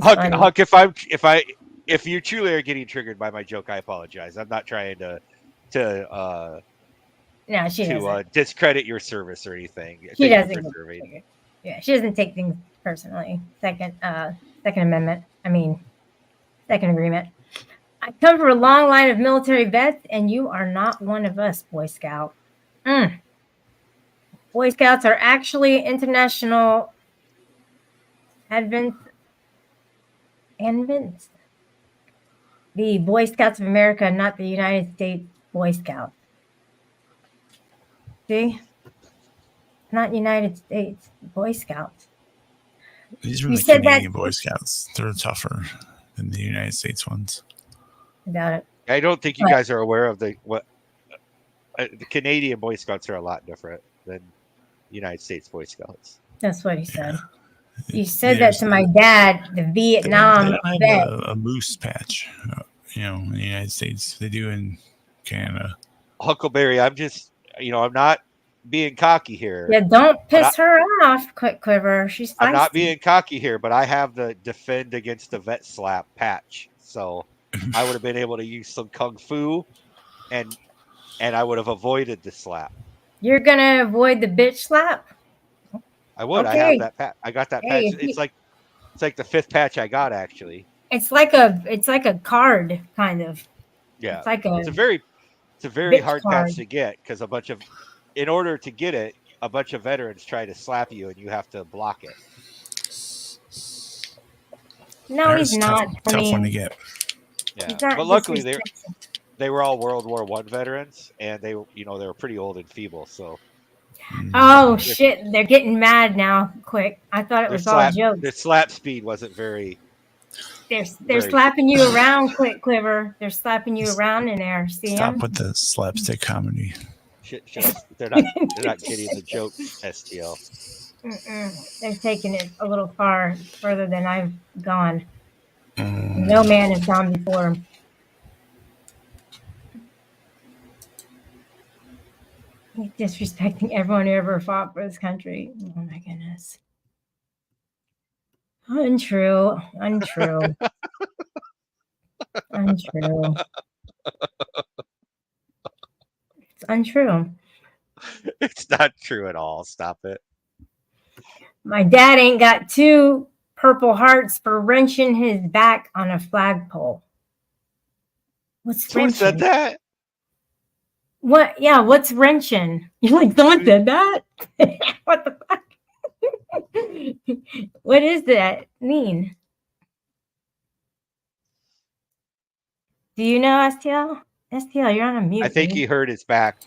Huck, if you truly are getting triggered by my joke, I apologize. I'm not trying to no, she doesn't. Discredit your service or anything. She doesn't. Yeah, she doesn't take things personally. Second Amendment. I mean, Second Agreement. I come from a long line of military vets, and you are not one of us, Boy Scout. Boy Scouts are actually international advents. The Boy Scouts of America, not the United States Boy Scouts. See? Not United States Boy Scouts. These were You the said Canadian that- Boy Scouts. They're tougher than the United States ones. About it. I don't think you What? guys are aware of the Canadian Boy Scouts are a lot different than United States Boy Scouts. That's what he said. You said that There's- to my dad, the Vietnam They don't vet. have a moose patch, in the United States. They do in Canada. Huckleberry, I'm just, I'm not being cocky here. Yeah, don't But piss her off, Quiver. She's feisty. I'm not being cocky here, but I have the defend against the vet slap patch, so I would have been able to use some kung fu, and I would have avoided the slap. You're gonna avoid the bitch slap? I would. I Okay. have that patch. I got that Hey, patch. It's like the 5th patch I got actually. It's like a card, kind of. Yeah, It's like it's a very bitch hard card. patch to get because in order to get it, a bunch of veterans try to slap you and you have to block it. No, There's he's not. tough one to get. Yeah, He's not but luckily disrespectful. they were all World War I veterans, and they were pretty old and feeble, so Oh shit! They're getting mad now. Quick! I thought it their was all jokes. their slap speed wasn't very. They're very- slapping you around, Quiver. They're slapping you around in there. See Stop him? with the slapstick comedy. Shit, they're not getting the joke, STL. They're taking it a little further than I've gone. Mm. No man has gone before him. He's disrespecting everyone who ever fought for this country. Oh my goodness. Untrue. Untrue. Untrue. It's untrue. It's not true at all. Stop it. My dad ain't got 2 purple hearts for wrenching his back on a flagpole. What's Who wrenching? said that? What? Yeah, what's wrenching? You're like, someone said that? What the fuck? What does that mean? Do you know, STL? STL, you're on a mute. I think dude. he hurt his back.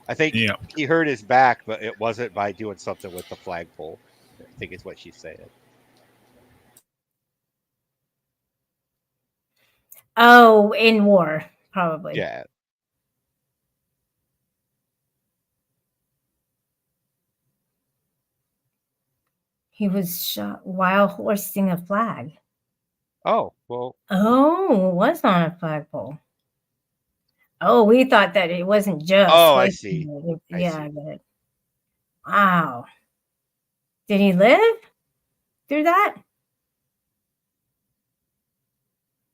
I think he hurt his back, but it wasn't by doing something with the flagpole. I think is what she's saying. Oh, in war, probably. Yeah. He was shot while hoisting a flag. Oh, well. Oh, it was on a flagpole. Oh, we thought that it wasn't just. Oh, I hoisting see. it. Yeah, I get it. Wow. Did he live through that?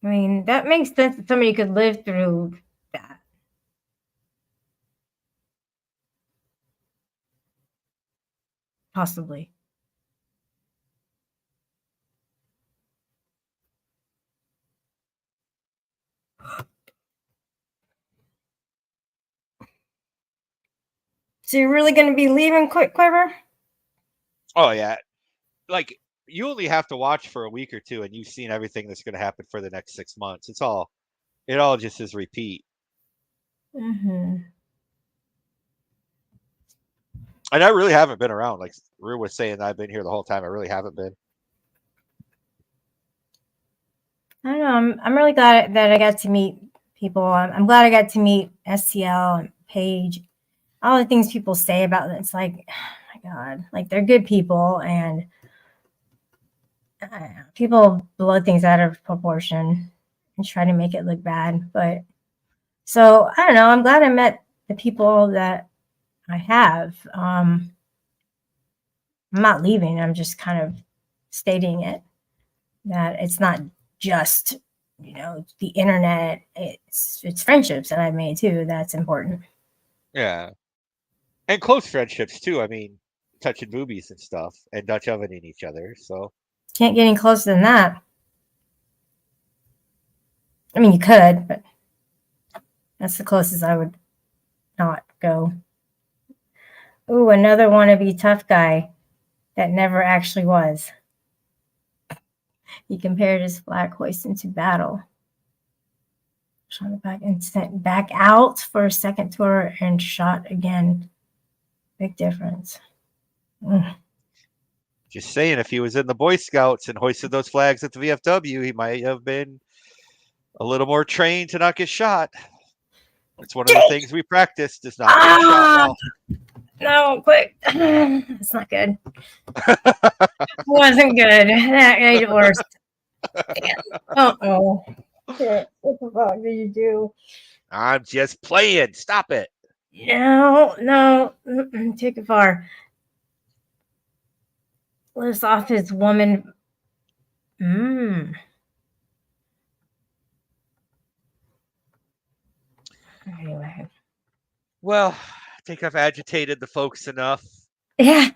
I mean, that makes sense that somebody could live through that. Possibly. So you're really going to be leaving Quiver? Oh yeah. Like you only have to watch for a week or two, and you've seen everything that's going to happen for the next 6 months. It all just is repeat. Mm-hmm. And I really haven't been around. Like Rue was saying, I've been here the whole time. I really haven't been. I don't know. I'm really glad that I got to meet people. I'm glad I got to meet STL and Paige. All the things people say about it, it's like, oh my God, like they're good people, and people blow things out of proportion and try to make it look bad. But so I don't know. I'm glad I met the people that I have. I'm not leaving. I'm just kind of stating it, that it's not just, the internet. It's friendships that I've made too. That's important. Yeah. And close friendships too. I mean, touching boobies and stuff, and Dutch ovening each other. So Can't get any closer than that. I mean, you could, but that's the closest I would not go. Ooh, another wannabe tough guy that never actually was. He compared his flag hoisting to battle. Shot back and sent back out for a second tour and shot again. Big difference. Just saying, if he was in the Boy Scouts and hoisted those flags at the VFW, he might have been a little more trained to not get shot. It's one of the things we practiced, is not get shot well. No, quick. It's not good. Wasn't good. That made it worse. Uh-oh. Shit. What the fuck did you do? I'm just playing. Stop it. No. Take it far. Lives off his woman. Anyway. Well, I think I've agitated the folks enough. Yeah.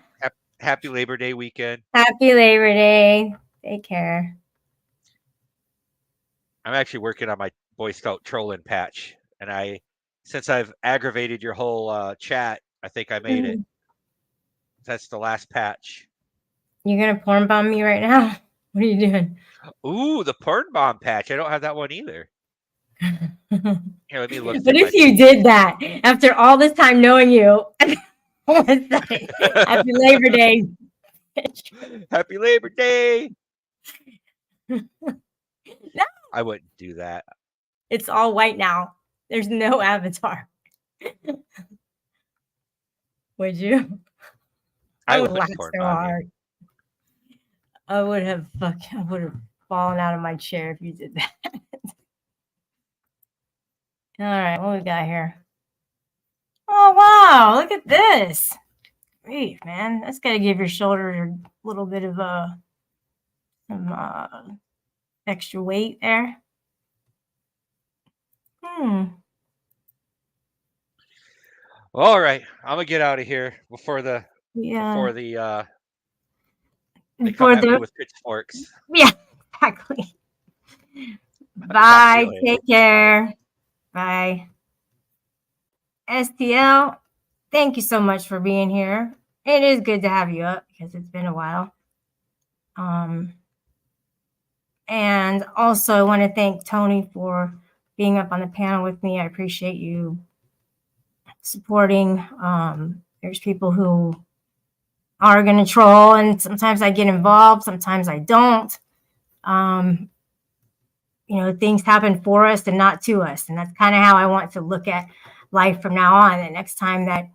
Happy Labor Day weekend. Happy Labor Day. Take care. I'm actually working on my Boy Scout trolling patch, and since I've aggravated your whole chat, I think I made it. That's the last patch. You're gonna porn bomb me right now? What are you doing? Ooh, the porn bomb patch. I don't have that one either. Here, let me look. But if you did that after all this time knowing you, happy Labor Day. Happy Labor Day. No. I wouldn't do that. It's all white now. There's no avatar. Would you? I would laugh so hard. I would have fallen out of my chair if you did that. All right, what we got here? Oh wow, look at this. Great, man. That's got to give your shoulder a little bit of some extra weight there. All right, I'm gonna get out of here before they Before come at me with pitchforks. Yeah, exactly. Bye. Take care. Bye. STL, thank you so much for being here. It is good to have you up because it's been a while. And also I want to thank Tony for being up on the panel with me. I appreciate you supporting. There's people who are going to troll, and sometimes I get involved, sometimes I don't. Things happen for us and not to us. And that's kind of how I want to look at life from now on. The next time that,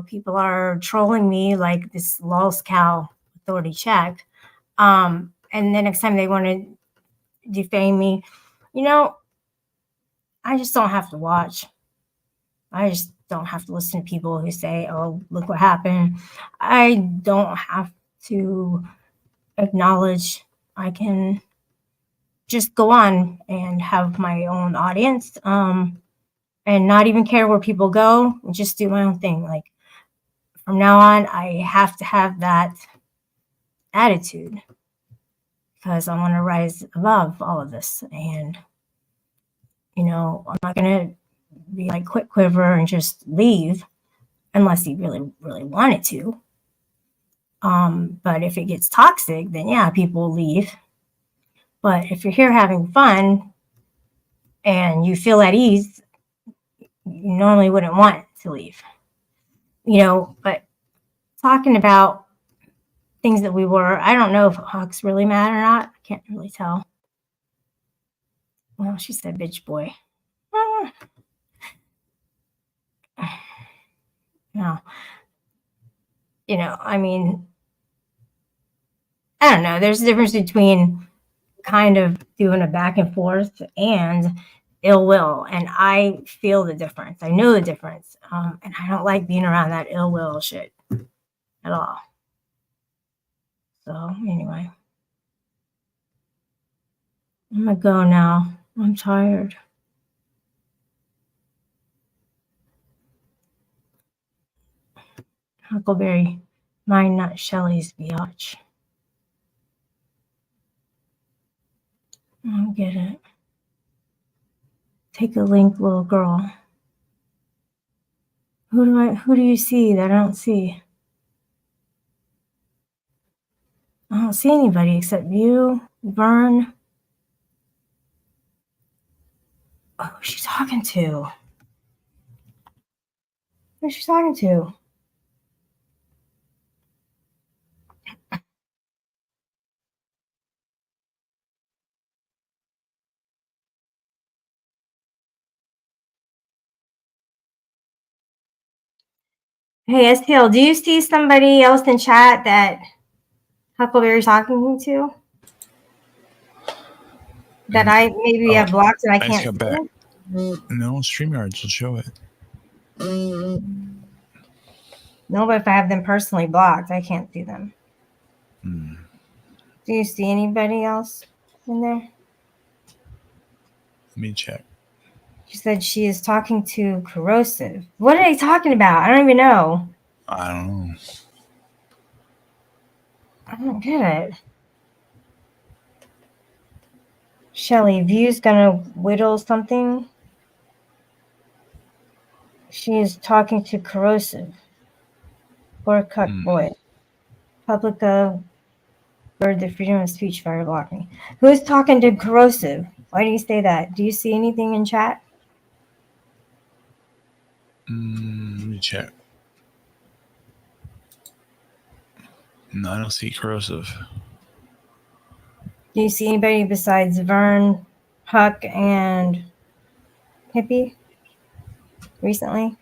people are trolling me like this Lost Cow authority check, and the next time they want to defame me, I just don't have to watch. I just don't have to listen to people who say, oh, look what happened. I don't have to acknowledge. I can just go on and have my own audience, and not even care where people go, and just do my own thing. Like, from now on, I have to have that attitude because I want to rise above all of this. And, I'm not going to be like Quiver and just leave unless he really, really wanted to. But if it gets toxic, then yeah, people leave. But if you're here having fun and you feel at ease, you normally wouldn't want to leave. But talking about things that we were, I don't know if Hawks really mad or not. I can't really tell. Well, she said bitch boy. No. I mean, I don't know. There's a difference between kind of doing a back and forth and ill will. And I feel the difference. I know the difference. And I don't like being around that ill will shit at all. So anyway, I'm gonna go now. I'm tired. Huckleberry, mine, not Shelley's biatch. I don't get it. Take a link, little girl. Who do you see that I don't see? I don't see anybody except you, Vern. Oh, who's she talking to? Who's she talking to? Hey, STL, do you see somebody else in chat that Huckleberry's talking to? That I maybe have blocked and I just can't got see? back. No, StreamYards will show it. No, but if I have them personally blocked, I can't see them. Hmm. Do you see anybody else in there? Let me check. She said she is talking to Corrosive. What are they talking about? I don't even know. I don't know. I don't get it. Shelly, View's gonna whittle something. She is talking to Corrosive. Poor cuck boy. Publica bird the freedom of speech fire block me. Who's talking to Corrosive? Why do you say that? Do you see anything in chat? Let me check. No, I don't see Corrosive. Do you see anybody besides Vern, Huck, and Hippie recently?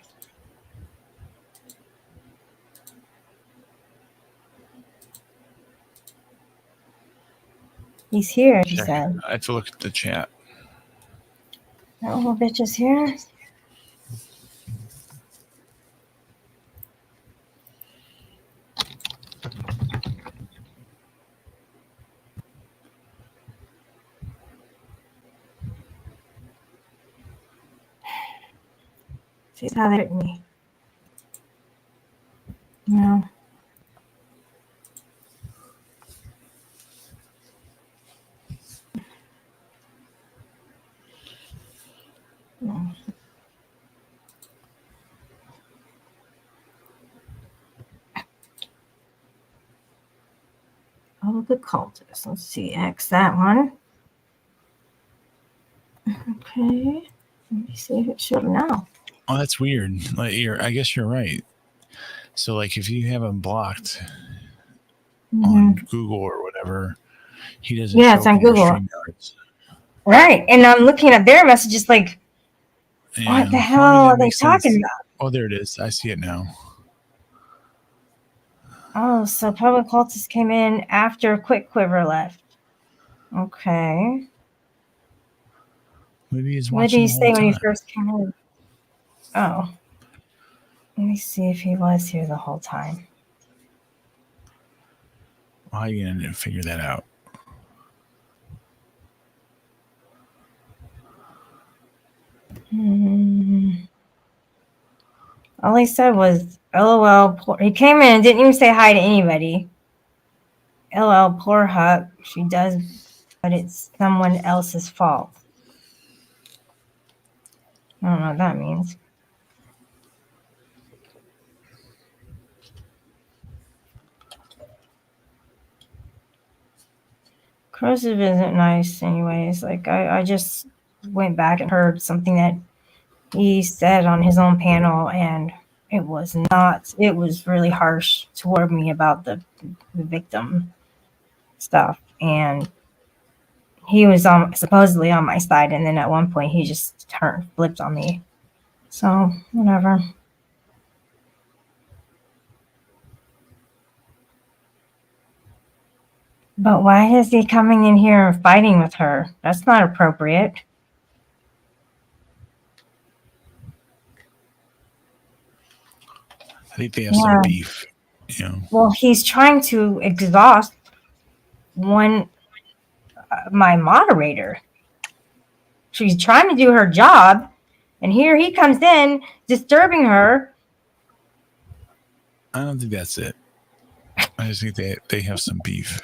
He's here, she Check. said. I have to look at the chat. That little bitch is here. She's how they hurt me. No. No. Oh, the cultist. Let's see. X that one. Okay. Let me see if it showed now. Oh, that's weird. Like, I guess you're right. So, like, if you have him blocked on Google or whatever, he doesn't. Yeah, show it's on up in your Google. StreamYards. Right. And I'm looking at their messages like, Yeah. what the Well, hell I mean, that are they makes talking sense. about? Oh, there it is. I see it now. Oh, so Public Cultist came in after Quick Quiver left. Okay. Maybe he's What did watching he the say whole when he time. first came in? Oh. Let me see if he was here the whole time. How are you going to figure that out? All he said was, LOL. He came in and didn't even say hi to anybody. LOL, poor Huck. She does, but it's someone else's fault. I don't know what that means. Corrosive isn't nice anyways. Like, I just went back and heard something that he said on his own panel, and it was really harsh toward me about the victim stuff. And he was supposedly on my side, and then at one point he just flipped on me. So, whatever. But why is he coming in here and fighting with her? That's not appropriate. I think they have some beef. You know. Well, he's trying to exhaust my moderator. She's trying to do her job, and here he comes in disturbing her. I don't think that's it. I just think they have some beef.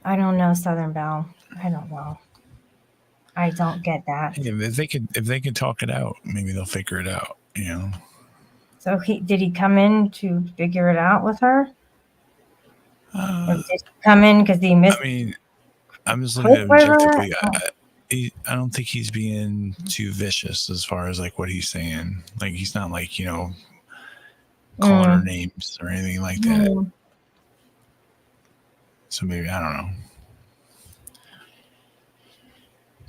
I don't know, Southern Belle. I don't know. I don't get that. If they could talk it out, maybe they'll figure it out. You know. So did he come in to figure it out with her? Or did he come in because he missed? I mean, I'm just looking at it objectively. I don't think he's being too vicious as far as like what he's saying. Like he's not like calling her names or anything like that. So maybe I don't know.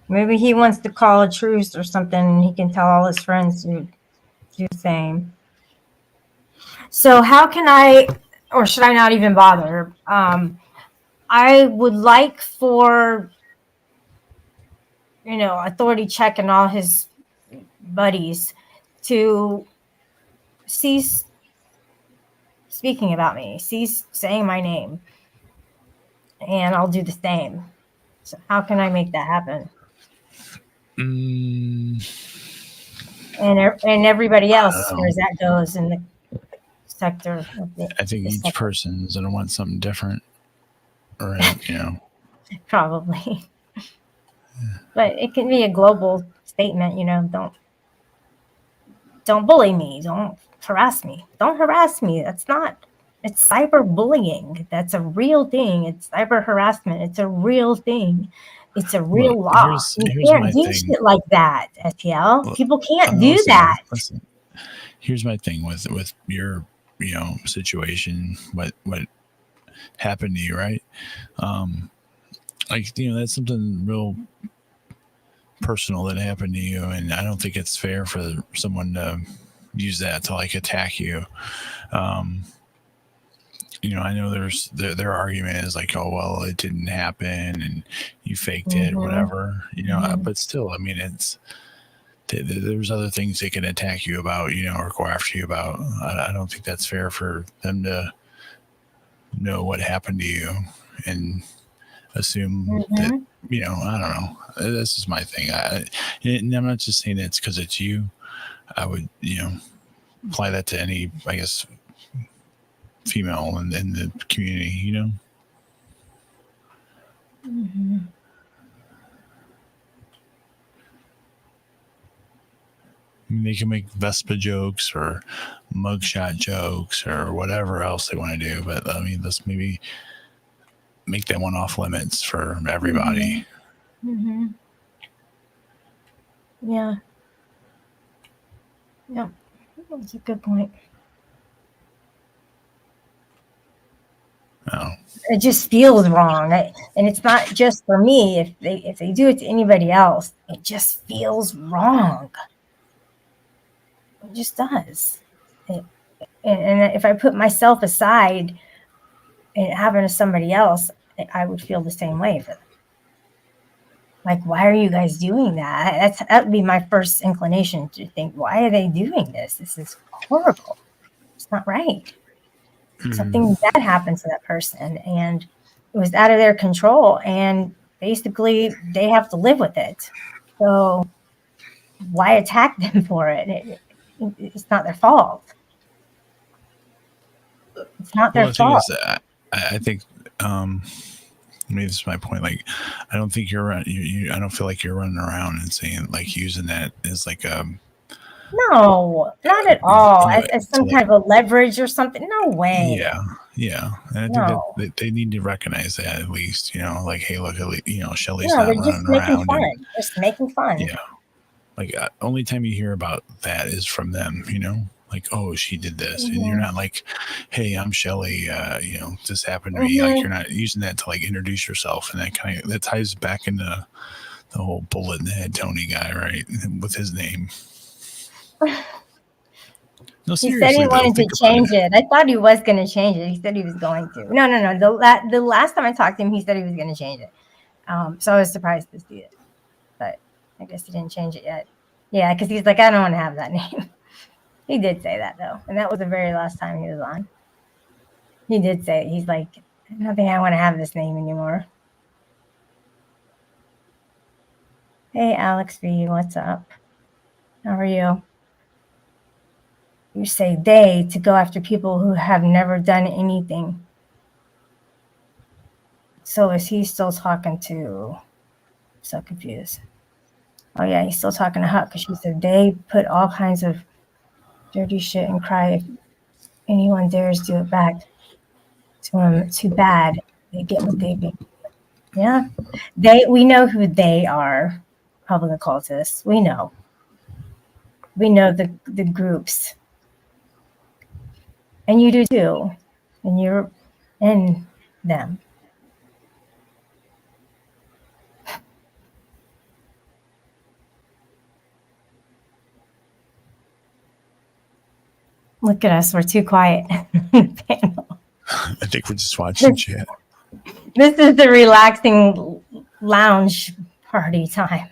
Maybe he wants to call a truce or something, and he can tell all his friends to do the same. So how can I, or should I not even bother? I would like for, Authority Check and all his buddies to cease speaking about me, cease saying my name, and I'll do the same. So how can I make that happen? And everybody else, as that goes in the sector. I think each person is going to want something different, right? Probably. But it can be a global statement, don't bully me, don't harass me. Don't harass me. It's cyberbullying. That's a real thing. It's cyber harassment. It's a real thing. It's a real law. You can't do shit like that, STL. People can't do that. Listen, here's my thing with your situation. What happened to you, right? That's something real personal that happened to you, and I don't think it's fair for someone to use that to like attack you. I know their argument is like, oh well, it didn't happen and you faked it, whatever. But still, I mean, there's other things they can attack you about, or go after you about. I don't think that's fair for them to know what happened to you and assume that, I don't know. This is my thing. And I'm not just saying it's because it's you. I would, apply that to any, I guess, female in the community, They can make Vespa jokes or mugshot jokes or whatever else they want to do, but I mean, let's maybe make that one off limits for everybody. Yeah. That's a good point. Oh. It just feels wrong, and it's not just for me. If they do it to anybody else, it just feels wrong. It just does. And if I put myself aside and it happened to somebody else, I would feel the same way for them. Like, why are you guys doing that? That would be my first inclination to think, why are they doing this? This is horrible. It's not right. Something bad happened to that person and it was out of their control, and basically they have to live with it. So why attack them for it? It's not their fault. It's not their fault. I think maybe this is my point. Like, I don't think I don't feel like you're running around and saying, like, using that as like no, not at all. As some kind of a leverage or something. No way. Yeah. And I think that they need to recognize that at least, like, hey, look, Shelly's not running around. Just making fun. Yeah. Like, only time you hear about that is from them, like, oh, she did this. And you're not like, hey, I'm Shelly, this happened to me. Like, you're not using that to like introduce yourself. And that ties back into the whole bullet in the head Tony guy, right? With his name. No, he said he wanted to change it. I thought he was going to change it. He said he was going to. No. The last time I talked to him, he said he was going to change it. So I was surprised to see it. But I guess he didn't change it yet. Yeah, because he's like, I don't want to have that name. He did say that, though. And that was the very last time he was on. He did say it. He's like, I don't think I want to have this name anymore. Hey, Alex V, what's up? How are you? You say they to go after people who have never done anything. So is he still talking to? So confused. Oh yeah, he's still talking to Huck because she said they put all kinds of dirty shit and cry if anyone dares do it back to him. Too bad they get what they get. Yeah, we know who they are. Public occultists. We know. We know the groups, and you do too, and you're in them. Look at us. We're too quiet. I think we're just watching shit. This is the relaxing lounge party time.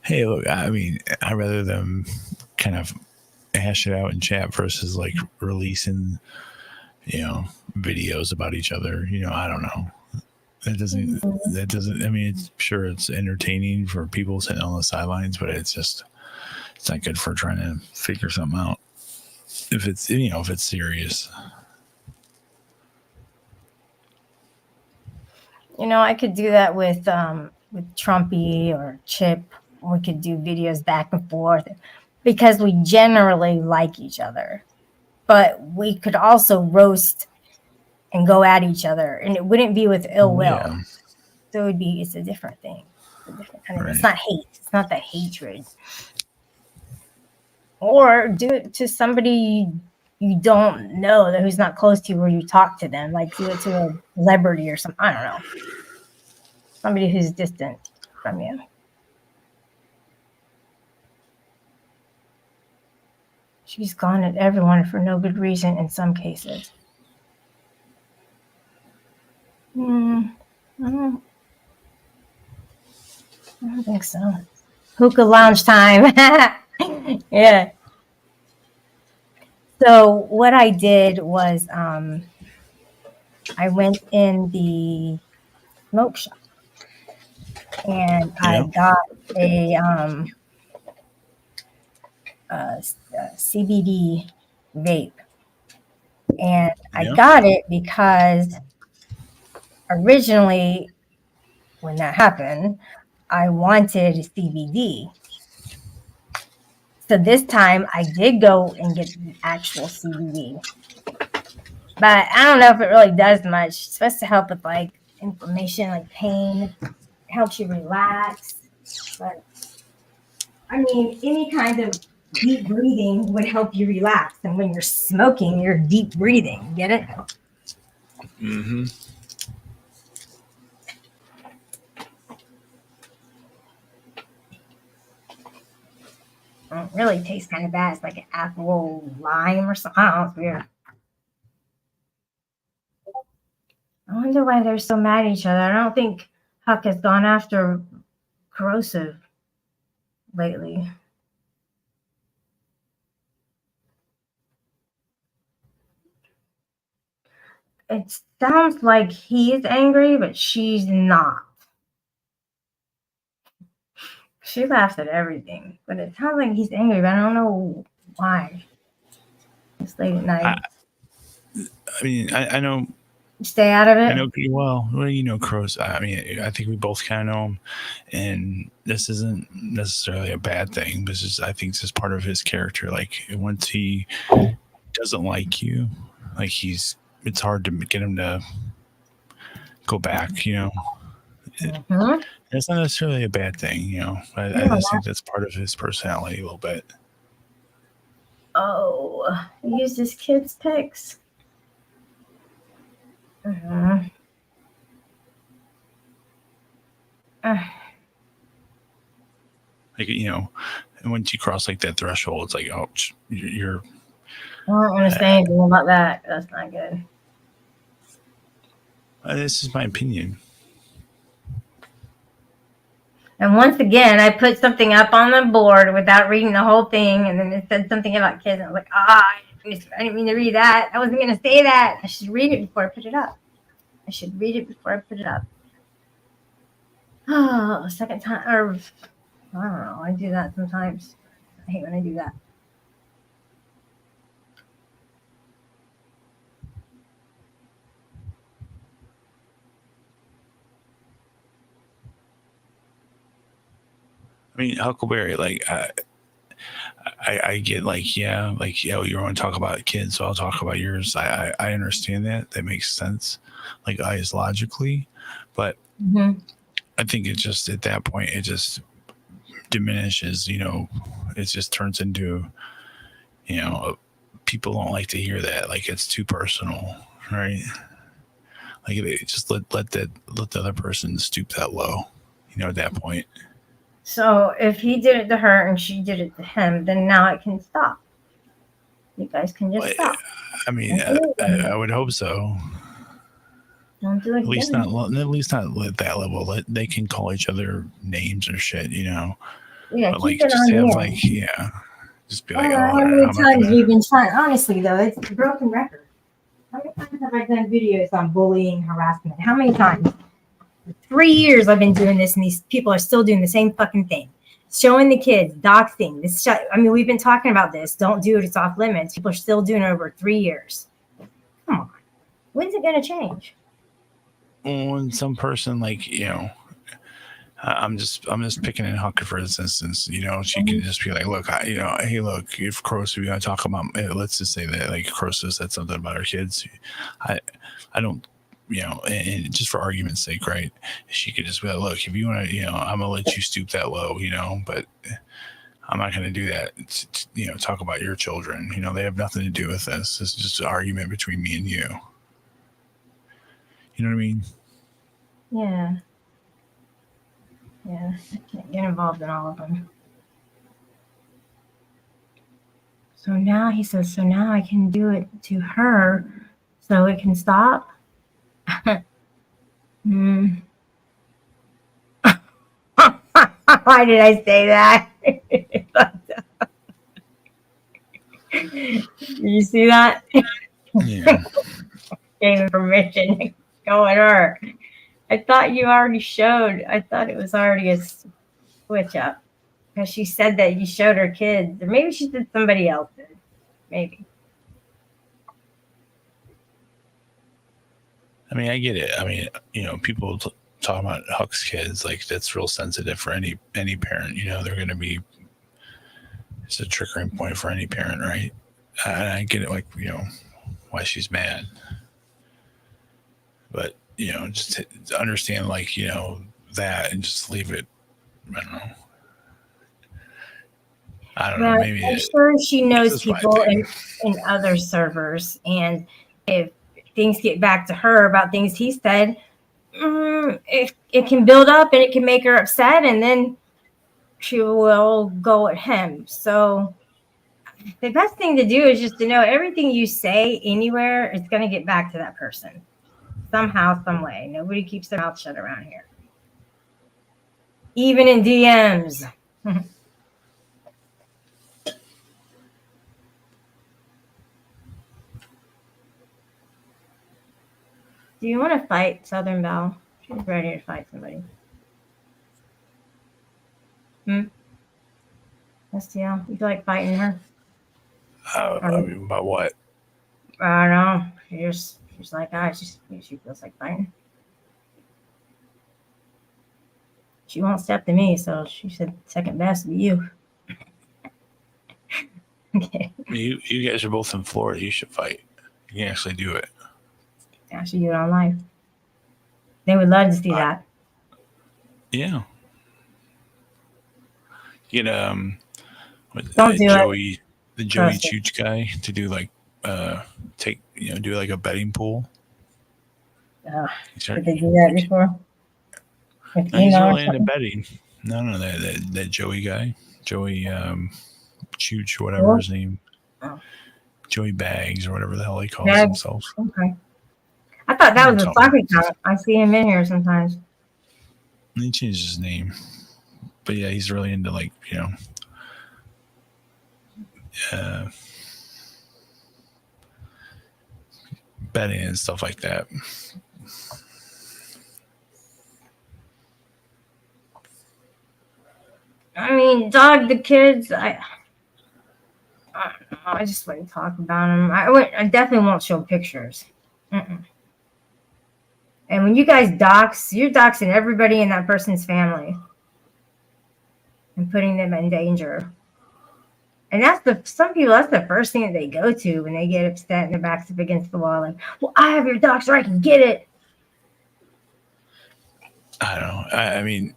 Hey, look, I mean, I'd rather them kind of hash it out in chat versus like releasing, videos about each other. I don't know. That doesn't, I mean, it's sure it's entertaining for people sitting on the sidelines, but it's not good for trying to figure something out. If it's, if it's serious. I could do that with Trumpy or Chip. We could do videos back and forth because we generally like each other. But we could also roast and go at each other, and it wouldn't be with ill will. Yeah. So it's a different thing. It's not hate. It's not that hatred. Or do it to somebody you don't know, that who's not close to you, where you talk to them. Like do it to a celebrity or something. I don't know. Somebody who's distant from you. She's gone at everyone for no good reason in some cases. I don't think so. Hookah lounge time. Yeah. So what I did was I went in the smoke shop and I got a CBD vape. And I got it because originally when that happened, I wanted CBD. So this time I did go and get the actual CBD. But I don't know if it really does much. It's supposed to help with like inflammation, like pain. It helps you relax. But I mean, any kind of deep breathing would help you relax. And when you're smoking, you're deep breathing. Get it? Mm-hmm. It really tastes kind of bad. It's like an apple lime or something. I don't know. It's weird. I wonder why they're so mad at each other. I don't think Huck has gone after Corrosive lately. It sounds like he's angry, but she's not. She laughs at everything, but it sounds like he's angry, but I don't know why. It's late at night. I mean, I know. Stay out of it. I know pretty well. Well, Crows. I mean, I think we both kind of know him, and this isn't necessarily a bad thing. But I think it's just part of his character. Like once he doesn't like you, like it's hard to get him to go back. Mm-hmm. It's not necessarily a bad thing. I just think that's part of his personality a little bit. Oh, he used his kids' pics. Mm-hmm. Like and once you cross like that threshold, it's like, oh, you're. I don't want to say anything about that. That's not good. This is my opinion. And once again, I put something up on the board without reading the whole thing, and then it said something about kids. And I was like, I didn't mean to read that. I wasn't going to say that. I should read it before I put it up. Oh, second time, or I don't know. I do that sometimes. I hate when I do that. I mean, Huckleberry, like, I get like, yeah, like, you want to talk about kids, so I'll talk about yours. I understand that. That makes sense, like, eyes logically. But I think it just, at that point, it just diminishes, it just turns into, people don't like to hear that. Like, it's too personal, right? Like, just let the other person stoop that low, at that point. So if he did it to her and she did it to him, then now it can stop. You guys can just stop. I mean, I would hope so. Don't do it. At least not at that level. They can call each other names or shit, Yeah, but keep like, it just on have you. like, just be like, How many times we've been trying? Honestly, though, it's a broken record. How many times have I done videos on bullying, harassment? How many times? For 3 years I've been doing this, and these people are still doing the same fucking thing. Showing the kids, doxing. We've been talking about this. Don't do it. It's off limits. People are still doing it over 3 years. Come on. When's it going to change? When some person, like, I'm just picking in Huck for this instance. She can just be like, look, hey, look, if Crosa, we gotta talk about, let's just say that, like, Crosa said something about our kids. I don't, and just for argument's sake, right? She could just be like, look, if you want to, I'm gonna let you stoop that low, but I'm not gonna do that. Talk about your children. They have nothing to do with this. It's just an argument between me and you. You know what I mean? Yeah. Yeah, I can't get involved in all of them. So now he says, so now I can do it to her so it can stop? Why did I say that? You see that? Yeah. Gave him permission to go at her. I thought you already showed. I thought it was already a switch up. Because she said that you showed her kids. Or maybe she did somebody else. Maybe. I mean, I get it. I mean, people talk about Huck's kids, like, that's real sensitive for any parent. They're going to be, it's a triggering point for any parent, right? And I get it, like, why she's mad. But, just to understand, like, that, and just leave it. I don't know. Maybe I'm sure she knows people in other servers. And if things get back to her about things he said, it can build up and it can make her upset. And then she will go at him. So the best thing to do is just to know everything you say anywhere is going to get back to that person. Somehow, some way. Nobody keeps their mouth shut around here. Even in DMs. Do you want to fight Southern Belle? She's ready to fight somebody. STL, you feel like fighting her? I mean, about what? I don't know. She's like, she feels like fighting. She won't step to me, so she said second best would be you. Okay. You guys are both in Florida. You should fight. You can actually do it. Actually do it on live. They would love to see that. Yeah. Get Don't do Joey, it. the Joey Chooch guy, to do like do like a betting pool. Did they do that before? He's really into betting. No, that Joey guy, Joey Chooch, whatever his name, Joey Bags or whatever the hell he calls himself. Okay. I thought that was a soccer account. I see him in here sometimes. He changed his name, but yeah, he's really into like betting and stuff like that. I mean, dog, the kids, I don't know. I just wouldn't talk about them. I definitely won't show pictures. And when you guys dox, you're doxing everybody in that person's family. and putting them in danger. And some people, that's the first thing that they go to when they get upset and their back's up against the wall. Like, well, I have your doc so I can get it. I don't know. I mean,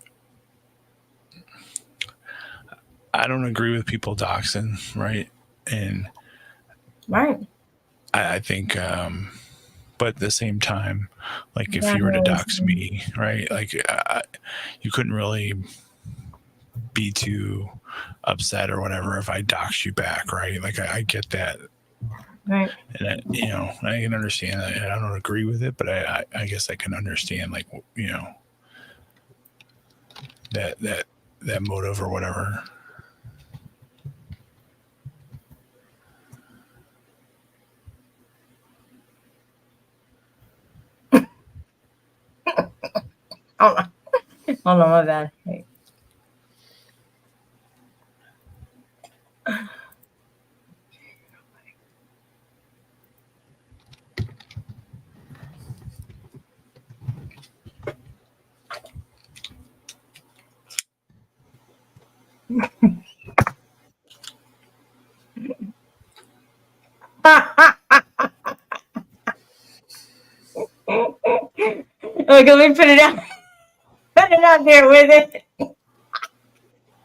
I don't agree with people doxing, right? And right. I think, but at the same time, like if you were to dox me, right? Like you couldn't really be too upset or whatever if I dox you back, right? Like I get that, right? And I can understand that. I don't agree with it, but I guess I can understand, like, that motive or whatever. Hold on, my bad. Wait. Look, let me put it out. Put it out there with it.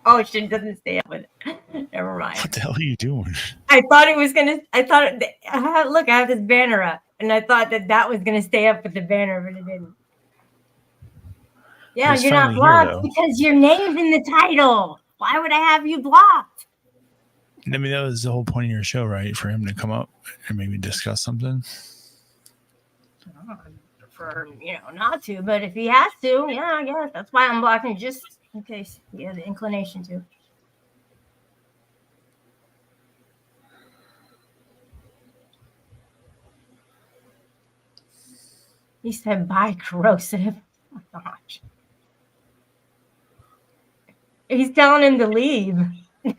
Oh, shit, doesn't stay up with it. Never mind. What the hell are you doing? I thought it was gonna. Look, I have this banner up, and I thought that was gonna stay up with the banner, but it didn't. Yeah, you're not blocked because your name's in the title. Why would I have you blocked? I mean, that was the whole point of your show, right? For him to come up and maybe discuss something. I prefer, not to, but if he has to, yeah, I guess that's why I'm blocking, just in case he has the inclination to. He said, "Bye, corrosive." Oh my gosh. He's telling him to leave. Oh,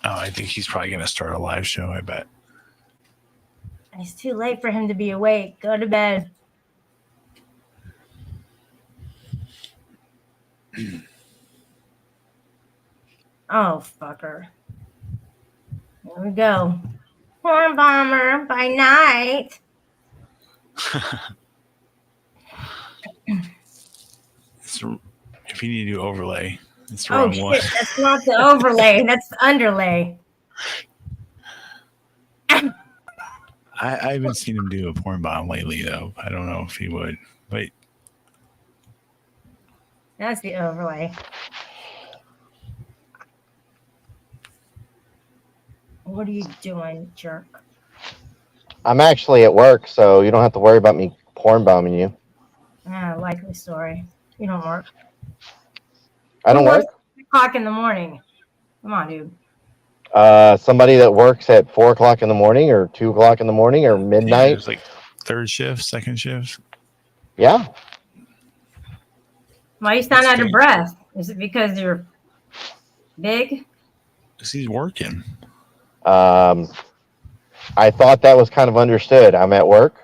I think he's probably going to start a live show, I bet. It's too late for him to be awake. Go to bed. Oh, fucker. Here we go. Porn bomber by night. If you need to do overlay, it's the wrong one. That's not the overlay. That's the underlay. I haven't seen him do a porn bomb lately, though. I don't know if he would. Wait. That's the overlay. What are you doing, jerk? I'm actually at work, so you don't have to worry about me porn bombing you. Likely story. You don't work. I don't work. 3:00 in the morning. Come on, dude. Somebody that works at 4:00 in the morning or 2:00 in the morning or midnight. Yeah, it's like third shift, second shift. Yeah. Why you sound out of breath? Is it because you're big? Because he's working. I thought that was kind of understood. I'm at work.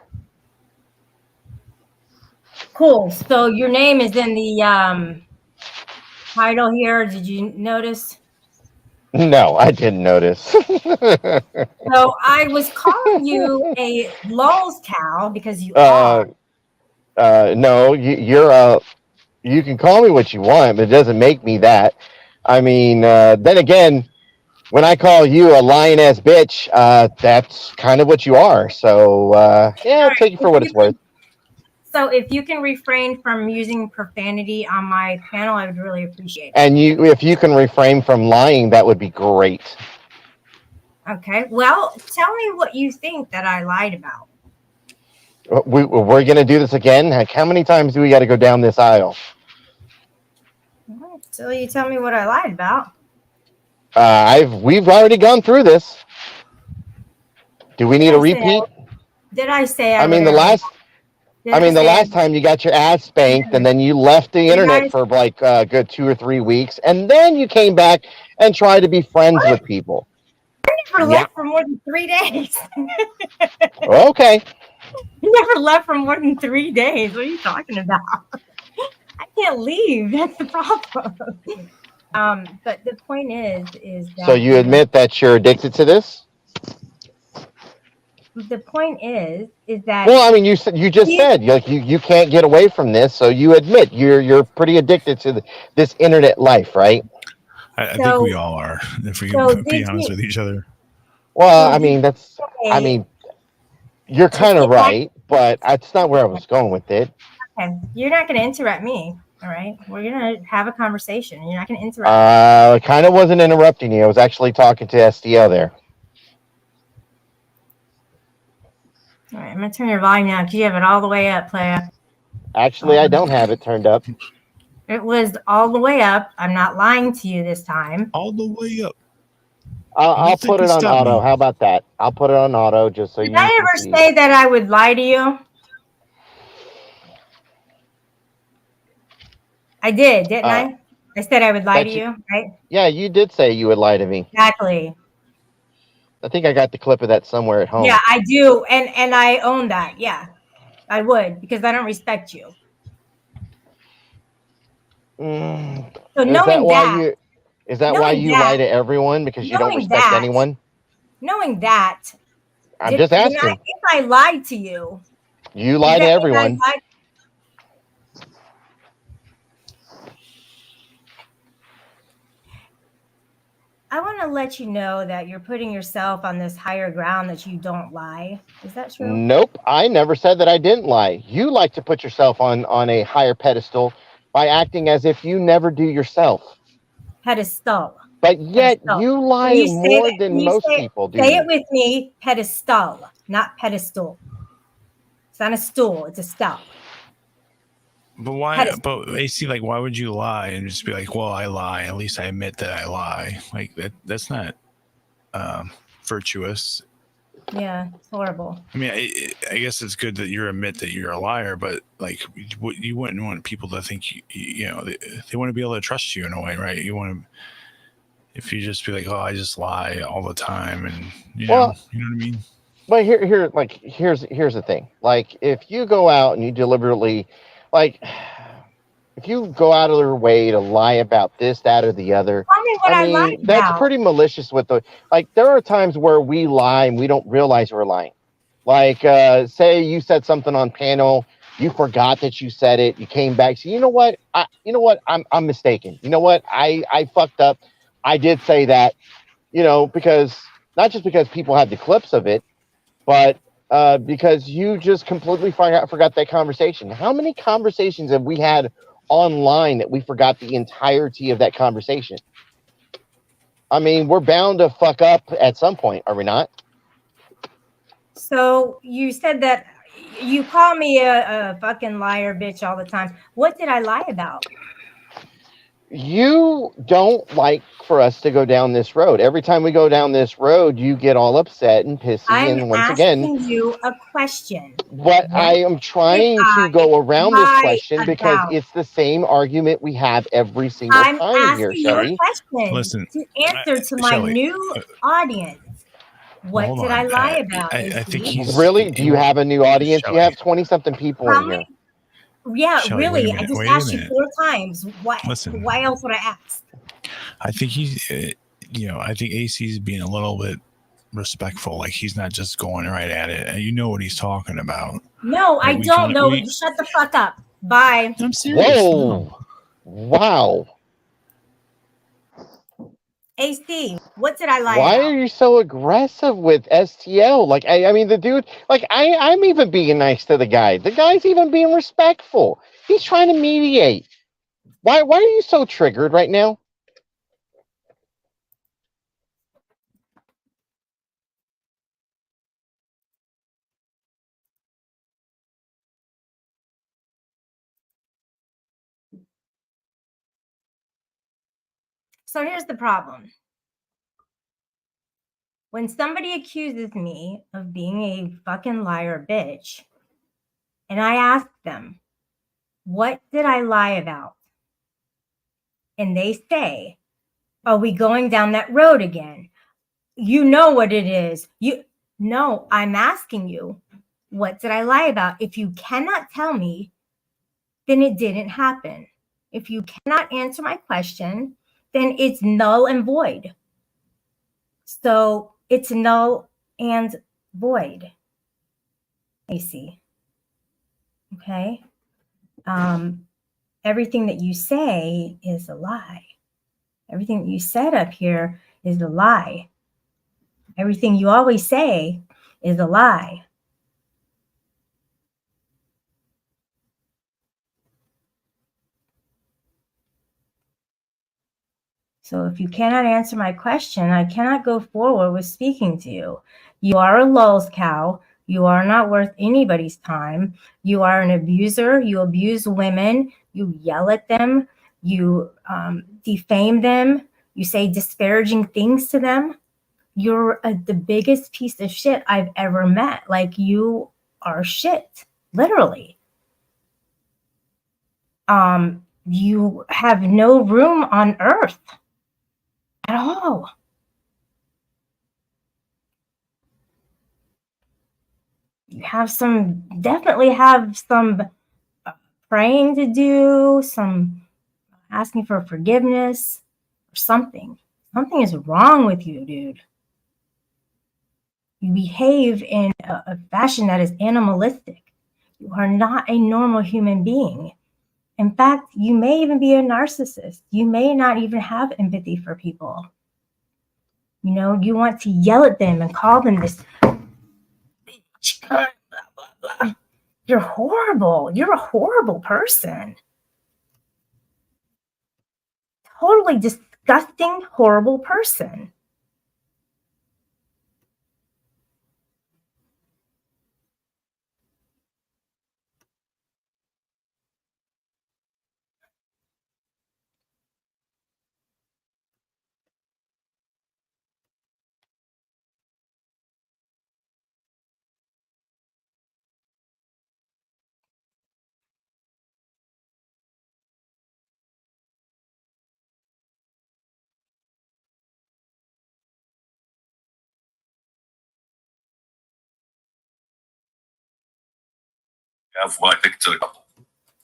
Cool. So your name is in the title here. Did you notice? No, I didn't notice. So I was calling you a lols cow because you are. No, you're you can call me what you want, but it doesn't make me that. I mean, then again, when I call you a lioness bitch, that's kind of what you are. So yeah, I'll take it for what it's worth. So if you can refrain from using profanity on my panel, I would really appreciate it. And if you can refrain from lying, that would be great. Okay. Well, tell me what you think that I lied about. We're going to do this again? Heck, how many times do we got to go down this aisle? So you tell me what I lied about. We've already gone through this. Do we need a repeat? Did I say I mean, the last time you got your ass spanked and then you left the internet for like a good 2 or 3 weeks, and then you came back and tried to be friends with people. I never left for more than 3 days. Okay. You never left for more than 3 days. What are you talking about? I can't leave. That's the problem. But the point is that So you admit that you're addicted to this? the point is that Well, I mean, you just said you can't get away from this, so you admit you're pretty addicted to this internet life, right? I think we all are, if we so can be did honest you- with each other. Well, So I mean, did that's, you I say- mean, you're kind of right, but that's not where I was going with it. Okay, you're not going to interrupt me. All right, we're going to have a conversation. You're not going to interrupt. I kind of wasn't interrupting you. I was actually talking to STL there. All right, I'm going to turn your volume down because you have it all the way up, player. Actually, I don't have it turned up. It was all the way up. I'm not lying to you this time. All the way up. I'll put it on auto. How about that? I'll put it on auto just so Did you I can ever see. say that I would lie to you? I did, didn't I? I said I would lie to you, right? Yeah, you did say you would lie to me. Exactly. I think I got the clip of that somewhere at home. Yeah, I do, and I own that. Yeah, I would because I don't respect you. So knowing that, is that why you lie to everyone because you don't knowing respect that- anyone? knowing that, I'm just asking. if I lied to you, You lie to everyone. I want to let you know that you're putting yourself on this higher ground that you don't lie. Is that true? Nope, I never said that I didn't lie. You like to put yourself on a higher pedestal by acting as if you never do yourself. Pedestal. But yet Pedestal. you lie Can you say more that- than can you most say- people do. Say it with me, pedestal, not pedestal. It's not a stool, it's a stop. But why? Pedestal. But AC, like, why would you lie and just be like, "Well, I lie. At least I admit that I lie." Like that. That's not virtuous. Yeah, it's horrible. I mean, I guess it's good that you admit that you're a liar, but like, you wouldn't want people to think you know they want to be able to trust you in a way, right? You want to, if you just be like, "Oh, I just lie all the time," and you know what I mean. But here's the thing. Like, if you go out and you deliberately, like, if you go out of your way to lie about this, that, or the other, Tell me what I lied that's about. pretty malicious. Like, there are times where we lie and we don't realize we're lying. Like, say you said something on panel, you forgot that you said it, you came back, so you know what, I'm mistaken. You know what, I fucked up. I did say that, because not just because people have the clips of it, but because you just completely forgot that conversation. How many conversations have we had online that we forgot the entirety of that conversation? I mean, we're bound to fuck up at some point, are we not? So you said that you call me a fucking liar bitch all the time. What did I lie about? You don't like for us to go down this road. Every time we go down this road, you get all upset and pissy. I'm and once asking again, you a question. what I am trying to go around this question because it's the same argument we have every single I'm time here, asking you a Shelly. question Listen, to answer to my Shelly, new audience. What hold did on. I lie about? I think he's Really? Do you have a new audience? You have 20-something people How in here. Yeah, Shelly, really. wait a I minute, just wait a asked you minute. 4 times. Listen. Why else would I ask? I think he's, I think AC's being a little bit respectful. Like, he's not just going right at it. And you know what he's talking about. No, Like, I we don't kinda- know. we- Shut the fuck up. Bye. I'm serious. Whoa. Wow. AC, what did I lie Why about? are you so aggressive with STL? Like, I mean, the dude, like, I'm even being nice to the guy. The guy's even being respectful. He's trying to mediate. Why are you so triggered right now? So here's the problem. When somebody accuses me of being a fucking liar bitch, and I ask them, what did I lie about? And they say, are we going down that road again? You know what it is. No, I'm asking you, what did I lie about? If you cannot tell me, then it didn't happen. If you cannot answer my question, then it's null and void. So it's null and void, AC. Okay? Everything that you say is a lie. Everything that you said up here is a lie. Everything you always say is a lie. So if you cannot answer my question, I cannot go forward with speaking to you. You are a lulz cow. You are not worth anybody's time. You are an abuser. You abuse women. You yell at them. You defame them. You say disparaging things to them. You're the biggest piece of shit I've ever met. Like, you are shit, literally. You have no room on earth at all. You have definitely have some praying to do, some asking for forgiveness or something. Something is wrong with you, dude. You behave in a fashion that is animalistic. You are not a normal human being. In fact, you may even be a narcissist. You may not even have empathy for people. You know, you want to yell at them and call them this. Blah, blah, blah. You're horrible. You're a horrible person. Totally disgusting, horrible person. Well, I think it's a couple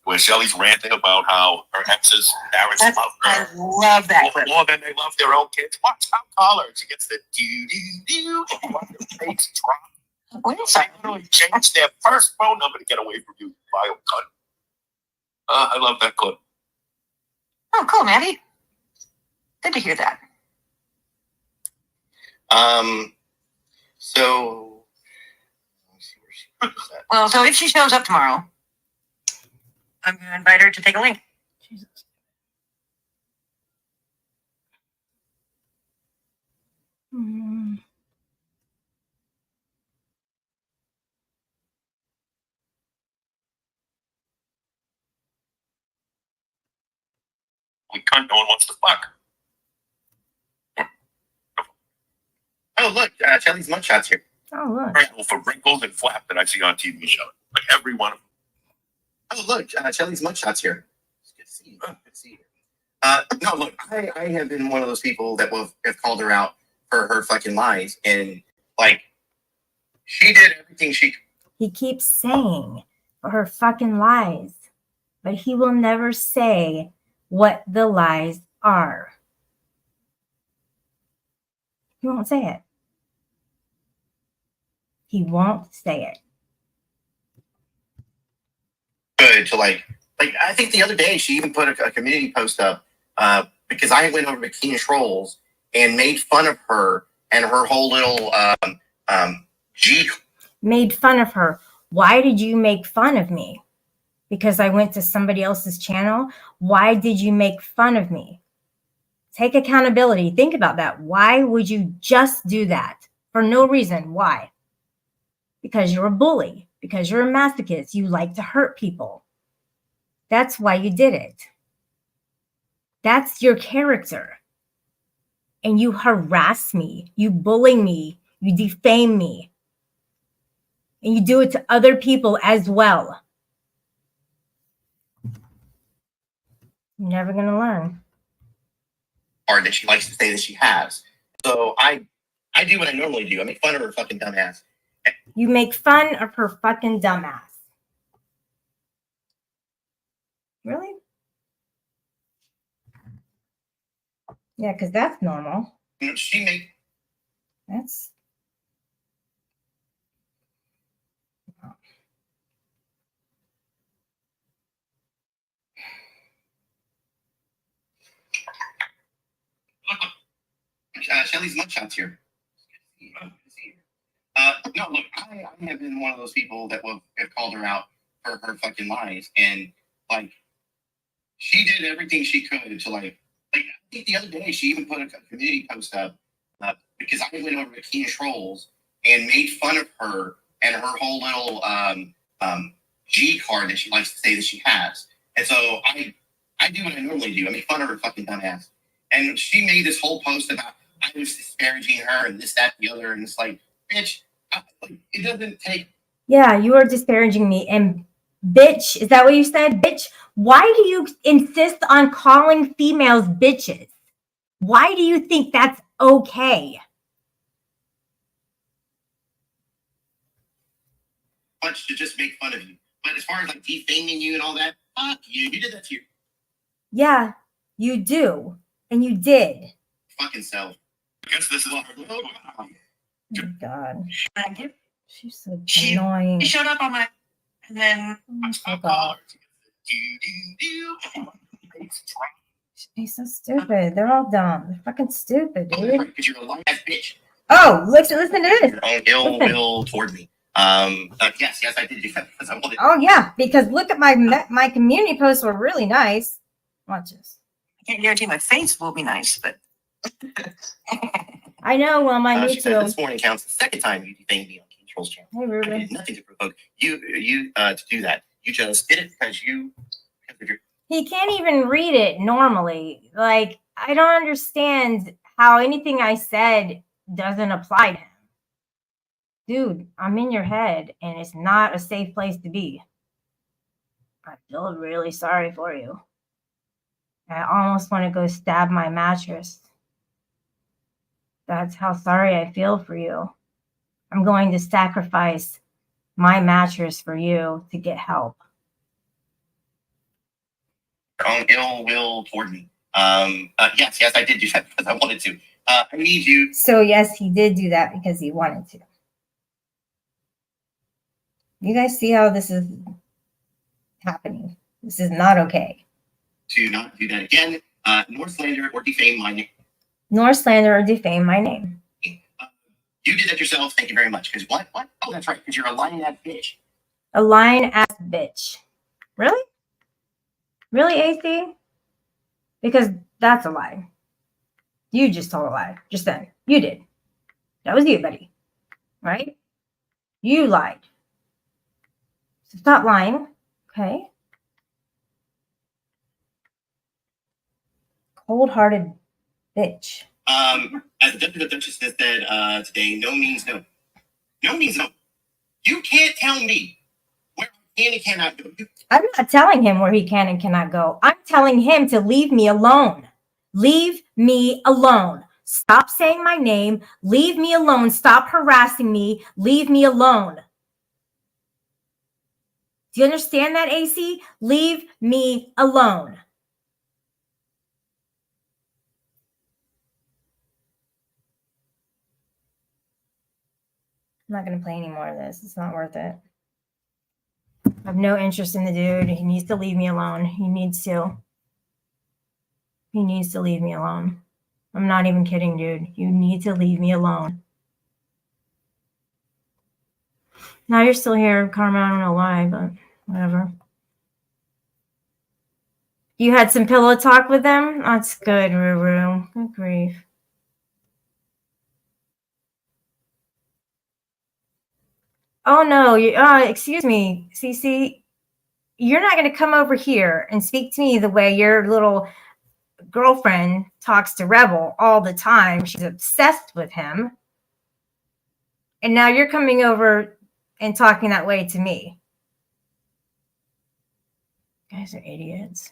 where Shelly's ranting about how her ex's parents love her. I love that clip. More than they love their own kids. Watch how call her. She gets the do. And watch her face drop. What is They that? literally changed their first phone number to get away from you, vile cunt. I love that clip. Oh, cool, Mandy. Good to hear that. So let me see where she is at. Well, so if she shows up tomorrow, I'm going to invite her to take a link. Jesus. Mm. We cunt, no one wants to fuck. Oh, look, Shelly's mugshots here. Oh, look. Wrinkle for wrinkles and flap that I see on TV shows. Like every one of them. Oh, look, Shelly's mugshots here. It's good to see you. Good to see you. No, look, I have been one of those people that have called her out for her fucking lies. And, like, she did everything she... He keeps saying for her fucking lies, but he will never say what the lies are. He won't say it. He won't say it. Good to, like, I think the other day she even put a community post up because I went over to Keenan Trolls and made fun of her and her whole little G. Made fun of her. Why did you make fun of me? Because I went to somebody else's channel? Why did you make fun of me? Take accountability. Think about that. Why would you just do that? For no reason. Why? Because you're a bully. Because you're a masochist. You like to hurt people. That's why you did it. That's your character. And you harass me. You bully me. You defame me. And you do it to other people as well. You're never going to learn. Or that she likes to say that she has. So I do what I normally do. I make fun of her fucking dumbass. You make fun of her fucking dumbass. Really? Yeah, because that's normal. You know, she made That's Shelly's mugshots here. No, look, I have been one of those people that will have called her out for her fucking lies, and like she did everything she could to like I think the other day she even put a community post up because I went over to Keen Trolls and made fun of her and her whole little G card that she likes to say that she has, and so I do what I normally do. I make fun of her fucking dumbass, and she made this whole post about I was disparaging her and this, that, the other, and it's like, bitch, it doesn't take. yeah, you are disparaging me. And bitch, is that what you said? Bitch, why do you insist on calling females bitches? Why do you think that's okay? Much to just make fun of you. But as far as like defaming you and all that, fuck you. You did that to your Yeah, you do. And you did. fucking self. I guess this is Oh my God. She's so She annoying. showed up on my, and then Oh God. He's so stupid. They're all dumb. They're fucking stupid, dude. Because you're a lying ass bitch. Oh, listen to this. Your own ill Listen. will toward me. Yes, I did do that because I wanted. Oh yeah, because look at my community posts were really nice. Watch this. I can't guarantee my face will be nice, but I know. Well, my me She said too. this morning counts the second time you defamed me on King Trolls channel. Hey, I Ruben. did nothing to provoke you to do that. You just did it because of your. He can't even read it normally. Like, I don't understand how anything I said doesn't apply to him. Dude, I'm in your head, and it's not a safe place to be. I feel really sorry for you. I almost want to go stab my mattress. That's how sorry I feel for you. I'm going to sacrifice my mattress for you to get help. Your own ill will toward me. Yes, I did do that because I wanted to. I need you. So yes, he did do that because he wanted to. You guys see how this is happening? This is not okay. To not do that again, nor slander or defame my name. Nor slander or defame my name. You did that yourself. Thank you very much. Because what? Oh, that's right. Because you're a lying ass bitch. A lying ass bitch. Really? Really, AC? Because that's a lie. You just told a lie. Just then. You did. That was you, buddy. Right? You lied. So stop lying. Okay? Cold-hearted bitch. As the Duchess has said today, no means no. No means no. You can't tell me where I can and cannot go. I'm not telling him where he can and cannot go. I'm telling him to leave me alone. Leave me alone. Stop saying my name. Leave me alone. Stop harassing me. Leave me alone. Do you understand that, AC? Leave me alone. I'm not going to play any more of this. It's not worth it. I have no interest in the dude. He needs to leave me alone. He needs to. He needs to leave me alone. I'm not even kidding, dude. You need to leave me alone. Now you're still here, Karma. I don't know why, but whatever. You had some pillow talk with them? That's good, Ruru. Good grief. Oh, no. Excuse me, Cece. You're not going to come over here and speak to me the way your little girlfriend talks to Rebel all the time. She's obsessed with him. And now you're coming over and talking that way to me. You guys are idiots.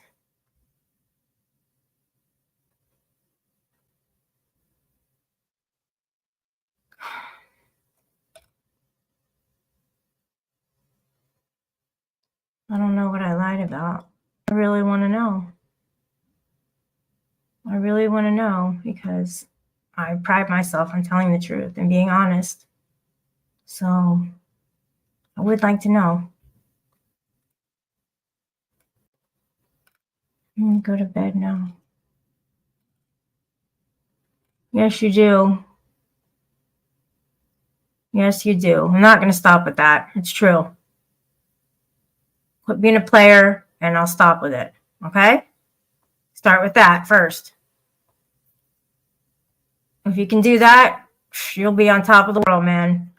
I don't know what I lied about. I really want to know. I really want to know because I pride myself on telling the truth and being honest. So I would like to know. I'm gonna go to bed now. Yes, you do. Yes, you do. I'm not going to stop with that. It's true. Quit being a player and I'll stop with it. Okay? Start with that first. If you can do that, you'll be on top of the world, man.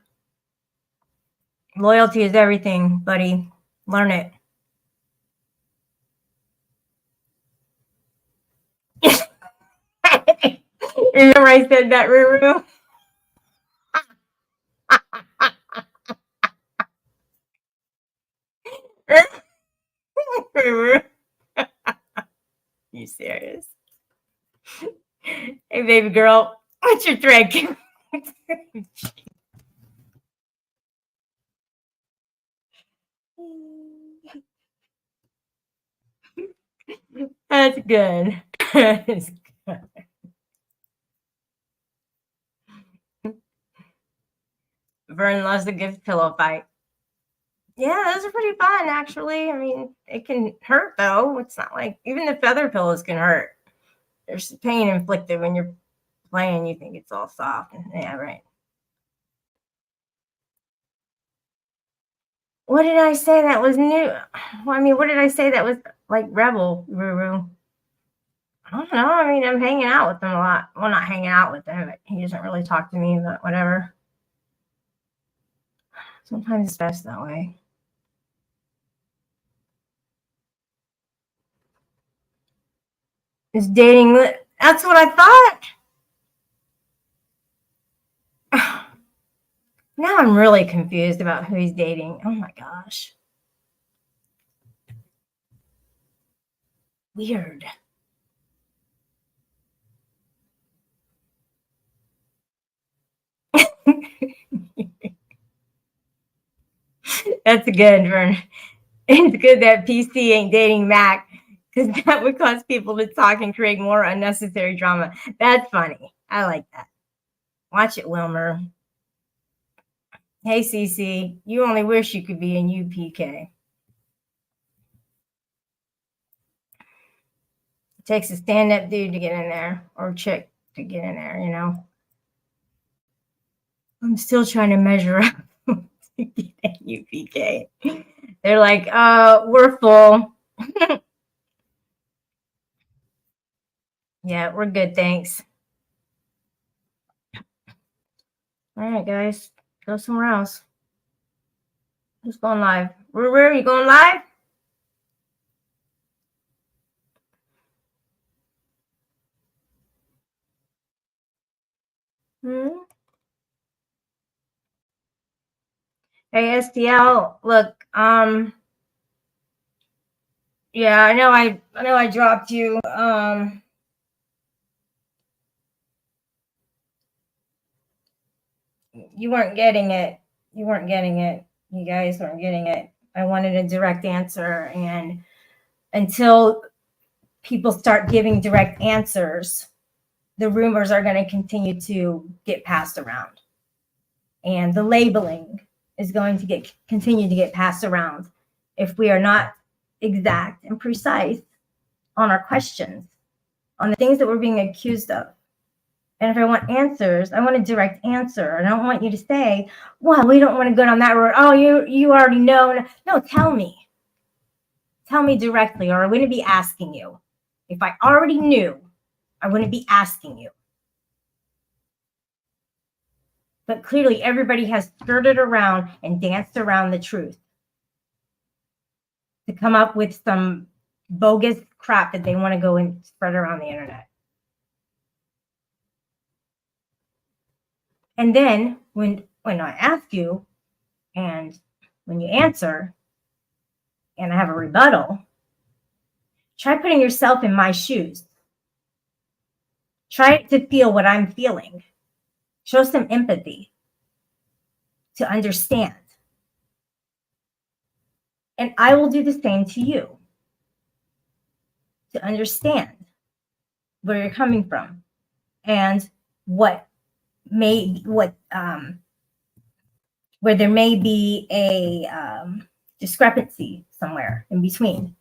Loyalty is everything, buddy. Learn it. Remember I said that, Ruru? Ruru? You serious? Hey, baby girl, what's your drink? That's good. That's good. Vern loves a good pillow fight. Yeah, those are pretty fun, actually. I mean, it can hurt, though. It's not like even the feather pillows can hurt. There's pain inflicted when you're playing. You think it's all soft. Yeah, right. What did I say that was new? Well, I mean, what did I say that was like rebel, Ruru? I don't know. I mean, I'm hanging out with him a lot. Well, not hanging out with him, but he doesn't really talk to me, but whatever. Sometimes it's best that way. Is dating, that's what I thought. Now I'm really confused about who he's dating. Oh my gosh. Weird. That's good, Vern. It's good that PC ain't dating Mac because that would cause people to talk and create more unnecessary drama. That's funny. I like that. Watch it, Wilmer. Hey, CC, you only wish you could be in UPK. It takes a stand-up dude to get in there, or chick to get in there, you know. I'm still trying to measure up to get at UPK. They're like, we're full. Yeah, we're good, thanks. All right, guys, go somewhere else. Who's going live? Ruru, you going live? Hey, STL, look, yeah, I know I dropped you. You weren't getting it. You weren't getting it. You guys weren't getting it. I wanted a direct answer, and until people start giving direct answers, the rumors are going to continue to get passed around, and the labeling is going to continue to get passed around if we are not exact and precise on our questions, on the things that we're being accused of. And if I want answers, I want a direct answer. I don't want you to say, well, we don't want to go down that road. Oh, you already know. No, tell me. Tell me directly, or I wouldn't be asking you. If I already knew, I wouldn't be asking you. But clearly everybody has skirted around and danced around the truth to come up with some bogus crap that they want to go and spread around the internet. And then when I ask you and when you answer and I have a rebuttal, try putting yourself in my shoes. Try to feel what I'm feeling. Show some empathy to understand. And I will do the same to you, to understand. where you're coming from and where there may be a discrepancy somewhere in between.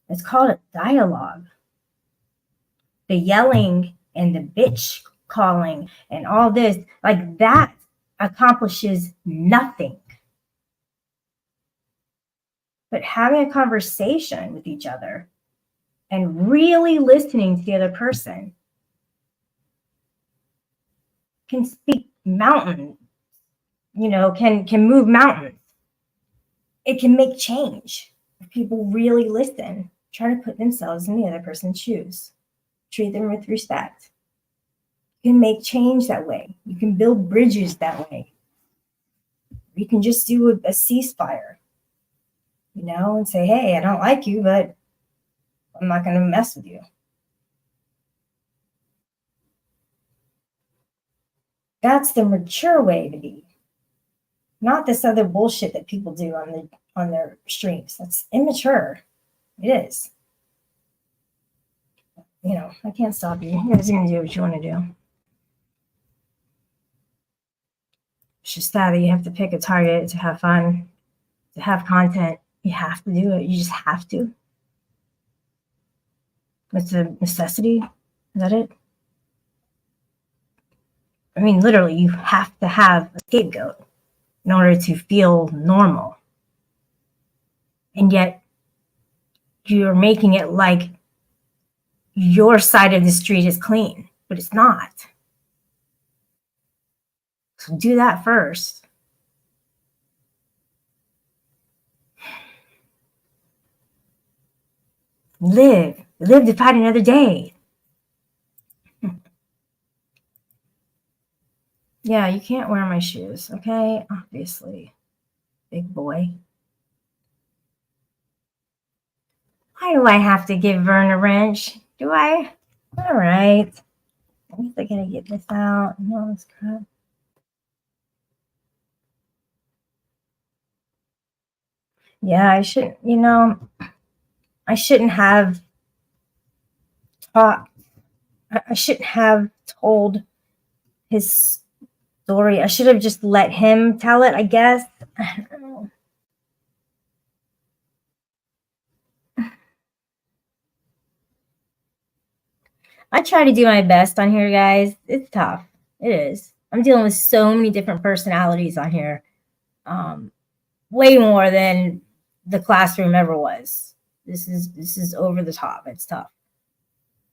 It's called a dialogue. The yelling and the bitch calling and all this, like that accomplishes nothing. But having a conversation with each other and really listening to the other person can speak mountains, can move mountains. It can make change if people really listen, try to put themselves in the other person's shoes, treat them with respect. You can make change that way. You can build bridges that way. You can just do a ceasefire, and say, hey, I don't like you, but I'm not going to mess with you. That's the mature way to be. Not this other bullshit that people do on their streams. That's immature. It is. I can't stop you. You guys are going to do what you want to do. It's just that you have to pick a target to have fun, to have content. You have to do it. You just have to. It's a necessity. Is that it? I mean, literally, you have to have a scapegoat in order to feel normal. And yet, you're making it like your side of the street is clean, but it's not. So do that first. Live to fight another day. Yeah, you can't wear my shoes, okay? Obviously, big boy. Why do I have to give Vern a wrench? Do I? All right. I guess I gotta get this out and all this crap. Yeah, I shouldn't have taught. I shouldn't have told his story. I should have just let him tell it, I guess. I don't know. I try to do my best on here, guys. It's tough. It is. I'm dealing with so many different personalities on here. Way more than the classroom ever was. This is over the top. It's tough.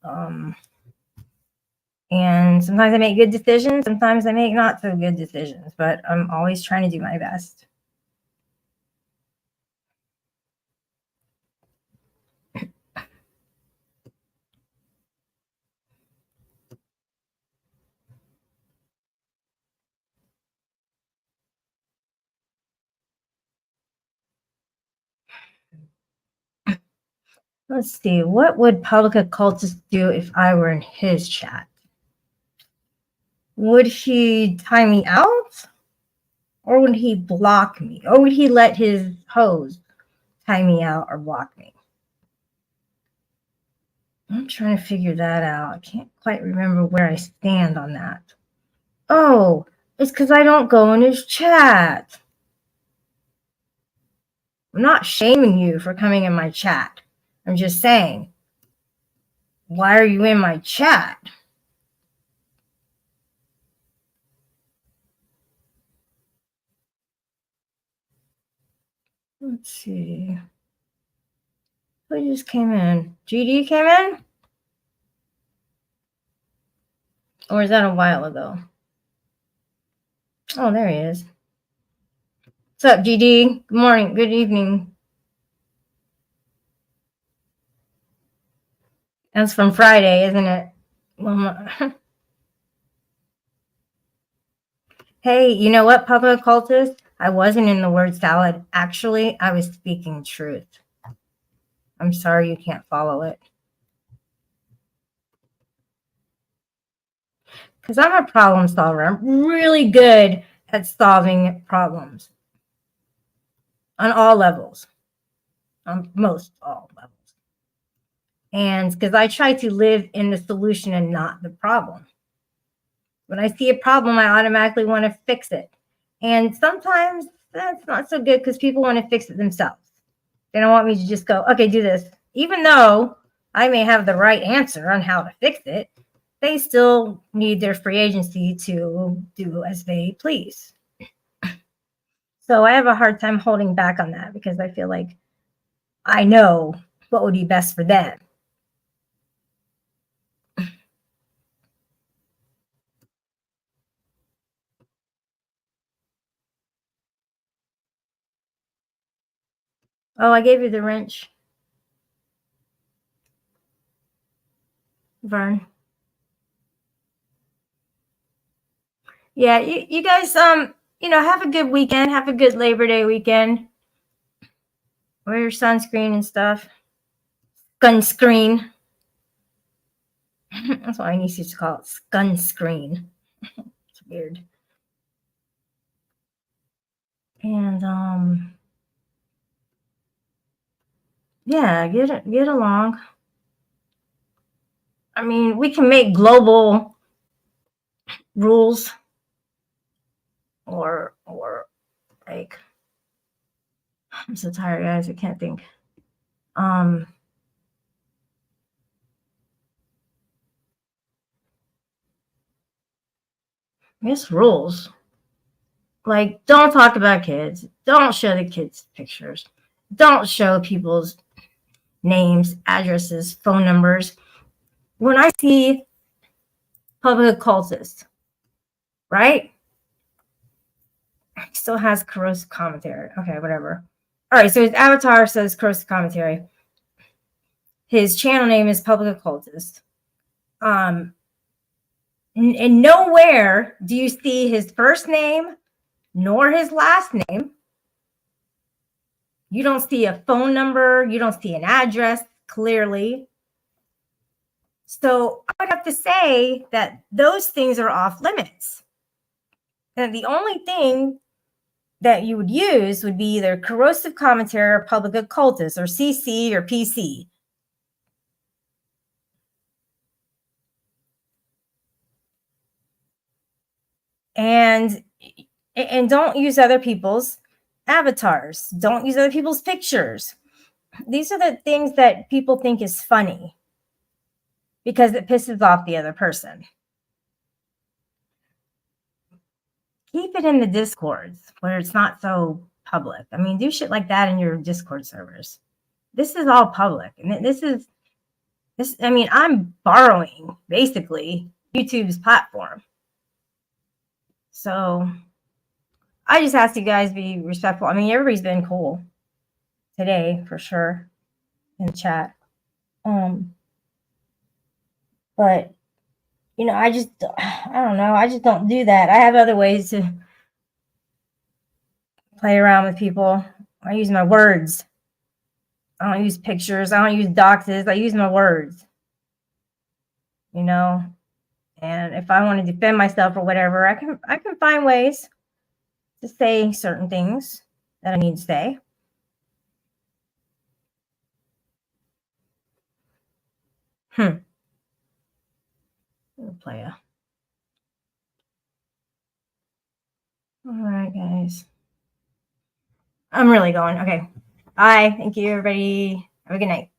And sometimes I make good decisions. Sometimes I make not so good decisions, but I'm always trying to do my best. Let's see. What would Public Occultist do if I were in his chat? Would he tie me out? Or would he block me? Or would he let his hoes tie me out or block me? I'm trying to figure that out. I can't quite remember where I stand on that. Oh, it's because I don't go in his chat. I'm not shaming you for coming in my chat. I'm just saying, why are you in my chat? Let's see. Who just came in? GD came in? Or is that a while ago? Oh, there he is. What's up, GD? Good morning. Good evening. That's from Friday, isn't it? Well, hey, you know what, Public Occultist? I wasn't in the word salad. Actually, I was speaking truth. I'm sorry you can't follow it. Because I'm a problem solver. I'm really good at solving problems. On all levels. On most all levels. And because I try to live in the solution and not the problem. When I see a problem, I automatically want to fix it. And sometimes that's not so good because people want to fix it themselves. They don't want me to just go, okay, do this. Even though I may have the right answer on how to fix it, they still need their free agency to do as they please. So I have a hard time holding back on that because I feel like I know what would be best for them. Oh, I gave you the wrench. Vern. Yeah, you guys, have a good weekend. Have a good Labor Day weekend. Wear your sunscreen and stuff. Sunscreen. That's what I used to call it. Sunscreen. It's weird. And yeah, get along. I mean, we can make global rules or like, I'm so tired, guys. I can't think. It's rules. Like, don't talk about kids. Don't show the kids pictures. Don't show people's names, addresses, phone numbers. When I see public occultists, right? He still has corrosive commentary. Okay, whatever. All right, so his avatar says corrosive commentary. His channel name is Public Occultist. And nowhere do you see his first name nor his last name. You don't see a phone number. You don't see an address clearly. So I would have to say that those things are off limits. And the only thing that you would use would be either corrosive commentary or public occultist or CC or PC. And don't use other people's avatars. Don't use other people's pictures. These are the things that people think is funny because it pisses off the other person. Keep it in the Discords where it's not so public. I mean, do shit like that in your Discord servers. This is all public. And this, I mean, I'm borrowing basically YouTube's platform. So I just ask you guys be respectful. I mean, everybody's been cool today for sure in the chat. But I don't know. I just don't do that. I have other ways to play around with people. I use my words. I don't use pictures. I don't use doxes. I use my words. And if I want to defend myself or whatever, I can find ways to say certain things that I need to say. Player. All right, guys. I'm really going. Okay. Bye. Thank you, everybody. Have a good night.